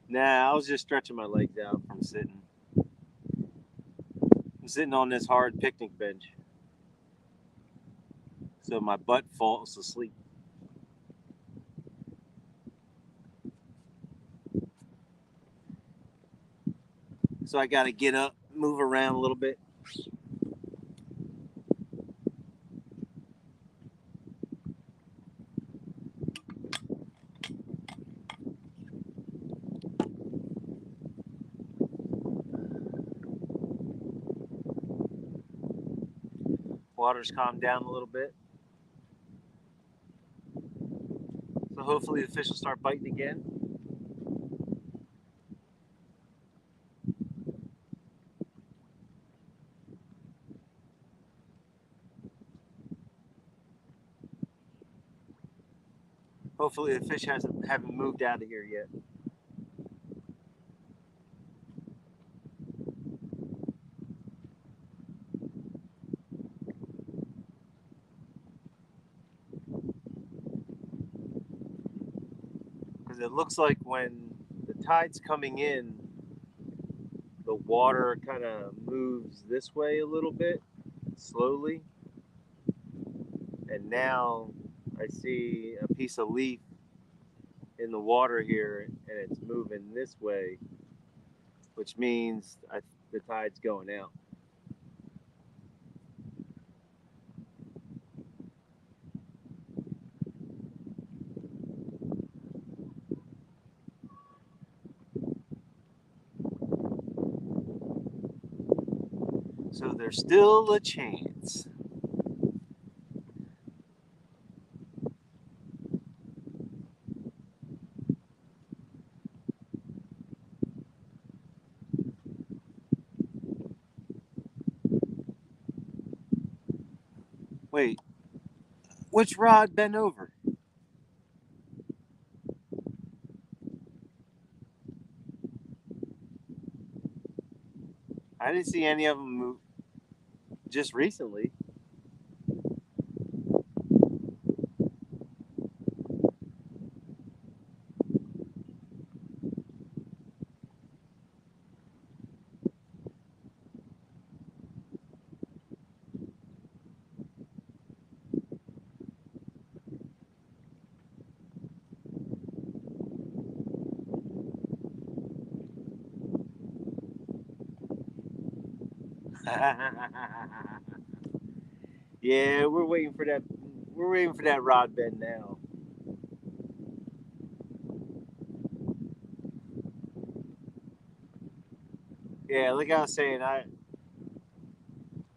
Nah, I was just stretching my legs out from sitting. I'm sitting on this hard picnic bench, so my butt falls asleep. So I got to get up, move around a little bit. Water's calmed down a little bit. So hopefully the fish will start biting again. Hopefully the fish haven't moved out of here yet. Because it looks like when the tide's coming in, the water kind of moves this way a little bit, slowly. And now I see a piece of leaf in the water here, and it's moving this way, which means the tide's going out. So there's still a chance. Wait, which rod bent over? I didn't see any of them move just recently. Yeah, we're waiting for that. We're waiting for that rod bend now. Yeah, like I was saying,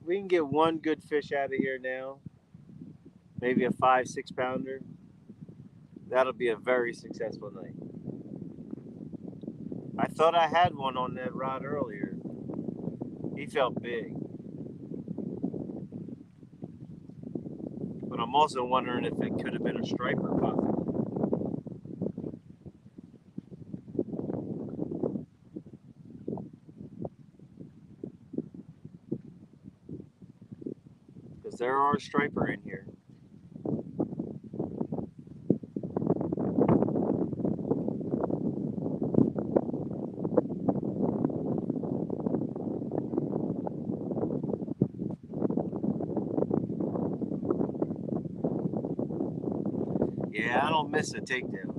we can get one good fish out of here now. Maybe a 5-6 pounder. That'll be a very successful night. I thought I had one on that rod earlier. He felt big. But I'm also wondering if it could have been a striper possibly. Because there are a striper in here. Yeah, I don't miss a takedown.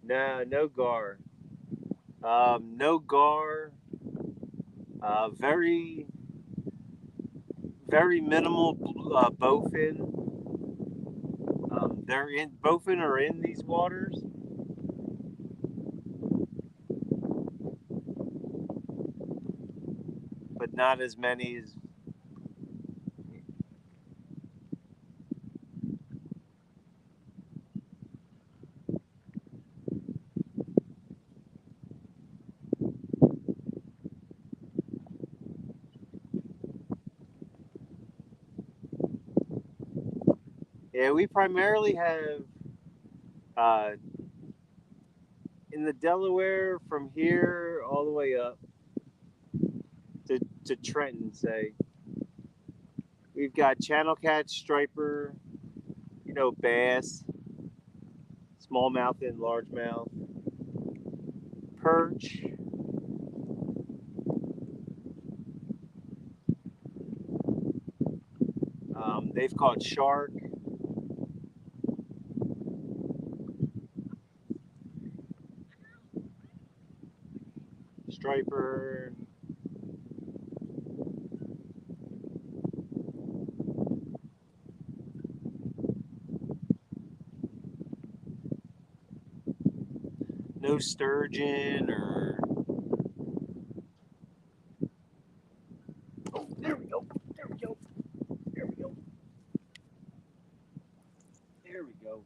No, no gar. No gar. Very, very minimal bowfin. Bowfin are in these waters. But not as many as. Yeah, we primarily have in the Delaware from here all the way up to Trenton, say. We've got channel catch, striper, bass, smallmouth and largemouth, perch. They've caught shark. Striper. No sturgeon or. Oh, there we go. There we go. There we go. There we go.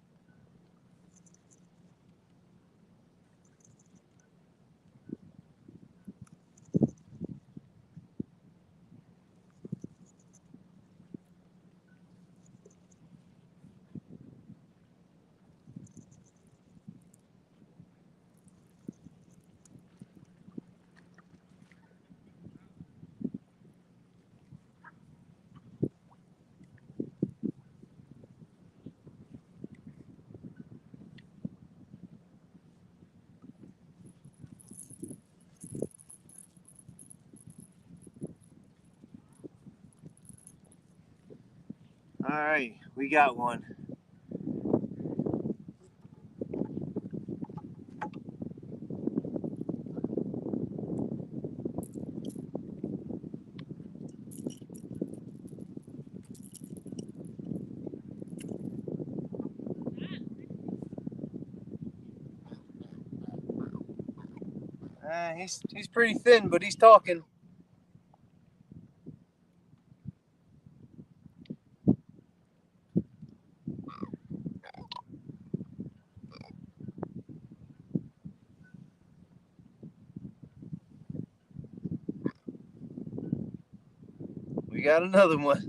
All right, we got one. He's pretty thin, but he's talking. We got another one.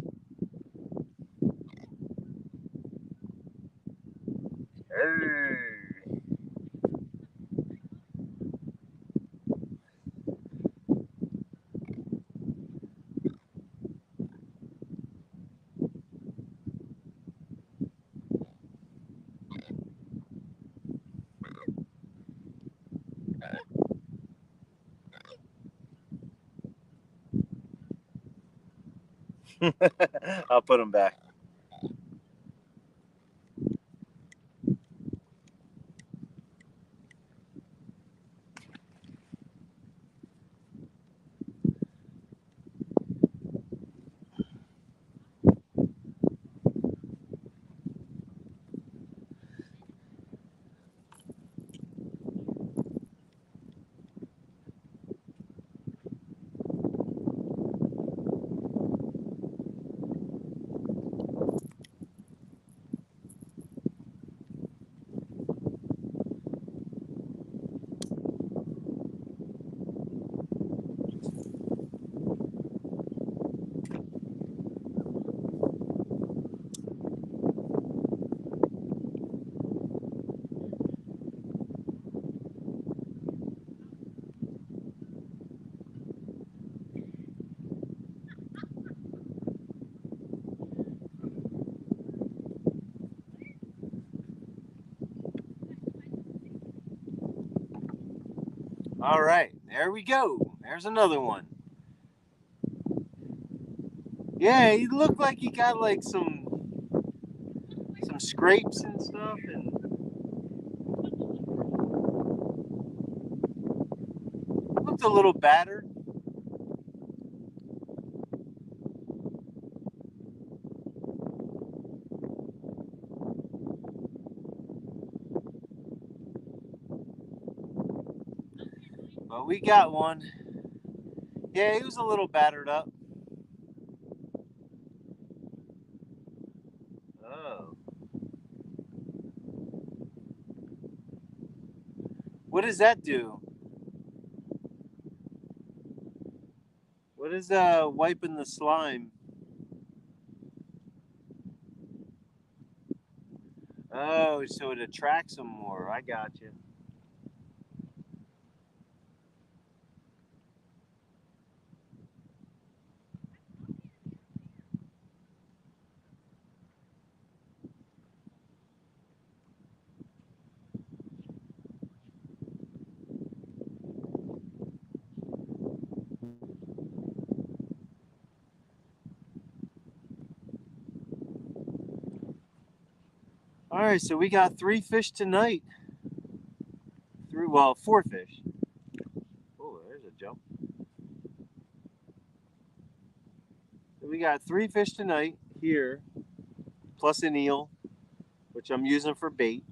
I'll put him back. All right, there we go. There's another one. Yeah, he looked like he got like some scrapes and stuff, and looked a little battered. But we got one. Yeah, he was a little battered up. Oh. What does that do? What is wiping the slime? Oh, so it attracts them more. I got you. All right, so we got 3 fish tonight. 4 fish. Oh, there's a jump. So we got 3 fish tonight here, plus an eel, which I'm using for bait.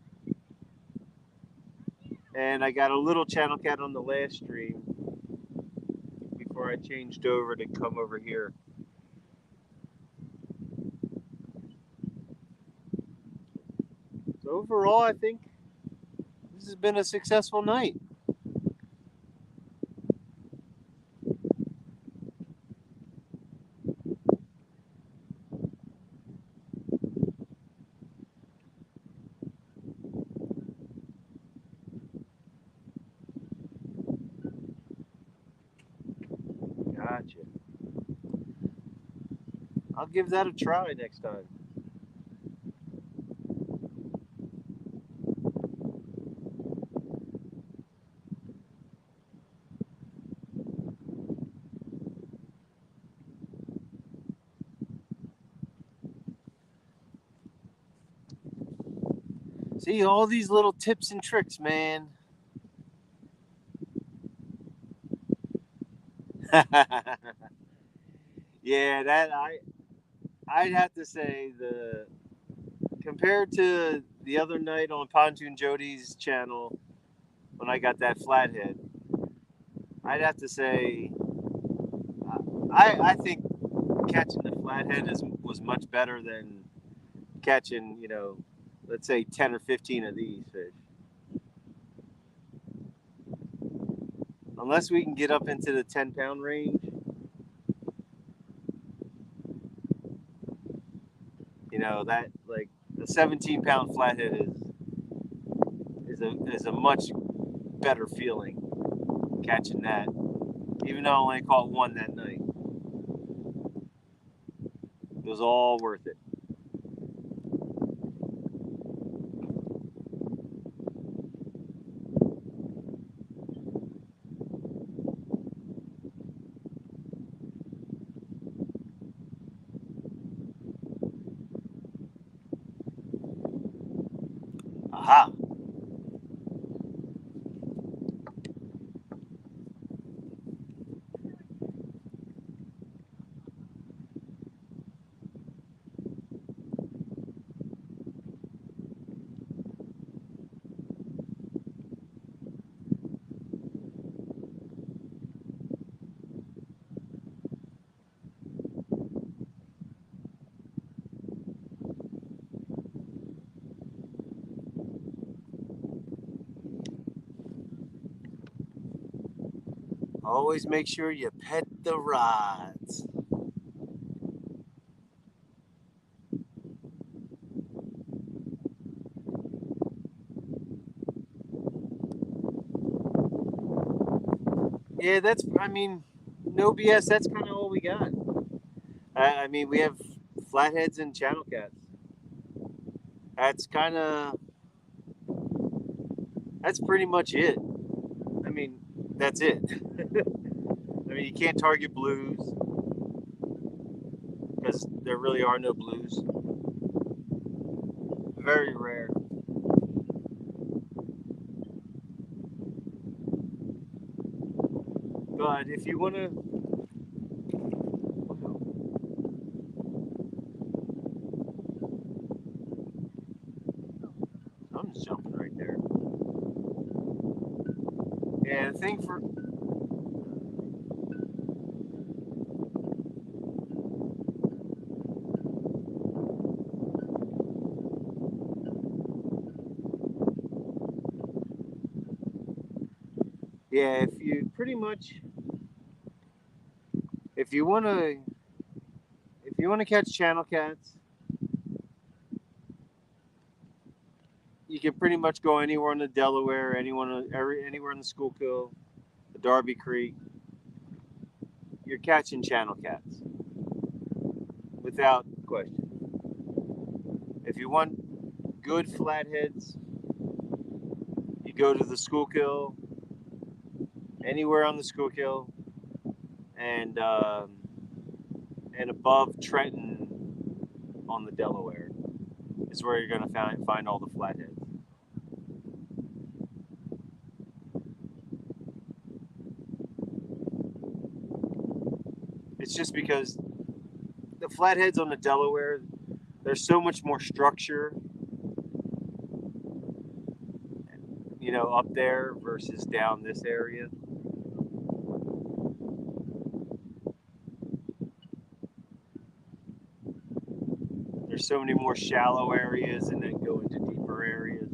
And I got a little channel cat on the last stream before I changed over to come over here. So overall, I think this has been a successful night. Gotcha. I'll give that a try next time. See, all these little tips and tricks, man. Yeah, I'd have to say compared to the other night on Pontoon Jody's channel when I got that flathead, I'd have to say I think catching the flathead was much better than catching, let's say 10 or 15 of these fish. Unless we can get up into the 10-pound range, that like the 17-pound flathead is a much better feeling catching that. Even though I only caught one that night, it was all worth it. Aha. Always make sure you pet the rods. Yeah, no BS, that's kind of all we got. We have flatheads and channel cats. That's pretty much it. That's it. You can't target blues because there really are no blues. Very rare. But if you want to, something's jumping right there. And the thing for yeah, if you want to catch channel cats, you can pretty much go anywhere in the Delaware, anywhere in the Schuylkill, the Darby Creek. You're catching channel cats without question. If you want good flatheads, you go to the Schuylkill, anywhere on the Schuylkill, and above Trenton on the Delaware is where you're going to find all the flatheads. It's just because the flatheads on the Delaware, there's so much more structure, you know, up there versus down this area. There's so many more shallow areas and then go into deeper areas.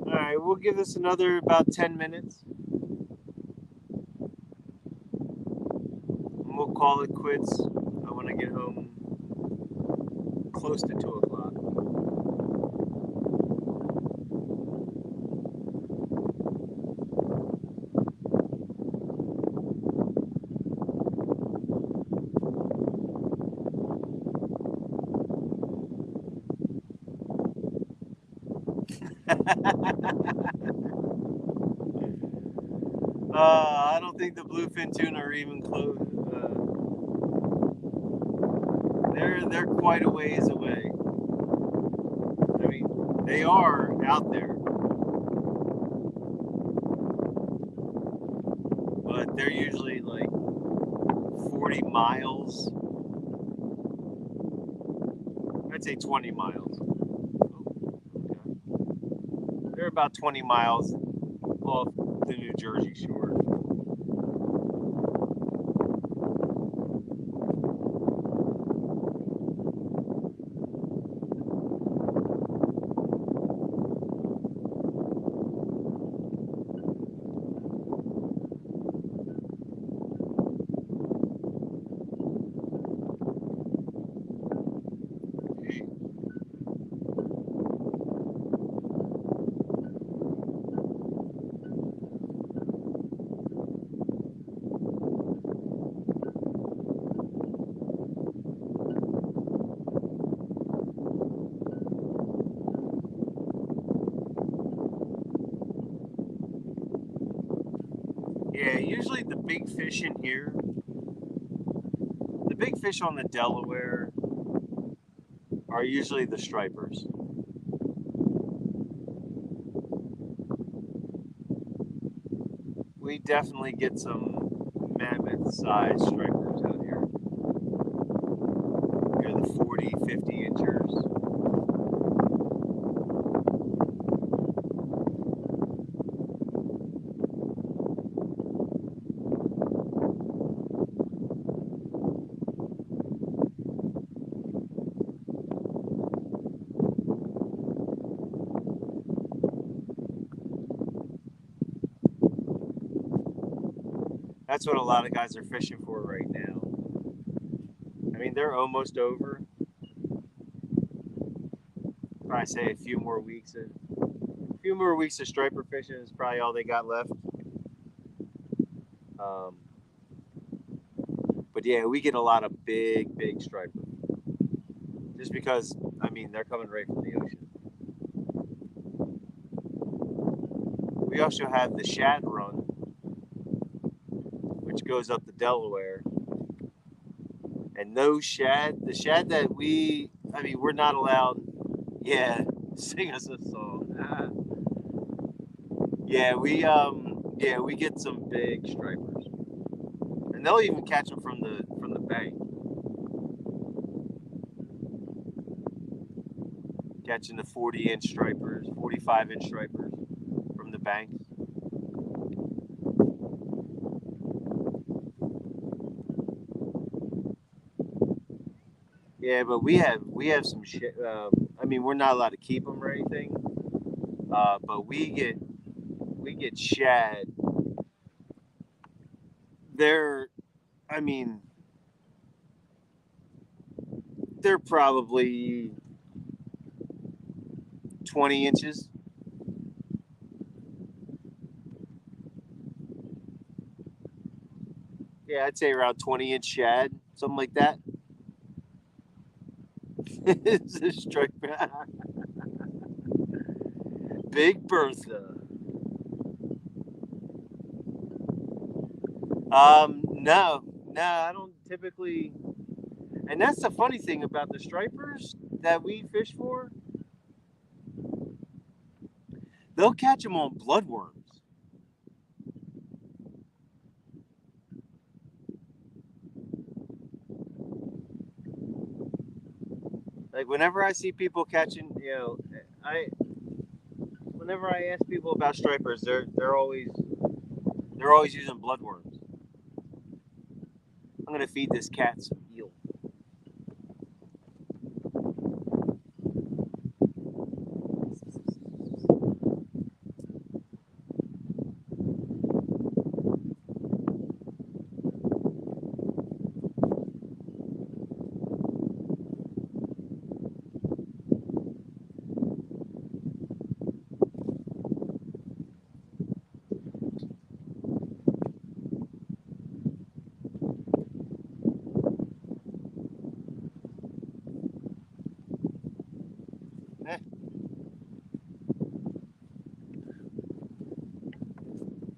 All right, we'll give this another about 10 minutes. And we'll call it quits. I want to get home close to 2 o'clock. I don't think the bluefin tuna are even close. They're quite a ways away. I mean, they are out there, but they're usually like 40 miles. I'd say 20 miles. They're about 20 miles off the New Jersey shore. Yeah, usually the big fish in here, the big fish on the Delaware are usually the stripers. We definitely get some mammoth-sized stripers out here. They're the 40, 50 inchers. That's what a lot of guys are fishing for right now. I mean, they're almost over. Probably say a few more weeks of striper fishing is probably all they got left. But yeah, we get a lot of big striper. Just because, I mean, they're coming right from the ocean. We also have the shad run, which goes up the Delaware. And those shad, the shad that we're not allowed, yeah, sing us a song. Yeah, Yeah, we get some big stripers, and they'll even catch them from the bank. Catching the 40-inch stripers, 45-inch stripers from the banks. Yeah, but we have some shit. I mean, we're not allowed to keep them or anything, but we get shad. They're, I mean, they're probably 20 inches. Yeah, I'd say around 20-inch shad, something like that. It's a striper. Big Bertha. No, I don't typically. And that's the funny thing about the stripers that we fish for. They'll catch them on bloodworms. Like whenever I see people catching, whenever I ask people about stripers, they're always using bloodworms. I'm gonna feed this cat some eel. Eh,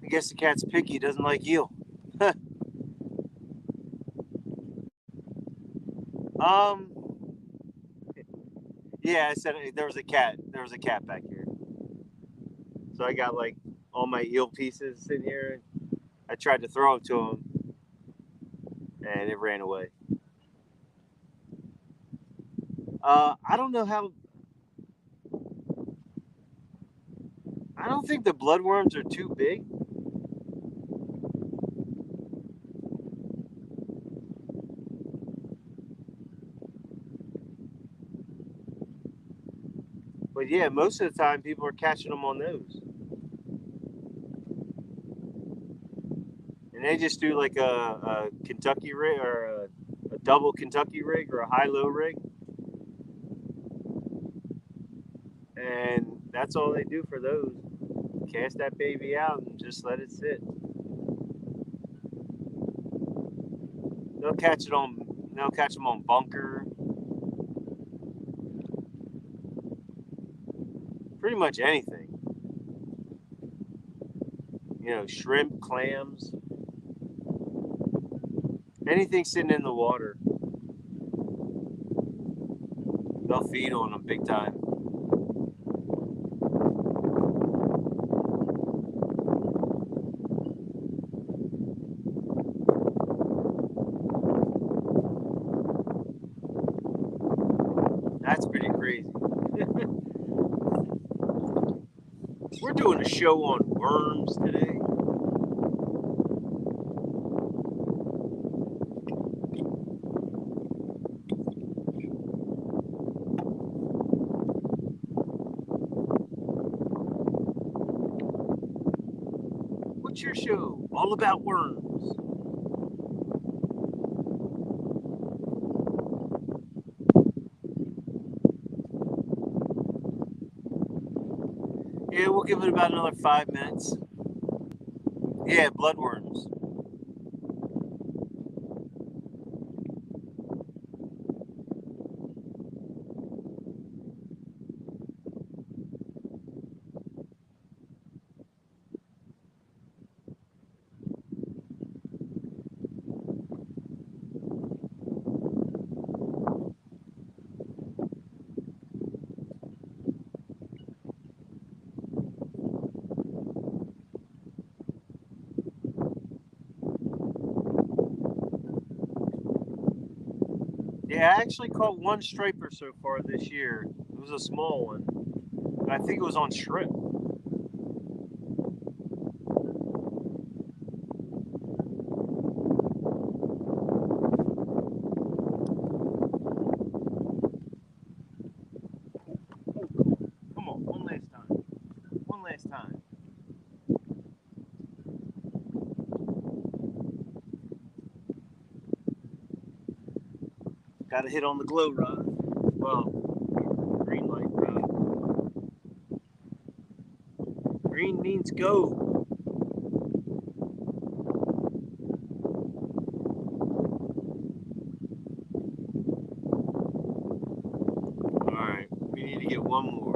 I guess the cat's picky, doesn't like eel. um, yeah, I said there was a cat. There was a cat back here. So I got like all my eel pieces sitting here. I tried to throw them to him, and it ran away. I don't know how. I don't think the bloodworms are too big. But yeah, most of the time people are catching them on those. And they just do like a Kentucky rig or a double Kentucky rig or a high-low rig. And that's all they do for those. Cast that baby out and just let it sit. They'll catch it on. They'll catch them on bunker. Pretty much anything. Shrimp, clams, anything sitting in the water. They'll feed on them big time. That's pretty crazy. We're doing a show on worms today. What's your show? All about worms. Yeah, we'll give it about another 5 minutes. Yeah, bloodworms. actually caught one striper so far this year. It was a small one. And I think it was on shrimp. Come on, one last time. One last time. Got to hit on the glow rod. Well, green light rod. Green means go. Alright, we need to get one more.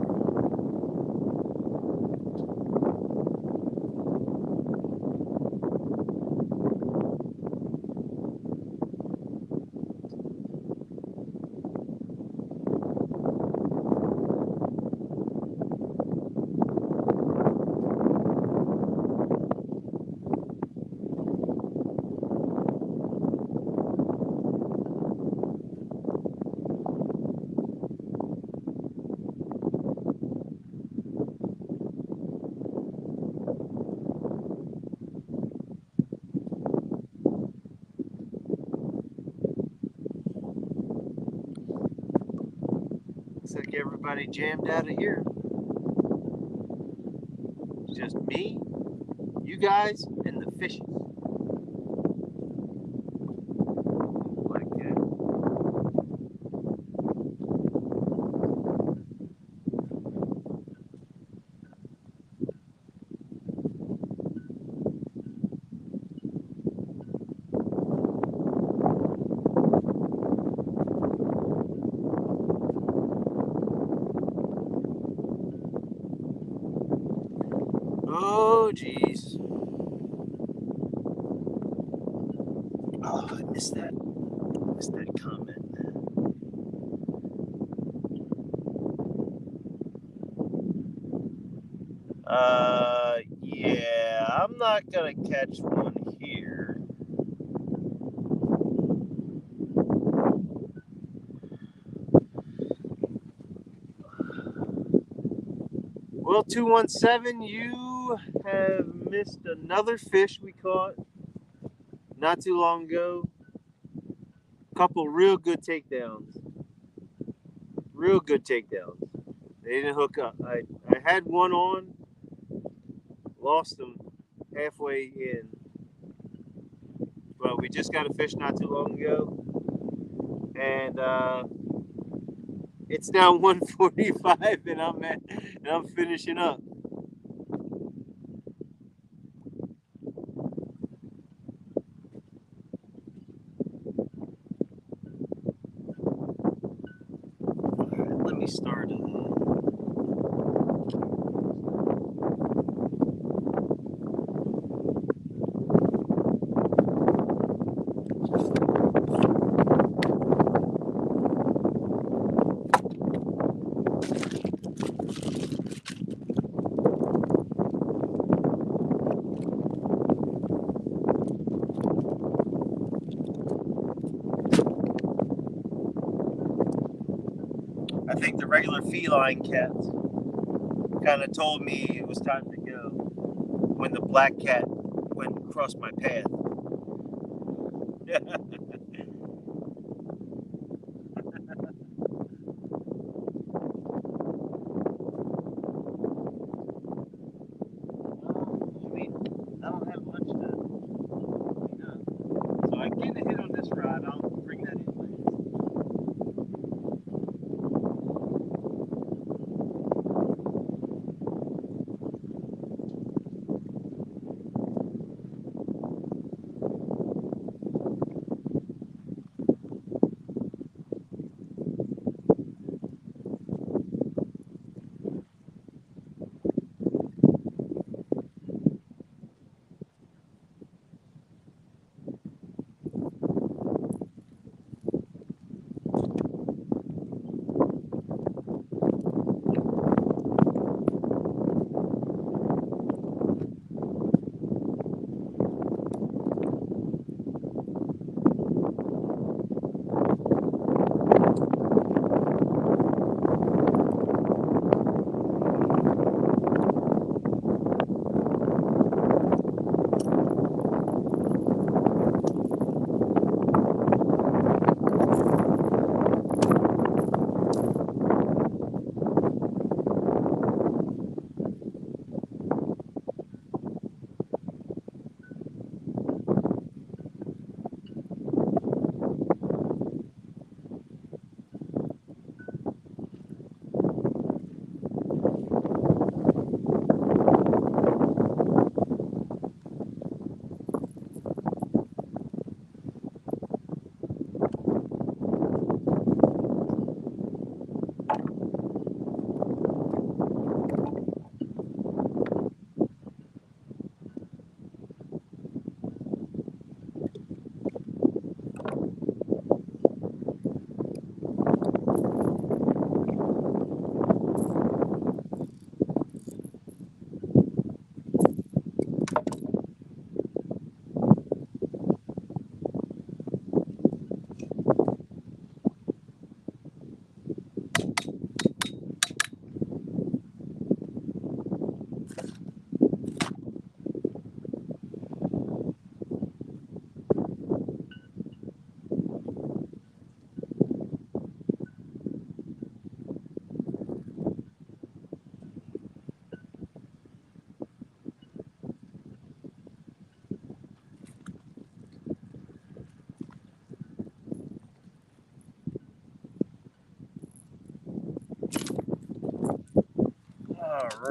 Looks like everybody jammed out of here. It's just me, you guys, and the fishes. Like that. Oh, jeez. Oh, I missed that. Missed that comment. Yeah, I'm not gonna catch one here. Well, 217, you have missed another fish we caught not too long ago. Couple real good takedowns. Real good takedowns. They didn't hook up. I had one on, lost them halfway in. But we just got a fish not too long ago. And it's now 1:45 and I'm finishing up. All right, let me start. I think the regular feline cats kind of told me it was time to go when the black cat went across my path. I mean, I don't have much to, so I get a hit on this rod. I'll bring that in later.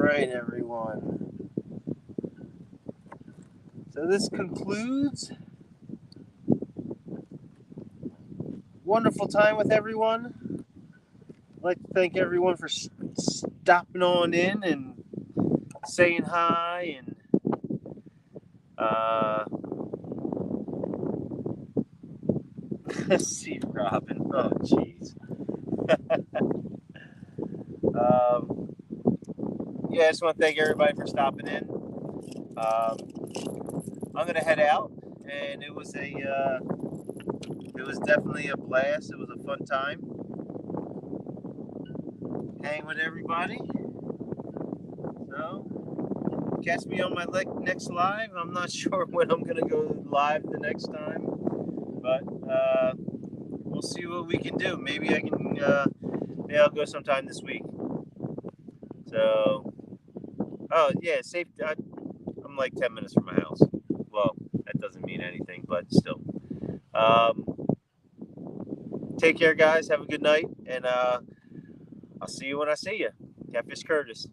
right, everyone. So this concludes wonderful time with everyone. I'd like to thank everyone for stopping on in and saying hi and see Robin. Oh, jeez. Yeah, I just want to thank everybody for stopping in. I'm gonna head out, and it was definitely a blast. It was a fun time. Hang with everybody. So, catch me on my next live. I'm not sure when I'm gonna go live the next time, but we'll see what we can do. Maybe I can. Maybe I'll go sometime this week. So, oh yeah, safe. I'm like 10 minutes from my house. Well, that doesn't mean anything, but still. Take care, guys. Have a good night, and I'll see you when I see you. Catfish Curtis.